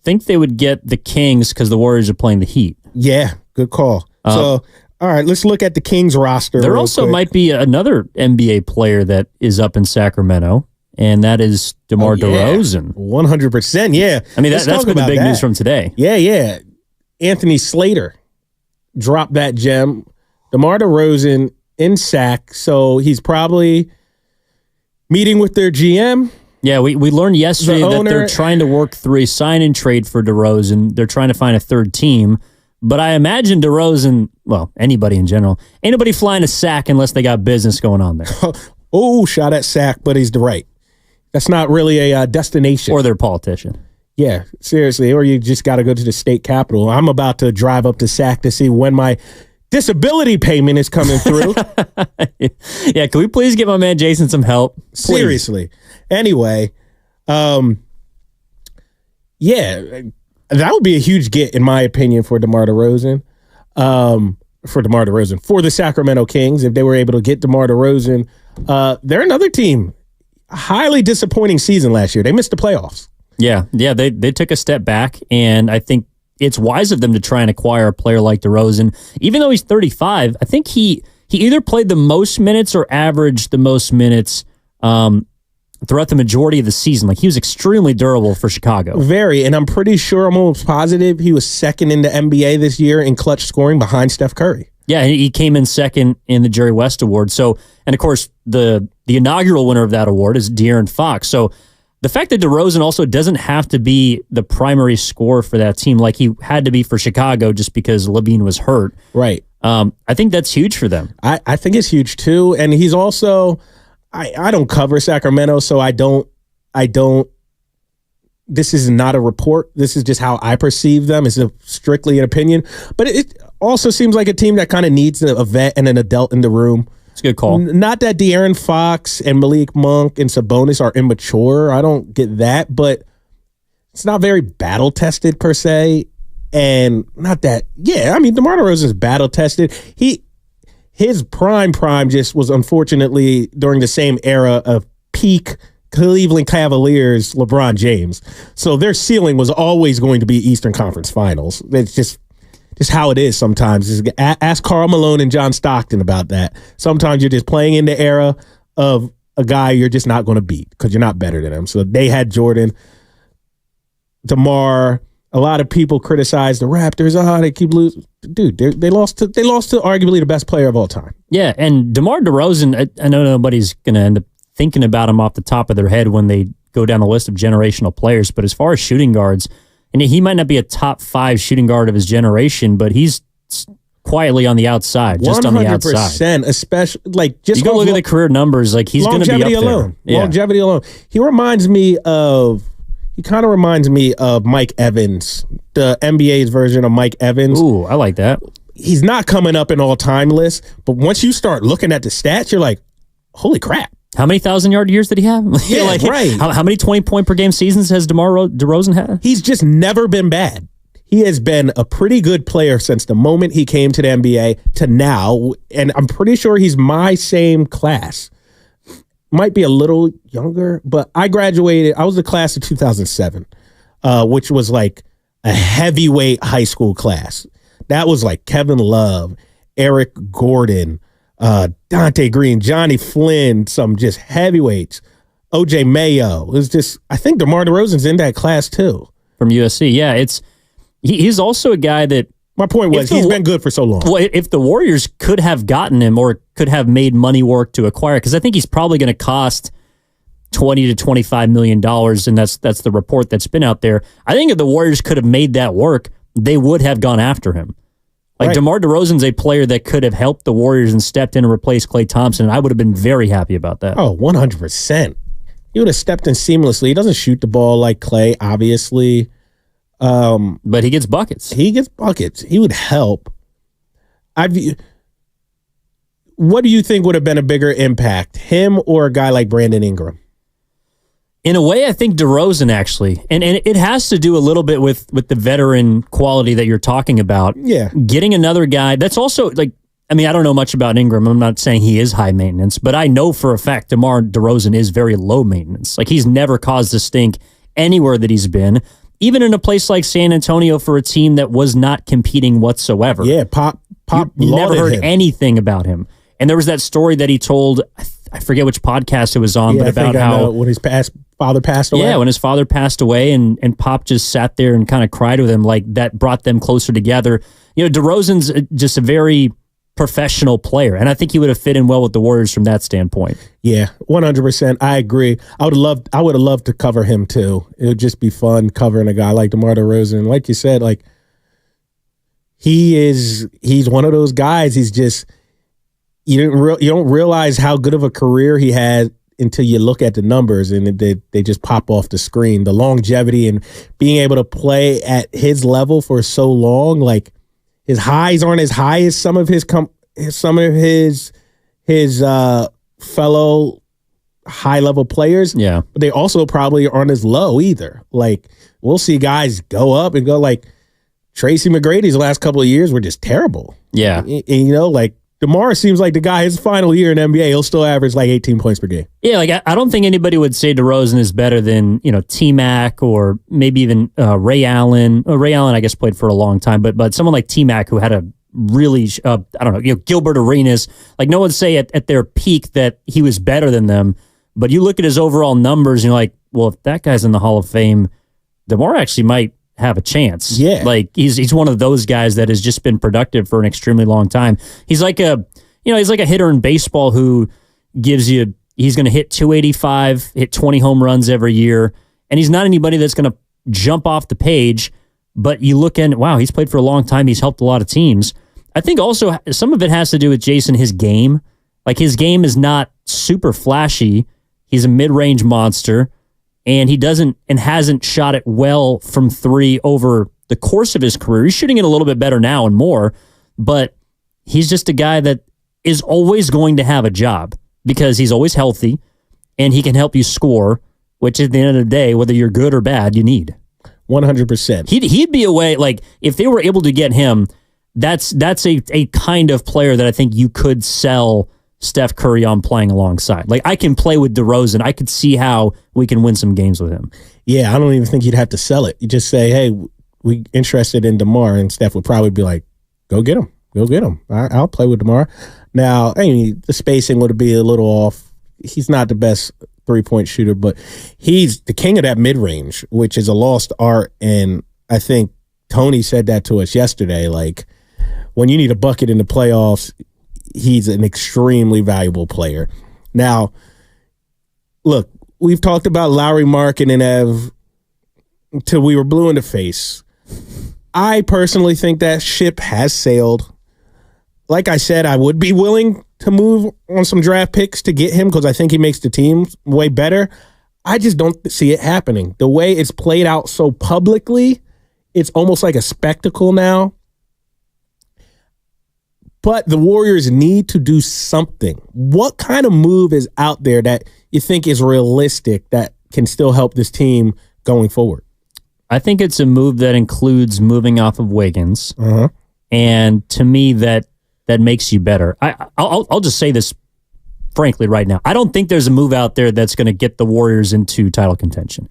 Think they would get the Kings because the Warriors are playing the Heat. Yeah, good call. So, all right, let's look at the Kings roster. There also might be another NBA player that is up in Sacramento, and that is DeMar DeRozan. 100%, yeah. I mean, that's been the big news from today. Yeah. Anthony Slater dropped that gem. DeMar DeRozan in Sac, so he's probably meeting with their GM. Yeah, we learned yesterday that they're trying to work through a sign-and trade for DeRozan. They're trying to find a third team. But I imagine DeRozan, well, anybody in general, ain't nobody flying a Sac unless they got business going on there. Shot at Sac, but he's right. That's not really a destination. Or they're a politician. Yeah, seriously. Or you just got to go to the state capitol. I'm about to drive up to Sac to see when my disability payment is coming through. Yeah, can we please get my man Jason some help? Please. Seriously. Anyway, yeah, that would be a huge get, in my opinion, for DeMar DeRozan. For the Sacramento Kings, if they were able to get DeMar DeRozan. They're another team. Highly disappointing season last year. They missed the playoffs. Yeah, they took a step back, and I think it's wise of them to try and acquire a player like DeRozan. Even though he's 35, I think he either played the most minutes or averaged the most minutes throughout the majority of the season. Like, he was extremely durable for Chicago. Very, and I'm pretty sure, I'm almost positive, he was second in the NBA this year in clutch scoring behind Steph Curry. Yeah, he came in second in the Jerry West Award. So, and of course, the inaugural winner of that award is De'Aaron Fox. So, the fact that DeRozan also doesn't have to be the primary scorer for that team like he had to be for Chicago just because Levine was hurt. Right. I think that's huge for them. I think it's huge too. And he's also, I don't cover Sacramento, so I don't, this is not a report. This is just how I perceive them. It's strictly an opinion. But it also seems like a team that kind of needs a vet and an adult in the room. It's a good call. Not that De'Aaron Fox and Malik Monk and Sabonis are immature. I don't get that, but it's not very battle tested per se. And not that, yeah, I mean, DeMar DeRozan is battle tested. His prime just was unfortunately during the same era of peak Cleveland Cavaliers, LeBron James. So their ceiling was always going to be Eastern Conference Finals. It's just how it is sometimes. Ask Karl Malone and John Stockton about that. Sometimes you're just playing in the era of a guy you're just not going to beat because you're not better than him. So they had Jordan, DeMar. A lot of people criticize the Raptors. They keep losing. Dude, they lost to arguably the best player of all time. Yeah, and DeMar DeRozan, I know nobody's going to end up thinking about him off the top of their head when they go down the list of generational players, but as far as shooting guards, and he might not be a top 5 shooting guard of his generation, but he's quietly on the outside, just on the outside. 100%, especially like just you go look at the career numbers, like he's going to be up alone. there. Yeah. Longevity alone. He kind of reminds me of Mike Evans, the NBA's version of Mike Evans. Ooh, I like that. He's not coming up in all-time lists, but once you start looking at the stats, you're like, holy crap. How many 1,000-yard years did he have? Yeah, right. How many 20-point-per-game seasons has DeMar DeRozan had? He's just never been bad. He has been a pretty good player since the moment he came to the NBA to now, and I'm pretty sure he's my same class. Might be a little younger, but I was the class of 2007, which was like a heavyweight high school class. That was like Kevin Love, Eric Gordon, Dante Green, Johnny Flynn, some just heavyweights. OJ Mayo. It was just, I think DeMar DeRozan's in that class too. From USC. Yeah, he's also a guy that, my point was he's been good for so long. Well, if the Warriors could have gotten him or could have made money work to acquire, because I think he's probably going to cost $20 to $25 million, and that's the report that's been out there. I think if the Warriors could have made that work, they would have gone after him. Like, right. DeMar DeRozan's a player that could have helped the Warriors and stepped in and replaced Klay Thompson, and I would have been very happy about that. Oh, 100%. He would have stepped in seamlessly. He doesn't shoot the ball like Klay, obviously. But he gets buckets. He would help. What do you think would have been a bigger impact, him or a guy like Brandon Ingram? In a way, I think DeRozan, actually. And it has to do a little bit with the veteran quality that you're talking about. Yeah. Getting another guy that's also, like, I mean, I don't know much about Ingram. I'm not saying he is high maintenance, but I know for a fact DeMar DeRozan is very low maintenance. Like, he's never caused a stink anywhere that he's been, even in a place like San Antonio for a team that was not competing whatsoever. Yeah, Pop you never heard him. anything about him. And there was that story that he told, I forget which podcast it was on, but about how when his father passed away. Yeah, when his father passed away, and Pop just sat there and kind of cried with him, like that brought them closer together. You know, DeRozan's just a very professional player, and I think he would have fit in well with the Warriors from that standpoint. Yeah, 100%. I agree. I would have loved to cover him too. It would just be fun covering a guy like DeMar DeRozan. Like you said, like he's one of those guys. He's just you don't realize how good of a career he had until you look at the numbers and they just pop off the screen. The longevity and being able to play at his level for so long, like his highs aren't as high as some of his fellow high level players. Yeah. But they also probably aren't as low either. Like, we'll see guys go up and go, like Tracy McGrady's last couple of years were just terrible. Yeah. And like DeMar seems like the guy, his final year in NBA, he'll still average like 18 points per game. Yeah, like I don't think anybody would say DeRozan is better than, T-Mac or maybe even Ray Allen. Ray Allen, I guess, played for a long time, but someone like T-Mac who had a really, Gilbert Arenas, like no one would say at their peak that he was better than them, but you look at his overall numbers and you're like, well, if that guy's in the Hall of Fame, DeMar actually might have a chance. Yeah. Like he's one of those guys that has just been productive for an extremely long time. He's like he's like a hitter in baseball who gives you, he's going to hit 285, hit 20 home runs every year. And he's not anybody that's going to jump off the page, but you look in, wow, he's played for a long time. He's helped a lot of teams. I think also some of it has to do with Jason, his game. Like his game is not super flashy. He's a mid-range monster. And he doesn't and hasn't shot it well from three over the course of his career. He's shooting it a little bit better now and more, but he's just a guy that is always going to have a job because he's always healthy and he can help you score, which at the end of the day, whether you're good or bad, you need. 100%. He'd be away, like if they were able to get him, that's a kind of player that I think you could sell Steph Curry on playing alongside. Like I can play with DeRozan. I could see how we can win some games with him. Yeah, I don't even think you'd have to sell it. You just say, hey, we interested in DeMar, and Steph would probably be like, go get him. Go get him. I'll play with DeMar. Now, I mean, the spacing would be a little off. He's not the best three-point shooter, but he's the king of that mid-range, which is a lost art. And I think Tony said that to us yesterday. Like, when you need a bucket in the playoffs, he's an extremely valuable player. Now, look, we've talked about Lowry, Markin, and Ev till we were blue in the face. I personally think that ship has sailed. Like I said, I would be willing to move on some draft picks to get him because I think he makes the team way better. I just don't see it happening. The way it's played out so publicly, it's almost like a spectacle now. But the Warriors need to do something. What kind of move is out there that you think is realistic that can still help this team going forward? I think it's a move that includes moving off of Wiggins. Uh-huh. And to me, that makes you better. I'll just say this frankly right now. I don't think there's a move out there that's going to get the Warriors into title contention.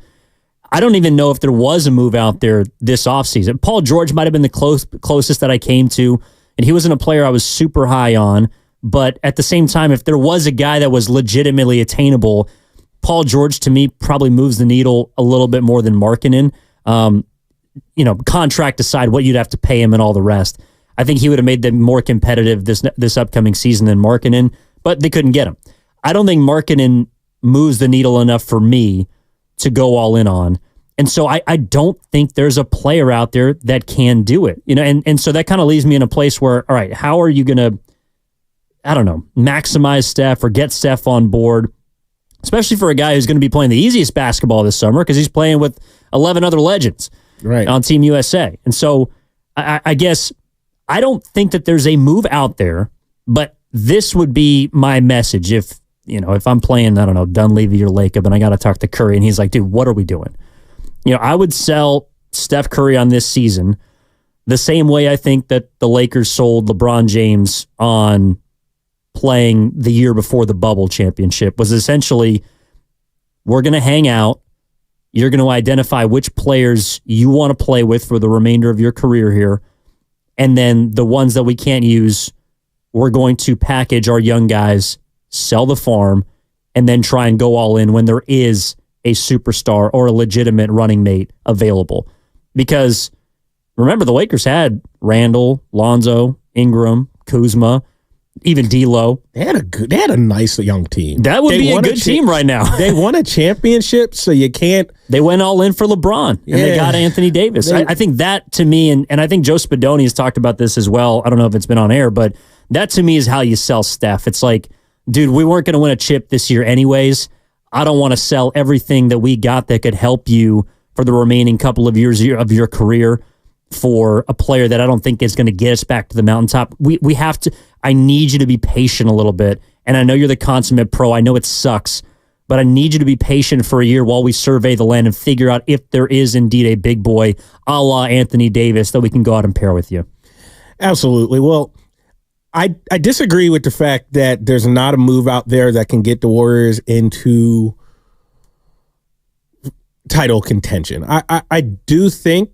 I don't even know if there was a move out there this offseason. Paul George might have been the closest that I came to. And he wasn't a player I was super high on. But at the same time, if there was a guy that was legitimately attainable, Paul George, to me, probably moves the needle a little bit more than Markkanen. Contract aside, what you'd have to pay him and all the rest. I think he would have made them more competitive this upcoming season than Markkanen, but they couldn't get him. I don't think Markkanen moves the needle enough for me to go all in on. And so I don't think there's a player out there that can do it. And so that kind of leaves me in a place where, all right, how are you going to, I don't know, maximize Steph or get Steph on board, especially for a guy who's going to be playing the easiest basketball this summer because he's playing with 11 other legends on Team USA. And so I guess I don't think that there's a move out there, but this would be my message. If I'm playing, I don't know, Dunleavy or Lacob and I got to talk to Curry and he's like, dude, what are we doing? I would sell Steph Curry on this season the same way I think that the Lakers sold LeBron James on playing the year before the bubble championship, was essentially, we're going to hang out. You're going to identify which players you want to play with for the remainder of your career here. And then the ones that we can't use, we're going to package our young guys, sell the farm, and then try and go all in when there is a superstar or a legitimate running mate available. Because remember, the Lakers had Randall, Lonzo, Ingram, Kuzma, even D'Lo. They had a nice young team. That would be a good team right now. They won a championship, so you can't. They went all in for LeBron, and they got Anthony Davis. I think that, to me, and I think Joe Spadoni has talked about this as well. I don't know if it's been on air, but that to me is how you sell Steph. It's like, dude, we weren't going to win a chip this year anyways. I don't want to sell everything that we got that could help you for the remaining couple of years of your career for a player that I don't think is going to get us back to the mountaintop. We have to. I need you to be patient a little bit. And I know you're the consummate pro. I know it sucks, but I need you to be patient for a year while we survey the land and figure out if there is indeed a big boy, a la Anthony Davis, that we can go out and pair with you. Absolutely. Well, I disagree with the fact that there's not a move out there that can get the Warriors into title contention. I do think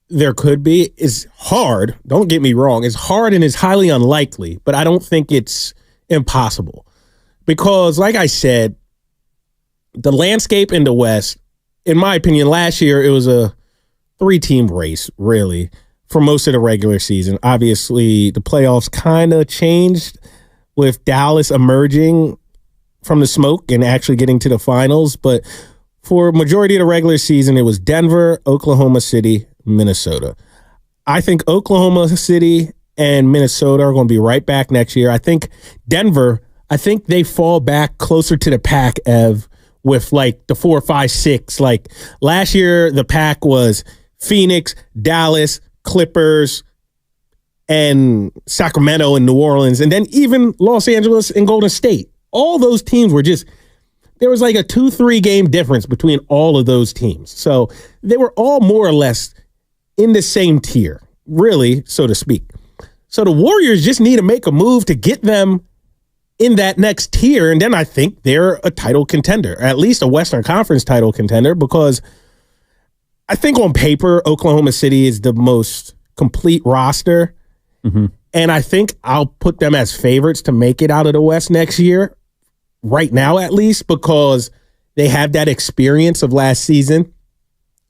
there could be. It's hard. Don't get me wrong. It's hard and it's highly unlikely, but I don't think it's impossible. Because, like I said, the landscape in the West, in my opinion, last year it was a 3-team race, really, for most of the regular season. Obviously, the playoffs kind of changed with Dallas emerging from the smoke and actually getting to the finals. But for majority of the regular season, it was Denver, Oklahoma City, Minnesota. I think Oklahoma City and Minnesota are going to be right back next year. I think Denver, they fall back closer to the pack, Ev, with like the 4, 5, 6. Like last year, the pack was Phoenix, Dallas, Clippers, and Sacramento and New Orleans, and then even Los Angeles and Golden State. All those teams were just, there was like a 2-3 game difference between all of those teams. So they were all more or less in the same tier, really, so to speak. So the Warriors just need to make a move to get them in that next tier, and then I think they're a title contender, at least a Western Conference title contender, because I think on paper, Oklahoma City is the most complete roster, and I think I'll put them as favorites to make it out of the West next year, right now at least, because they have that experience of last season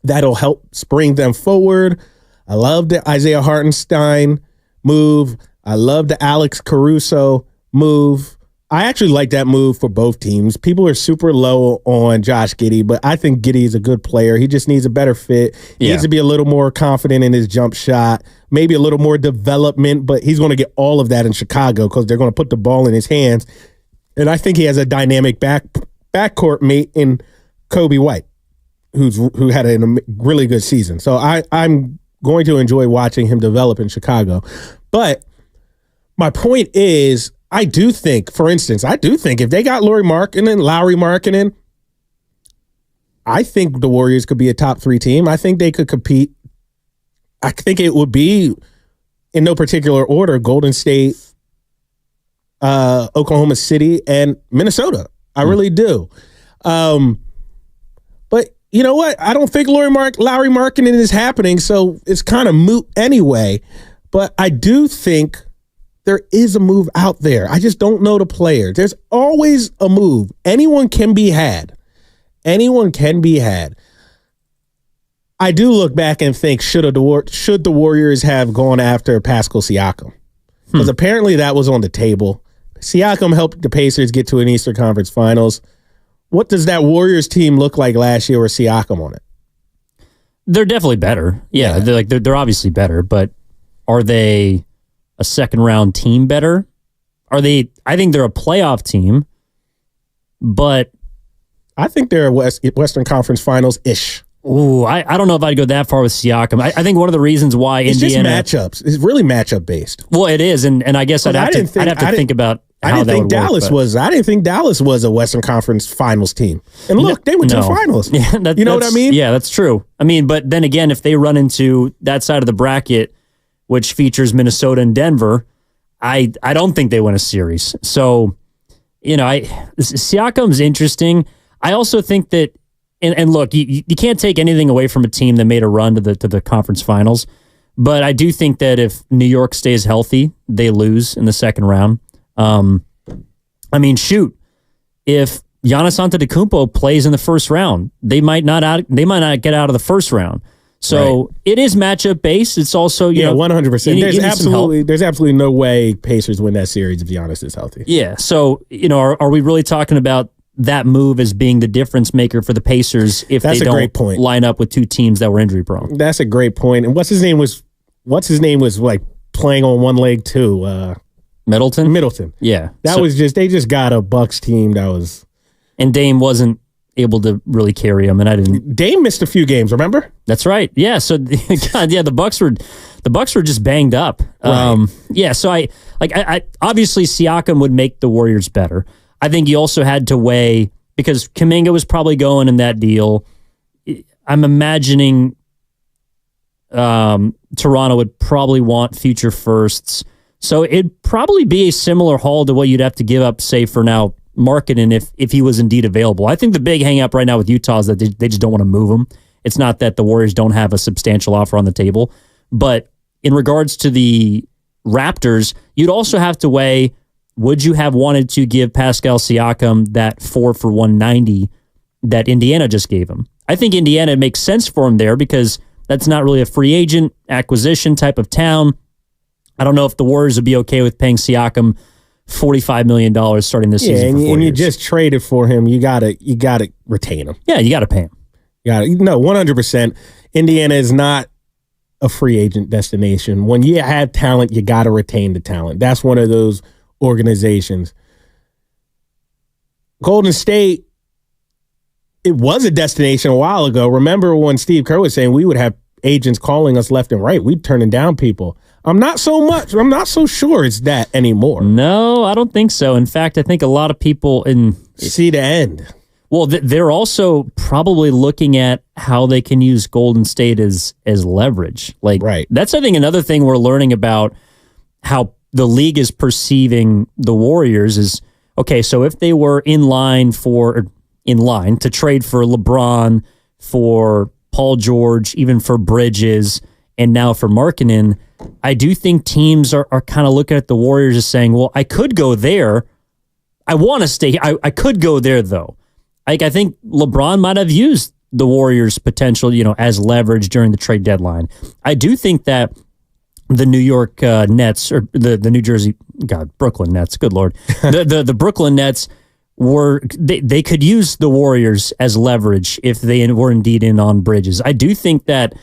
that'll help spring them forward. I love the Isaiah Hartenstein move. I love the Alex Caruso move. I actually like that move for both teams. People are super low on Josh Giddey, but I think Giddey is a good player. He just needs a better fit. He needs to be a little more confident in his jump shot, maybe a little more development, but he's going to get all of that in Chicago because they're going to put the ball in his hands. And I think he has a dynamic backcourt mate in Kobe White, who had a really good season. So I'm going to enjoy watching him develop in Chicago. But my point is, I do think if they got Lowry Markkanen, I think the Warriors could be a top 3 team. I think they could compete. I think it would be, in no particular order, Golden State, Oklahoma City, and Minnesota. I really do. But you know what? I don't think Lowry Markkanen is happening, so it's kind of moot anyway. But I do think there is a move out there. I just don't know the player. There's always a move. Anyone can be had. I do look back and think, should the Warriors have gone after Pascal Siakam? Because apparently that was on the table. Siakam helped the Pacers get to an Eastern Conference Finals. What does that Warriors team look like last year with Siakam on it? They're definitely better. Yeah. They're obviously better, but are they a second round team better? Are they? I think they're a playoff team, but I think they're a Western Conference Finals-ish. Ooh, I don't know if I'd go that far with Siakam. I think one of the reasons why Indiana... It's just matchups. It's really matchup-based. Well, it is, and I guess I'd have to think about how that would work. I didn't think Dallas was a Western Conference Finals team. And look, they went to the finals. Yeah, you know what I mean? Yeah, that's true. I mean, but then again, if they run into that side of the bracket, which features Minnesota and Denver, I don't think they win a series. So, Siakam's interesting. I also think that, and look, you can't take anything away from a team that made a run to the conference finals, but I do think that if New York stays healthy, they lose in the second round. I mean, shoot, if Giannis Antetokounmpo plays in the first round, they might not get out of the first round. So It is matchup based. It's also 100%. There's absolutely no way Pacers win that series if Giannis is healthy. Yeah. So are we really talking about that move as being the difference maker for the Pacers if they don't line up with 2 teams that were injury prone? That's a great point. And what's his name was like playing on one leg too. Middleton. Yeah. They just got a Bucks team that was, and Dame wasn't able to really carry him, and I didn't. Dame missed a few games, remember? That's right. Yeah. So, God, yeah, the Bucks were just banged up. Right. Yeah. So I obviously Siakam would make the Warriors better. I think you also had to weigh, because Kuminga was probably going in that deal. I'm imagining Toronto would probably want future firsts. So it'd probably be a similar haul to what you'd have to give up, say, for now, Markkanen, if he was indeed available. I think the big hang up right now with Utah is that they just don't want to move him. It's not that the Warriors don't have a substantial offer on the table. But in regards to the Raptors, you'd also have to weigh, would you have wanted to give Pascal Siakam that 4 for $190 that Indiana just gave him? I think Indiana makes sense for him there because that's not really a free agent acquisition type of town. I don't know if the Warriors would be okay with paying Siakam $45 million starting this season. Yeah, for 4 and you years. just traded for him. You gotta retain him. Yeah, you gotta pay him. No, 100%. Indiana is not a free agent destination. When you have talent, you gotta retain the talent. That's one of those organizations. Golden State, it was a destination a while ago. Remember when Steve Kerr was saying we would have agents calling us left and right? We'd turning down people. I'm not so sure it's that anymore. No, I don't think so. In fact, I think a lot of people see the end. Well, they're also probably looking at how they can use Golden State as leverage. Like, right. That's, I think, another thing we're learning about how the league is perceiving the Warriors is, okay, so if they were in line to trade for LeBron, for Paul George, even for Bridges, and now for Markkanen, I do think teams are kind of looking at the Warriors as saying, well, I could go there. I want to stay. I could go there, though. I think LeBron might have used the Warriors' potential, as leverage during the trade deadline. I do think that the New York Nets, or the New Jersey, Brooklyn Nets, good Lord, the Brooklyn Nets they could use the Warriors as leverage if they were indeed in on Bridges. I do think that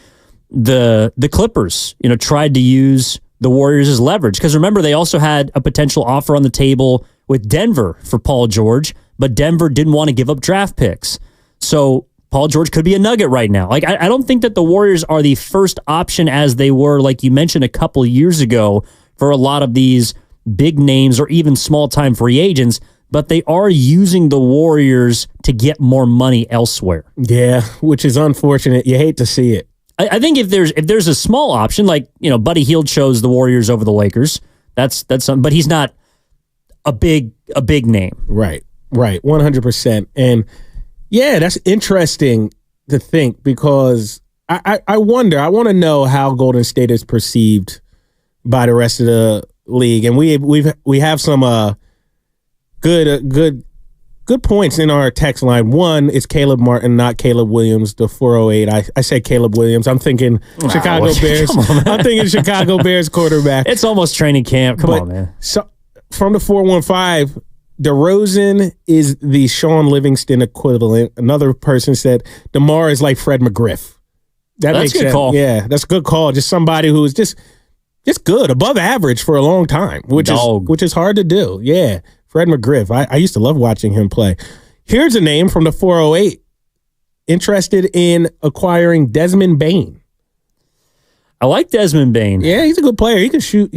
the Clippers, tried to use the Warriors as leverage, because remember, they also had a potential offer on the table with Denver for Paul George, but Denver didn't want to give up draft picks. So Paul George could be a nugget right now. Like, I don't think that the Warriors are the first option as they were, like you mentioned a couple years ago, for a lot of these big names or even small-time free agents, but they are using the Warriors to get more money elsewhere. Yeah, which is unfortunate. You hate to see it. I think if there's a small option, like, Buddy Hield chose the Warriors over the Lakers, that's something, but he's not a big name. Right, 100%. And yeah, that's interesting to think, because I wonder, I want to know how Golden State is perceived by the rest of the league. And we have some good points in our text line. One is Caleb Martin, not Caleb Williams, the 408. I said Caleb Williams. I'm thinking Chicago Bears. I'm thinking Chicago Bears quarterback. It's almost training camp. Come on, man. So from the 415, DeRozan is the Sean Livingston equivalent. Another person said DeMar is like Fred McGriff. That's makes a good sense. call. Yeah, that's a good call. Just somebody who is just good, above average for a long time, which is hard to do. Yeah. Fred McGriff. I used to love watching him play. Here's a name from the 408. Interested in acquiring Desmond Bane. I like Desmond Bane. Yeah, he's a good player. He can shoot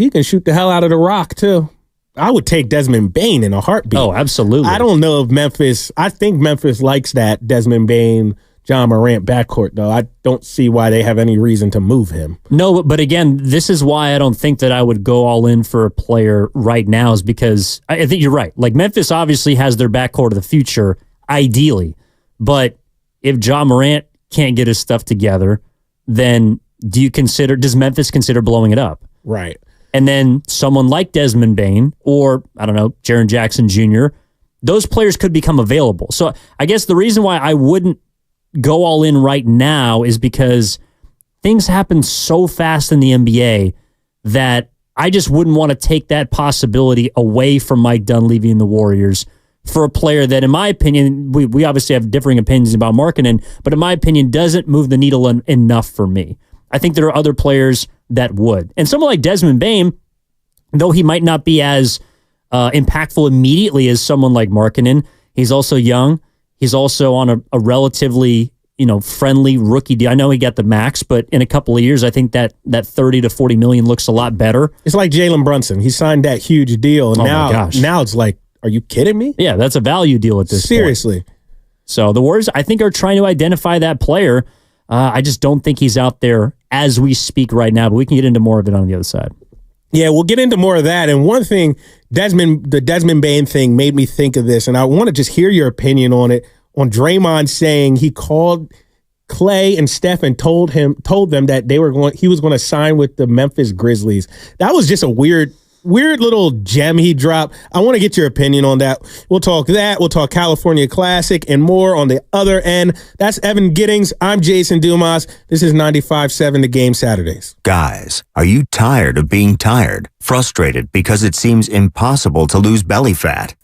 the hell out of the rock, too. I would take Desmond Bane in a heartbeat. Oh, absolutely. I don't know if I think Memphis likes that Desmond Bane, John Morant backcourt, though. I don't see why they have any reason to move him. No, but again, this is why I don't think that I would go all in for a player right now, is because I think you're right. Like, Memphis obviously has their backcourt of the future, ideally. But if John Morant can't get his stuff together, then does Memphis consider blowing it up? Right. And then someone like Desmond Bane, or, I don't know, Jaren Jackson Jr., those players could become available. So I guess the reason why I wouldn't go all in right now is because things happen so fast in the NBA that I just wouldn't want to take that possibility away from Mike Dunleavy and the Warriors for a player that, in my opinion, we obviously have differing opinions about Markkanen, but in my opinion, doesn't move the needle enough for me. I think there are other players that would. And someone like Desmond Bane, though he might not be as impactful immediately as someone like Markkanen, he's also young. He's also on a relatively, friendly rookie deal. I know he got the max, but in a couple of years, I think that 30 to 40 million looks a lot better. It's like Jalen Brunson. He signed that huge deal, and now it's like, are you kidding me? Yeah, that's a value deal at this point. Seriously. So the Warriors, I think, are trying to identify that player. I just don't think he's out there as we speak right now, but we can get into more of it on the other side. Yeah, we'll get into more of that. And one thing, the Desmond Bane thing made me think of this, and I want to just hear your opinion on it. On Draymond saying he called Clay and Steph and told them that he was going to sign with the Memphis Grizzlies. That was just a weird little gem he dropped. I want to get your opinion on that. We'll talk that. We'll talk California Classic and more on the other end. That's Evan Giddings. I'm Jason Dumas. This is 95.7 The Game Saturdays. Guys, are you tired of being tired? Frustrated because it seems impossible to lose belly fat?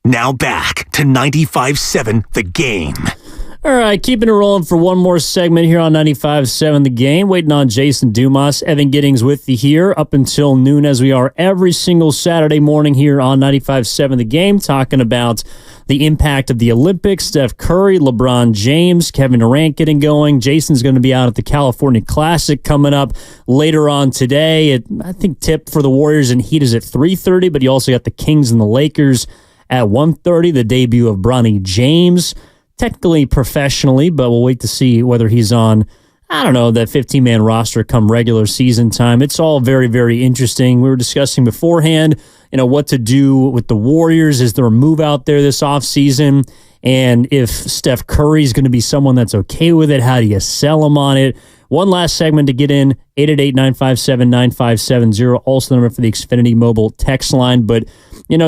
Now back to 95.7 The Game. All right, keeping it rolling for one more segment here on 95.7 The Game. Waiting on Jason Dumas. Evan Giddings with you here up until noon, as we are every single Saturday morning here on 95.7 The Game, talking about the impact of the Olympics. Steph Curry, LeBron James, Kevin Durant getting going. Jason's going to be out at the California Classic coming up later on today. I think tip for the Warriors and Heat is at 3:30, but you also got the Kings and the Lakers at 1:30, the debut of Bronny James. Technically professionally, but we'll wait to see whether he's on, that 15-man roster come regular season time. It's all very, very interesting. We were discussing beforehand, what to do with the Warriors. Is there a move out there this offseason? And if Steph Curry is going to be someone that's okay with it, how do you sell him on it? One last segment to get in, 888-957-9570, also the number for the Xfinity mobile text line. But,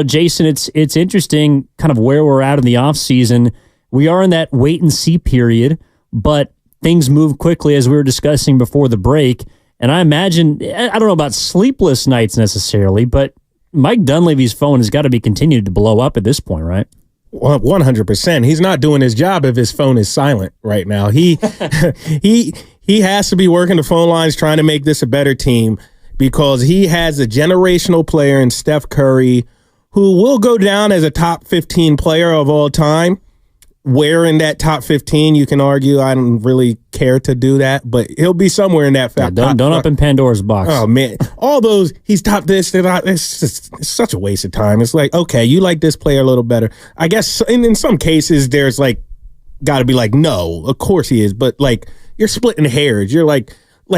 Jason, it's interesting kind of where we're at in the offseason. We are in that wait-and-see period, but things move quickly, as we were discussing before the break. And I imagine, I don't know about sleepless nights necessarily, but Mike Dunleavy's phone has got to be continued to blow up at this point, right? 100%. He's not doing his job if his phone is silent right now. He has to be working the phone lines trying to make this a better team, because he has a generational player in Steph Curry who will go down as a top 15 player of all time. Where in that top 15, you can argue. I don't really care to do that, but he'll be somewhere in that. Don't open Pandora's box. Oh, man. All those, he's top this. It's such a waste of time. It's like, okay, you like this player a little better. I guess in some cases, there's got to be no, of course he is. But you're splitting hairs. You're like,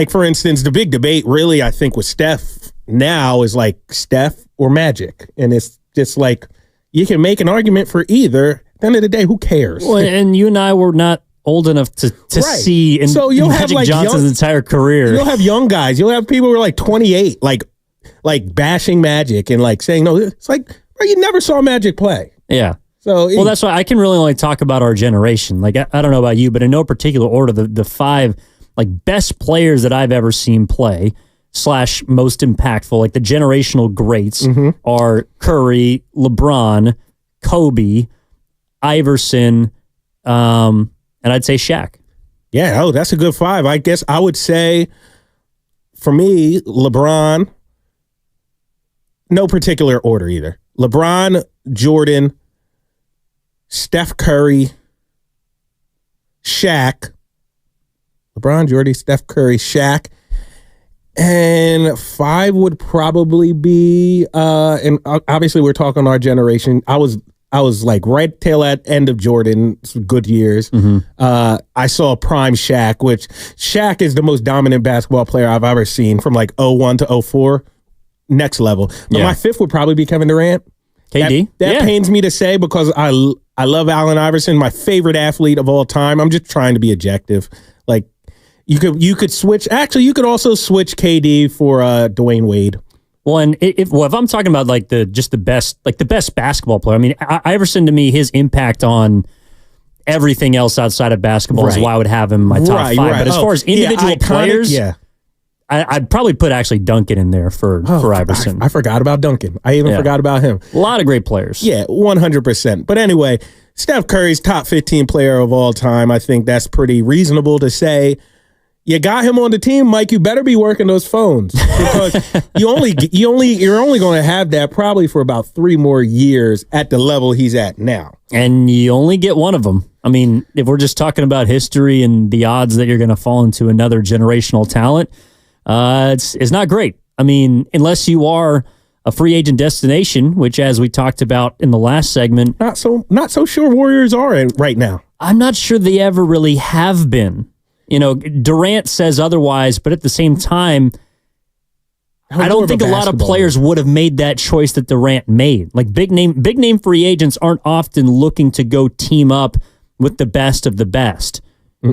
for instance, the big debate really, I think, with Steph now is Steph or Magic. And it's just you can make an argument for either. At the end of the day, who cares? Well, and you and I were not old enough to right. see in so you'll Magic have Johnson's entire career. You'll have young guys. You'll have people who are 28, bashing Magic and saying, no, it's bro, you never saw Magic play. Yeah. So that's why I can really only talk about our generation. I don't know about you, but in no particular order, the five best players that I've ever seen play / most impactful, the generational greats are Curry, LeBron, Kobe, Iverson, and I'd say Shaq. Yeah, that's a good five. I guess I would say, for me, LeBron, no particular order either. LeBron, Jordan, Steph Curry, Shaq. LeBron, Jordan, Steph Curry, Shaq. And five would probably be, and obviously we're talking our generation. I was right tail at end of Jordan's good years. I saw prime Shaq, which Shaq is the most dominant basketball player I've ever seen from 01 to 04, next level. But my fifth would probably be Kevin Durant. KD. That pains me to say because I love Allen Iverson, my favorite athlete of all time. I'm just trying to be objective. You could switch. Actually, you could also switch KD for Dwayne Wade. Well, and if I'm talking about the best basketball player, I mean, Iverson to me, his impact on everything else outside of basketball is why I would have him in my top five. But as far as individual players, I'd probably put actually Duncan in there for Iverson. I forgot about Duncan. I even forgot about him. A lot of great players. Yeah, 100%. But anyway, Steph Curry's top 15 player of all time. I think that's pretty reasonable to say. You got him on the team, Mike. You better be working those phones because you're only going to have that probably for about 3 more years at the level he's at now. And you only get one of them. I mean, if we're just talking about history and the odds that you're going to fall into another generational talent, it's not great. I mean, unless you are a free agent destination, which, as we talked about in the last segment, not so sure Warriors are right now. I'm not sure they ever really have been. Durant says otherwise, but at the same time, I don't think a lot of players would have made that choice that Durant made. Big name free agents aren't often looking to go team up with the best of the best.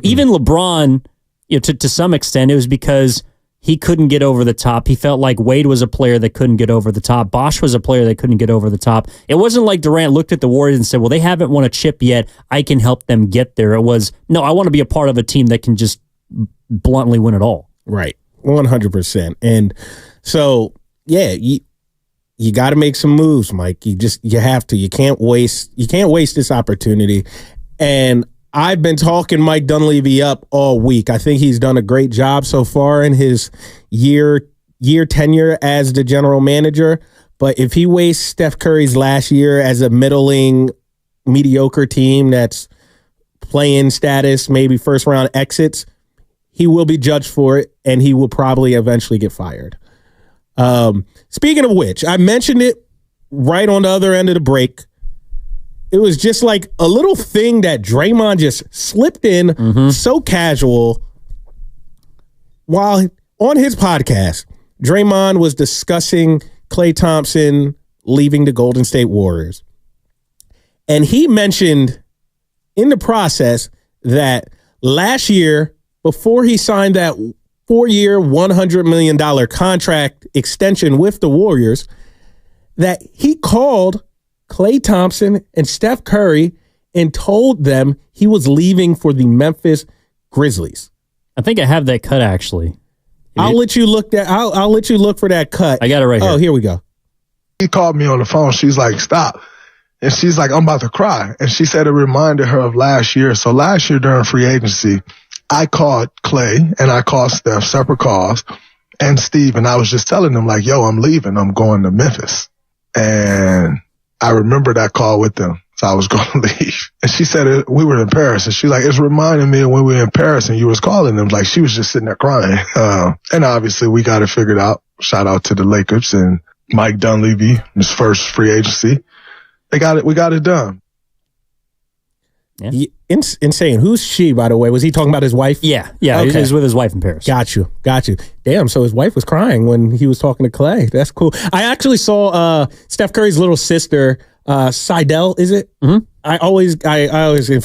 Even LeBron, to some extent, it was because he couldn't get over the top. He felt like Wade was a player that couldn't get over the top. Bosh was a player that couldn't get over the top. It wasn't like Durant looked at the Warriors and said, well, they haven't won a chip yet. I can help them get there. It was, no, I want to be a part of a team that can just bluntly win it all. Right. 100%. And so, yeah, you got to make some moves, Mike. You have to. You can't waste this opportunity. And I've been talking Mike Dunleavy up all week. I think he's done a great job so far in his year tenure as the general manager. But if he wastes Steph Curry's last year as a middling, mediocre team that's playing status, maybe first round exits, he will be judged for it, and he will probably eventually get fired. Speaking of which, I mentioned it right on the other end of the break. It was just like a little thing that Draymond just slipped in so casual. While on his podcast, Draymond was discussing Klay Thompson leaving the Golden State Warriors. And he mentioned in the process that last year, before he signed that 4-year, $100 million contract extension with the Warriors, that he called Klay Thompson and Steph Curry and told them he was leaving for the Memphis Grizzlies. I think I have that cut actually. I'll let you look for that cut. I got it right here. Oh, here we go. He called me on the phone. She's like, stop. And she's like, I'm about to cry. And she said it reminded her of last year. So last year during free agency, I called Klay and I called Steph, separate calls, and Steve. And I was just telling them like, yo, I'm leaving. I'm going to Memphis. And I remember that call with them. So I was going to leave. And she said we were in Paris. And she's like, it's reminding me of when we were in Paris and you was calling them. Like she was just sitting there crying. And obviously we got it figured out. Shout out to the Lakers and Mike Dunleavy, his first free agency. We got it done. Yeah. Insane. Who's she, by the way? Was he talking about his wife? Yeah. Okay. He was with his wife in Paris. Got you. Damn, so his wife was crying when he was talking to Klay. That's cool. I actually saw Steph Curry's little sister, Seidel, is it? Mm-hmm. I always,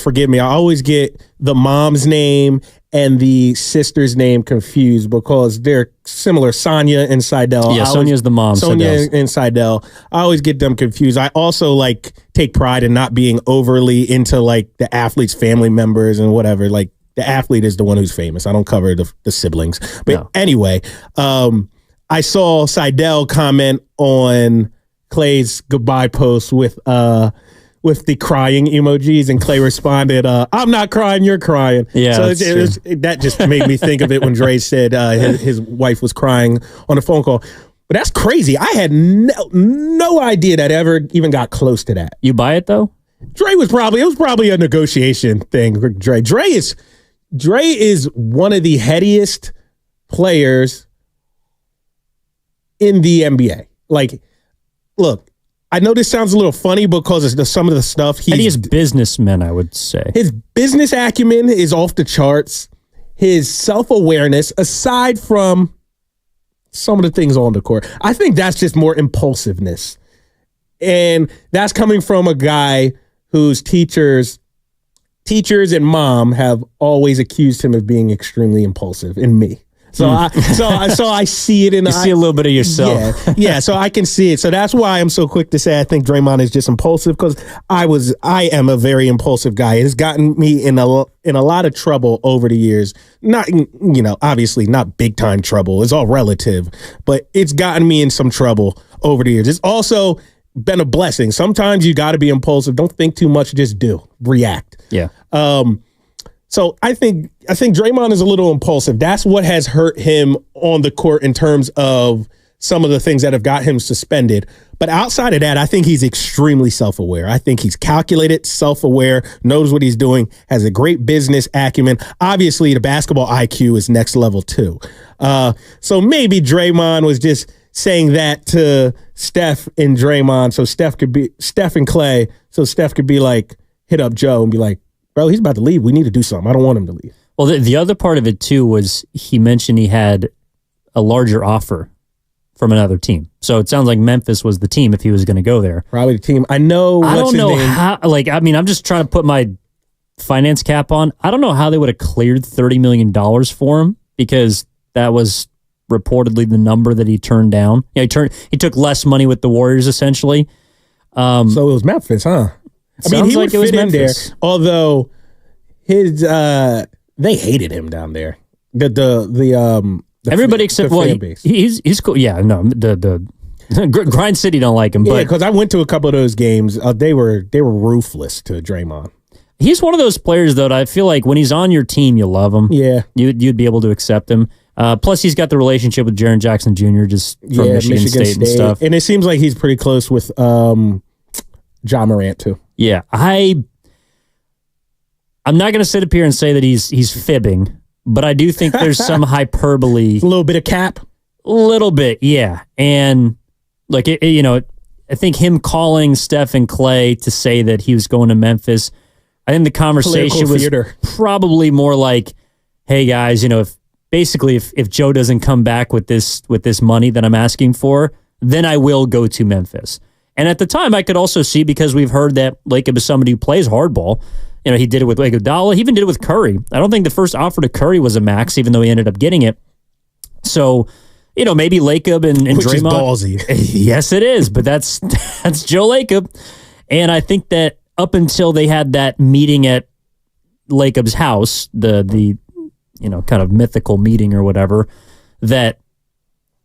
forgive me, I always get the mom's name and the sister's name confused because they're similar, Sonia and Seidel. Yeah, Sonia's the mom. Sonia and Seidel. I always get them confused. I also take pride in not being overly into the athlete's family members and whatever. Like the athlete is the one who's famous. I don't cover the siblings. But anyway, I saw Seidel comment on Klay's goodbye post with the crying emojis, and Klay responded, I'm not crying, you're crying. Yeah, so that just made me think of it when Dre said his wife was crying on a phone call. But that's crazy. I had no idea that ever even got close to that. You buy it though? It was probably a negotiation thing. Dre is one of the headiest players in the NBA. Look, I know this sounds a little funny because of some of the stuff he's businessman, I would say. His business acumen is off the charts. His self-awareness, aside from some of the things on the court, I think that's just more impulsiveness. And that's coming from a guy whose teachers and mom have always accused him of being extremely impulsive, and me. So I see it in. You see a little bit of yourself. Yeah. So I can see it. So that's why I'm so quick to say I think Draymond is just impulsive, because I am a very impulsive guy. It has gotten me in a lot of trouble over the years. Not obviously not big time trouble. It's all relative, but it's gotten me in some trouble over the years. It's also been a blessing. Sometimes you got to be impulsive. Don't think too much. Just react. Yeah. So I think Draymond is a little impulsive. That's what has hurt him on the court in terms of some of the things that have got him suspended. But outside of that, I think he's extremely self-aware. I think he's calculated, self-aware, knows what he's doing, has a great business acumen. Obviously, the basketball IQ is next level too. So maybe Draymond was just saying that to Steph and Draymond, so Steph and Klay, so Steph could be like, hit up Joe and be like, bro, he's about to leave. We need to do something. I don't want him to leave. Well, the other part of it, too, was he mentioned he had a larger offer from another team. So it sounds like Memphis was the team if he was going to go there. Probably the team. I don't know how, I'm just trying to put my finance cap on. I don't know how they would have cleared $30 million for him, because that was reportedly the number that he turned down. He took less money with the Warriors, essentially. So it was Memphis, huh? He would fit in there. Although they hated him down there. Everybody except he's cool. Yeah, no, the Grind City don't like him. But because I went to a couple of those games, they were ruthless to Draymond. He's one of those players, though, that I feel like when he's on your team, you love him. Yeah, you'd be able to accept him. Plus, he's got the relationship with Jaren Jackson Jr. just from Michigan State and stuff. And it seems like he's pretty close with Ja Morant too. Yeah, I'm not going to sit up here and say that he's fibbing, but I do think there's some hyperbole. A little bit of cap? A little bit, yeah. And I think him calling Steph and Klay to say that he was going to Memphis, I think the conversation was probably more like, hey guys, if Joe doesn't come back with this money that I'm asking for, then I will go to Memphis. And at the time, I could also see, because we've heard that Lacob is somebody who plays hardball. You know, he did it with Iguodala. He even did it with Curry. I don't think the first offer to Curry was a max, even though he ended up getting it. So, you know, maybe Lacob and Which Draymond. Is ballsy. Yes, it is. But that's Joe Lacob. And I think that up until they had that meeting at Lacob's house, the you know, kind of mythical meeting or whatever, that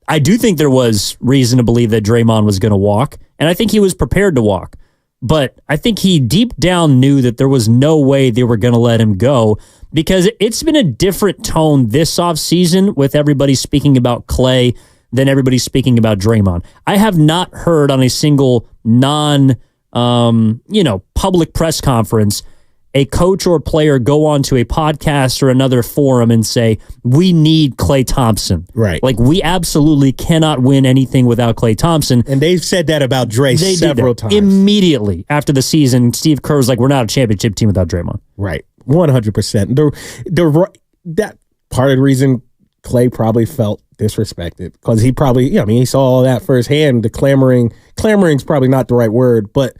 I do think there was reason to believe that Draymond was going to walk. And I think he was prepared to walk. But I think he deep down knew that there was no way they were going to let him go, because it's been a different tone this offseason with everybody speaking about Klay than everybody speaking about Draymond. I have not heard on a single public press conference a coach or player go on to a podcast or another forum and say, we need Klay Thompson. Right. Like, we absolutely cannot win anything without Klay Thompson. And they've said that about Dre several times. Immediately after the season, Steve Kerr's like, we're not a championship team without Draymond. Right. 100%. That part of the reason Klay probably felt disrespected, because he probably, he saw all that firsthand. The clamoring's probably not the right word, but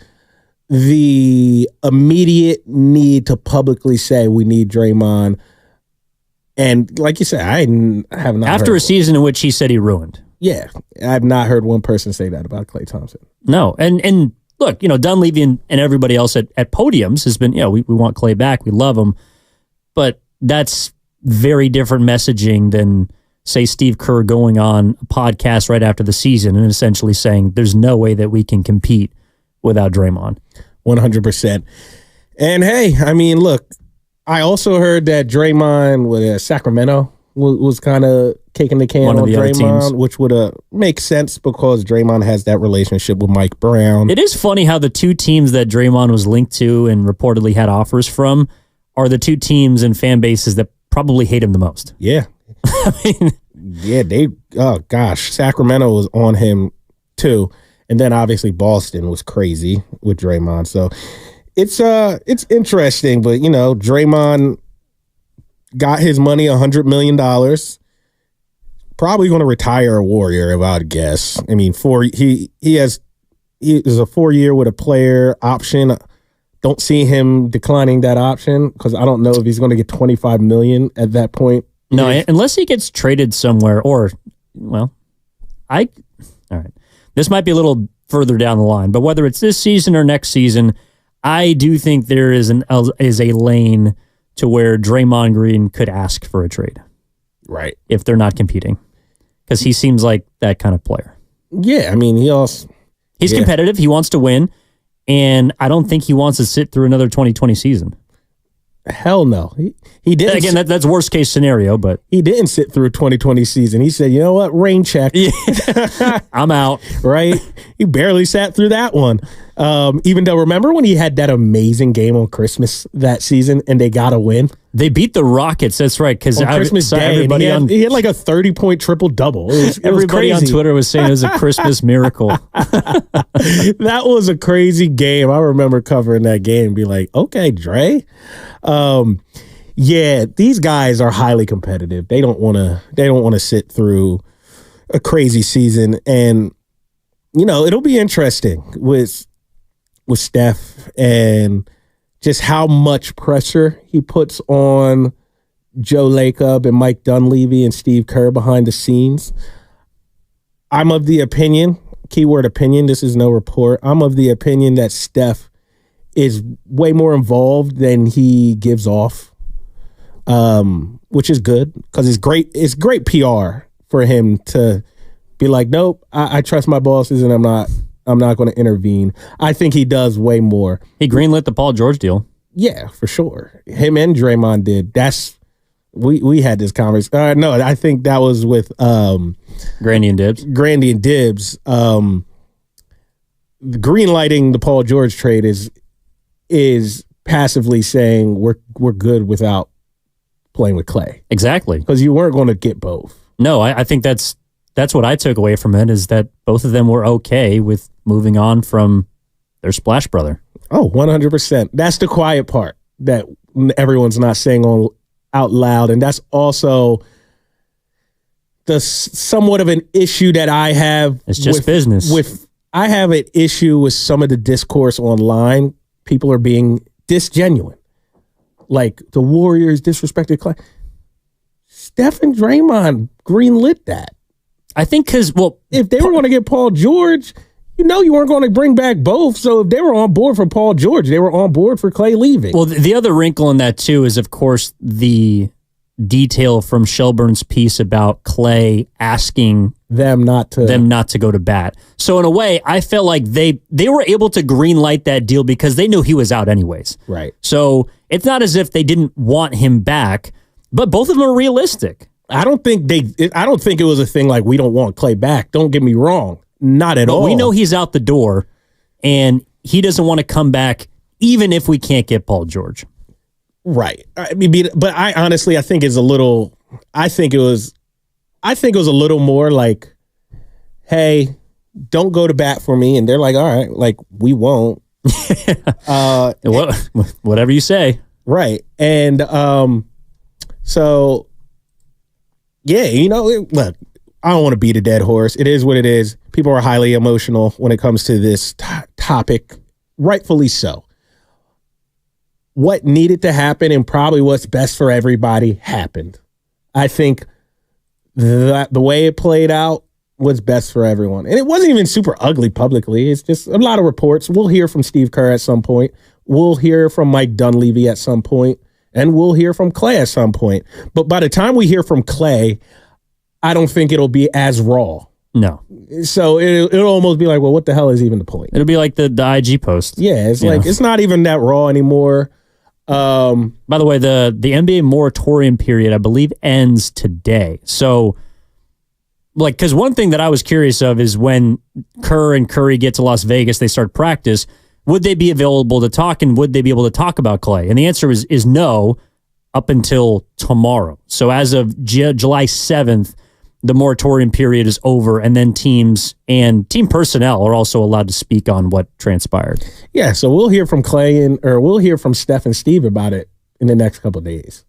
the immediate need to publicly say we need Draymond. And like you said, I have not after heard a season in which he said he ruined. Yeah. I've not heard one person say that about Klay Thompson. No. And look, Dunleavy and everybody else at podiums has been, we want Klay back. We love him. But that's very different messaging than, say, Steve Kerr going on a podcast right after the season and essentially saying there's no way that we can compete without Draymond. 100%. And hey, look, I also heard that Draymond with Sacramento was kind of kicking the can on Draymond, which would make sense because Draymond has that relationship with Mike Brown. It is funny how the two teams that Draymond was linked to and reportedly had offers from are the two teams and fan bases that probably hate him the most. Yeah. Sacramento was on him too. And then obviously Boston was crazy with Draymond. So it's interesting, but Draymond got his money, $100 million. Probably going to retire a Warrior, if I'd guess. He is a 4-year with a player option. Don't see him declining that option because I don't know if he's going to get $25 million at that point. No, unless he gets traded somewhere, or all right. This might be a little further down the line, but whether it's this season or next season, I do think there is a lane to where Draymond Green could ask for a trade. Right. If they're not competing. Because he seems like that kind of player. Yeah, he's competitive. He wants to win. And I don't think he wants to sit through another 2020 season. Hell no. He didn't. Again, that's worst case scenario, but he didn't sit through a 2020 season. He said, you know what? Rain check. I'm out. Right? He barely sat through that one. Even though, remember when he had that amazing game on Christmas that season and they got a win? They beat the Rockets. That's right. Because on Christmas Day, he had like a 30-point triple-double. Everybody on Twitter was saying it was a Christmas miracle. That was a crazy game. I remember covering that game and be like, okay, Dre. Yeah, these guys are highly competitive. They don't want to sit through a crazy season. And, it'll be interesting with Steph and just how much pressure he puts on Joe Lacob and Mike Dunleavy and Steve Kerr behind the scenes. I'm of the opinion, keyword opinion, this is no report, I'm of the opinion that Steph is way more involved than he gives off, which is good because it's great PR for him to be like, nope, I trust my bosses and I'm not going to intervene. I think he does way more. He greenlit the Paul George deal. Yeah, for sure. Him and Draymond did. We had this conversation. No, I think that was with Grandy and Dibbs. Grandy and Dibbs. Green lighting the Paul George trade is passively saying we're good without playing with Klay. Exactly. Because you weren't going to get both. No, I think that's what I took away from it, is that both of them were okay with moving on from their splash brother. Oh, 100%. That's the quiet part that everyone's not saying out loud. And that's also the somewhat of an issue that I have. It's just business. With I have an issue with some of the discourse online. People are being disgenuine. Like the Warriors disrespected Clay. Steph and Draymond greenlit that. I think because, if they were going to get Paul George, you weren't going to bring back both. So if they were on board for Paul George, they were on board for Clay leaving. Well, the other wrinkle in that, too, is, of course, the detail from Shelburne's piece about Clay asking them not to go to bat. So in a way, I felt like they were able to greenlight that deal because they knew he was out anyways. Right. So it's not as if they didn't want him back, but both of them are realistic. I don't think it was a thing like we don't want Clay back. Don't get me wrong. Not at all. We know he's out the door and he doesn't want to come back even if we can't get Paul George. Right. I mean, but I honestly, I think it was a little more like, hey, don't go to bat for me. And they're like, all right, like we won't. Whatever you say. Right. And so, yeah, look, I don't want to beat a dead horse. It is what it is. People are highly emotional when it comes to this topic, rightfully so. What needed to happen and probably what's best for everybody happened. I think that the way it played out was best for everyone. And it wasn't even super ugly publicly. It's just a lot of reports. We'll hear from Steve Kerr at some point. We'll hear from Mike Dunleavy at some point. And we'll hear from Clay at some point. But by the time we hear from Clay, I don't think it'll be as raw. No. So it'll almost be like, well, what the hell is even the point? It'll be like the IG post. Yeah, it's like, it's not even that raw anymore. By the way, the NBA moratorium period, I believe, ends today. So, like, because one thing that I was curious of is when Kerr and Curry get to Las Vegas, they start practice. Would they be available to talk, and would they be able to talk about Clay? And the answer is no up until tomorrow. So as of July 7th, the moratorium period is over, and then teams and team personnel are also allowed to speak on what transpired. Yeah, so we'll hear from Clay or we'll hear from Steph and Steve about it in the next couple of days.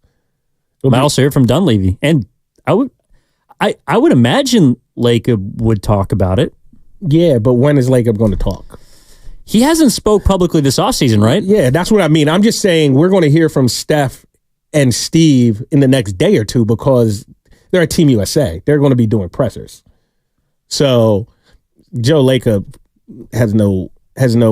We'll also hear from Dunleavy, and I would imagine Lacob would talk about it. Yeah, but when is Lacob going to talk? He hasn't spoke publicly this offseason, right? Yeah, that's what I mean. I'm just saying we're going to hear from Steph and Steve in the next day or two because they're at Team USA. They're going to be doing pressers. So Joe Lacob has no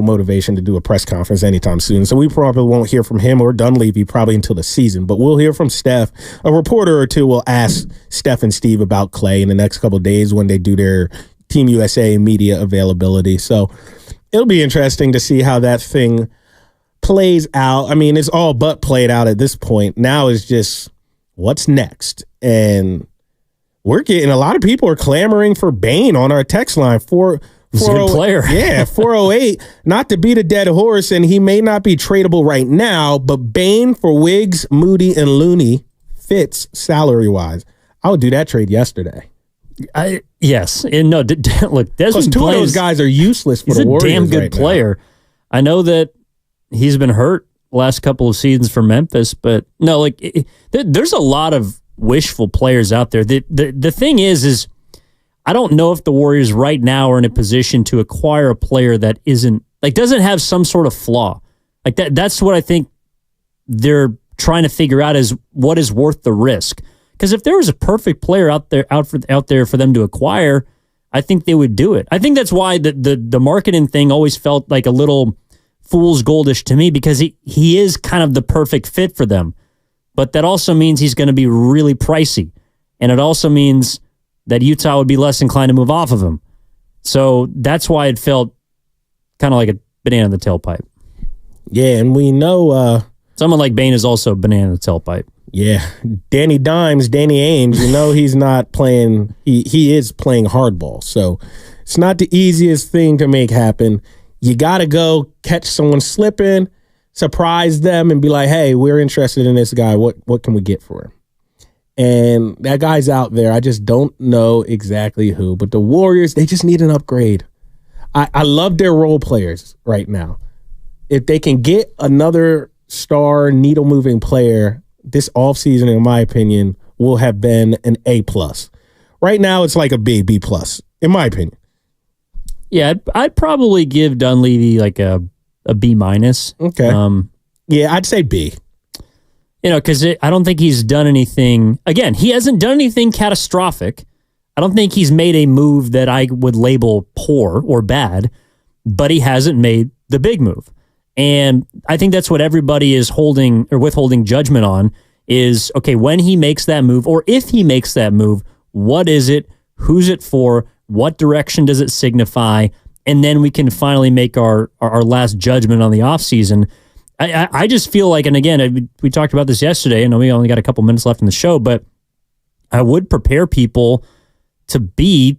motivation to do a press conference anytime soon. So we probably won't hear from him or Dunleavy probably until the season. But we'll hear from Steph. A reporter or two will ask Steph and Steve about Clay in the next couple of days when they do their Team USA media availability. So it'll be interesting to see how that thing plays out. I mean, it's all but played out at this point. Now it's just what's next. And we're getting a lot of people are clamoring for Bane on our text line. He's a good player. Yeah, 408. Not to beat a dead horse, and he may not be tradable right now, but Bane for Wiggs, Moody, and Looney fits salary-wise. I would do that trade yesterday. Yes. And no, look, Desmond two of those guys are useless for the Warriors. He's a damn good player. Now. I know that he's been hurt last couple of seasons for Memphis, but no, like there's a lot of wishful players out there. The thing is I don't know if the Warriors right now are in a position to acquire a player that doesn't have some sort of flaw. Like that's what I think they're trying to figure out is what is worth the risk. Because if there was a perfect player out there for them to acquire, I think they would do it. I think that's why the marketing thing always felt like a little fool's goldish to me because he is kind of the perfect fit for them. But that also means he's going to be really pricey. And it also means that Utah would be less inclined to move off of him. So that's why it felt kind of like a banana in the tailpipe. Yeah, and we know... someone like Bane is also a banana in the tailpipe. Yeah, Danny Ainge, he's not playing, he is playing hardball. So it's not the easiest thing to make happen. You got to go catch someone slipping, surprise them, and be like, hey, we're interested in this guy. What can we get for him? And that guy's out there. I just don't know exactly who. But the Warriors, they just need an upgrade. I love their role players right now. If they can get another star, needle-moving player, this offseason, in my opinion, will have been an A+. Right now, it's like a B+, in my opinion. Yeah, I'd probably give Dunleavy like a B minus. Okay. Yeah, I'd say B. Because I don't think he's done anything. Again, he hasn't done anything catastrophic. I don't think he's made a move that I would label poor or bad, but he hasn't made the big move. And I think that's what everybody is holding or withholding judgment on is, okay, when he makes that move, or if he makes that move, what is it? Who's it for? What direction does it signify? And then we can finally make our last judgment on the offseason. I just feel like, and again, we talked about this yesterday, and we only got a couple minutes left in the show, but I would prepare people to be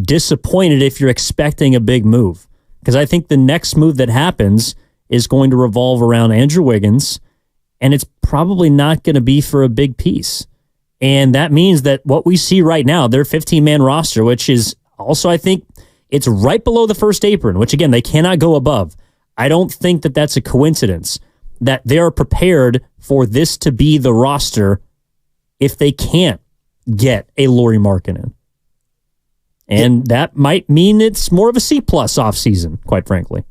disappointed if you're expecting a big move. Because I think the next move that happens is going to revolve around Andrew Wiggins, and it's probably not going to be for a big piece. And that means that what we see right now, their 15-man roster, which is also, I think, it's right below the first apron, which, again, they cannot go above. I don't think that that's a coincidence, that they are prepared for this to be the roster if they can't get a Lauri Markkanen. And that might mean it's more of a C-plus offseason, quite frankly.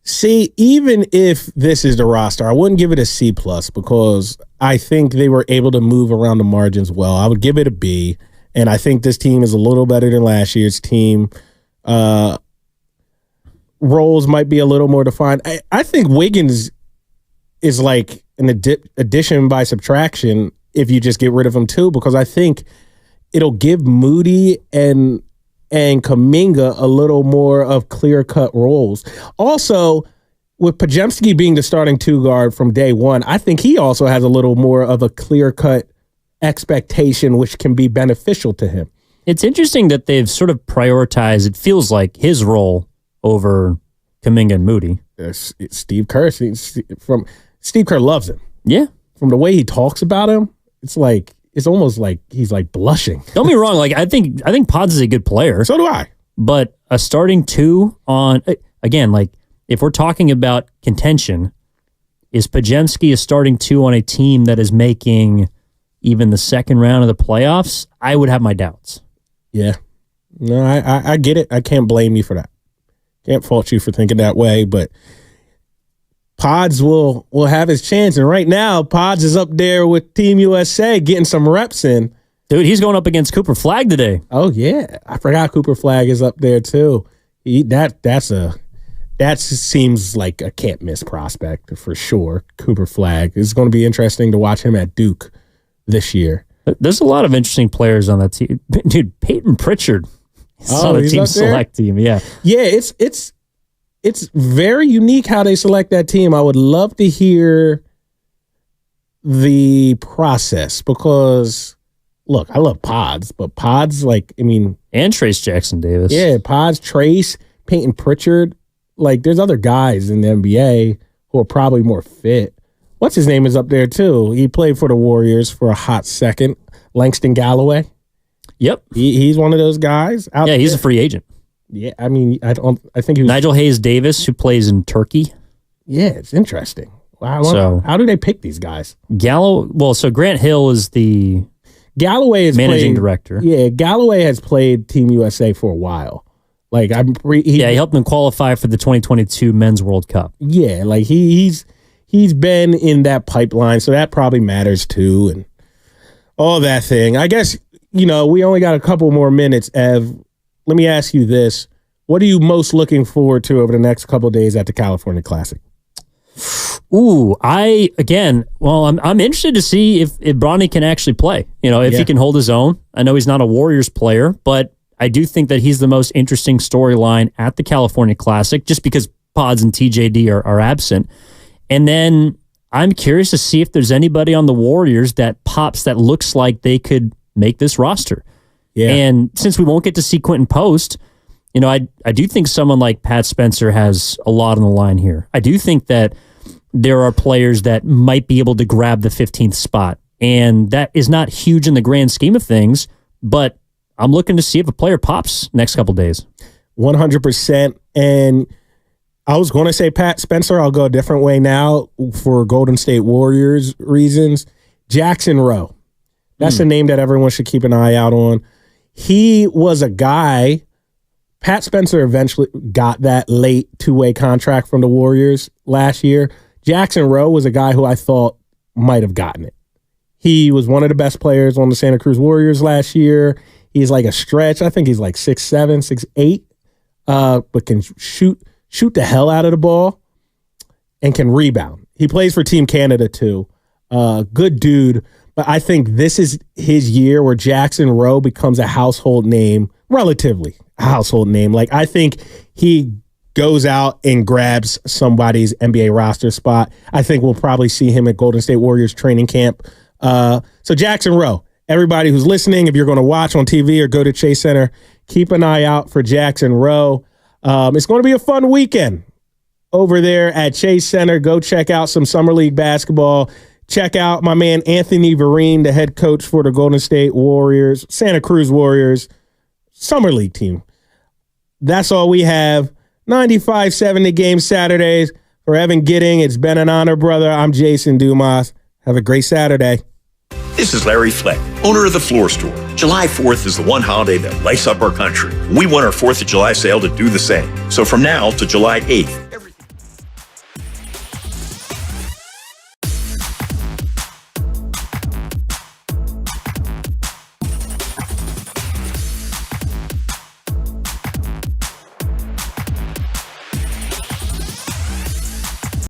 See, even if this is the roster, I wouldn't give it a C-plus because I think they were able to move around the margins well. I would give it a B, and I think this team is a little better than last year's team. Roles might be a little more defined. I think Wiggins is like an addition by subtraction if you just get rid of him too, because I think it'll give Moody and Kuminga a little more of clear-cut roles. Also, with Podziemski being the starting two guard from day one, I think he also has a little more of a clear-cut expectation, which can be beneficial to him. It's interesting that they've sort of prioritized, it feels like, his role over Kuminga and Moody. It's Steve Kerr. Steve Kerr loves him. Yeah. From the way he talks about him, it's almost like he's like blushing. Don't be wrong. Like I think Pods is a good player. So do I. But a starting two on, again, like if we're talking about contention, is Podziemski a starting two on a team that is making even the second round of the playoffs? I would have my doubts. Yeah. No, I get it. I can't blame you for that. Can't fault you for thinking that way, but Pods will have his chance. And right now, Pods is up there with Team USA getting some reps in. Dude, he's going up against Cooper Flagg today. Oh, yeah. I forgot Cooper Flagg is up there, too. That seems like a can't-miss prospect for sure, Cooper Flagg. It's going to be interesting to watch him at Duke this year. There's a lot of interesting players on that team. Dude, Peyton Pritchard is on the team select team. Yeah. Yeah, it's very unique how they select that team. I would love to hear the process because, look, I love Pods, but Pods, and Trace Jackson Davis. Yeah, Pods, Trace, Peyton Pritchard. Like, there's other guys in the NBA who are probably more fit. What's his name is up there, too. He played for the Warriors for a hot second. Langston Galloway. Yep. He's one of those guys. Yeah, he's a free agent. Yeah, I mean, I think he was Nigel Hayes Davis, who plays in Turkey. Yeah, it's interesting. Wow. How do they pick these guys? So Grant Hill is the Galloway is managing director. Yeah, Galloway has played Team USA for a while. Like he helped them qualify for the 2022 Men's World Cup. Yeah, like he's been in that pipeline, so that probably matters too, and all that thing. I guess we only got a couple more minutes, Ev. Let me ask you this. What are you most looking forward to over the next couple of days at the California Classic? Ooh, I'm interested to see if Bronny can actually play. If he can hold his own. I know he's not a Warriors player, but I do think that he's the most interesting storyline at the California Classic just because Pods and TJD are absent. And then I'm curious to see if there's anybody on the Warriors that pops that looks like they could make this roster. Yeah. And since we won't get to see Quentin Post, I do think someone like Pat Spencer has a lot on the line here. I do think that there are players that might be able to grab the 15th spot. And that is not huge in the grand scheme of things, but I'm looking to see if a player pops next couple days. 100%. And I was going to say Pat Spencer. I'll go a different way now for Golden State Warriors reasons. Jackson Rowe. That's a name that everyone should keep an eye out on. He was a guy Pat Spencer eventually got that late two-way contract from the Warriors last year. Jackson Rowe was a guy who I thought might have gotten it. He was one of the best players on the Santa Cruz Warriors last year. He's like a stretch. I think he's like 6'7", 6'8", but can shoot the hell out of the ball and can rebound. He plays for Team Canada too. Good dude. But I think this is his year where Jackson Rowe becomes a household name, relatively a household name. Like, I think he goes out and grabs somebody's NBA roster spot. I think we'll probably see him at Golden State Warriors training camp. So Jackson Rowe, everybody who's listening, if you're going to watch on TV or go to Chase Center, keep an eye out for Jackson Rowe. It's going to be a fun weekend over there at Chase Center. Go check out some Summer League basketball. Check out my man Anthony Vereen, the head coach for the Golden State Warriors, Santa Cruz Warriors, Summer League team. That's all we have. 95.7 The Game Saturdays. For Evan Gidding, it's been an honor, brother. I'm Jason Dumas. Have a great Saturday. This is Larry Fleck, owner of The Floor Store. July 4th is the one holiday that lights up our country. We want our 4th of July sale to do the same. So from now to July 8th,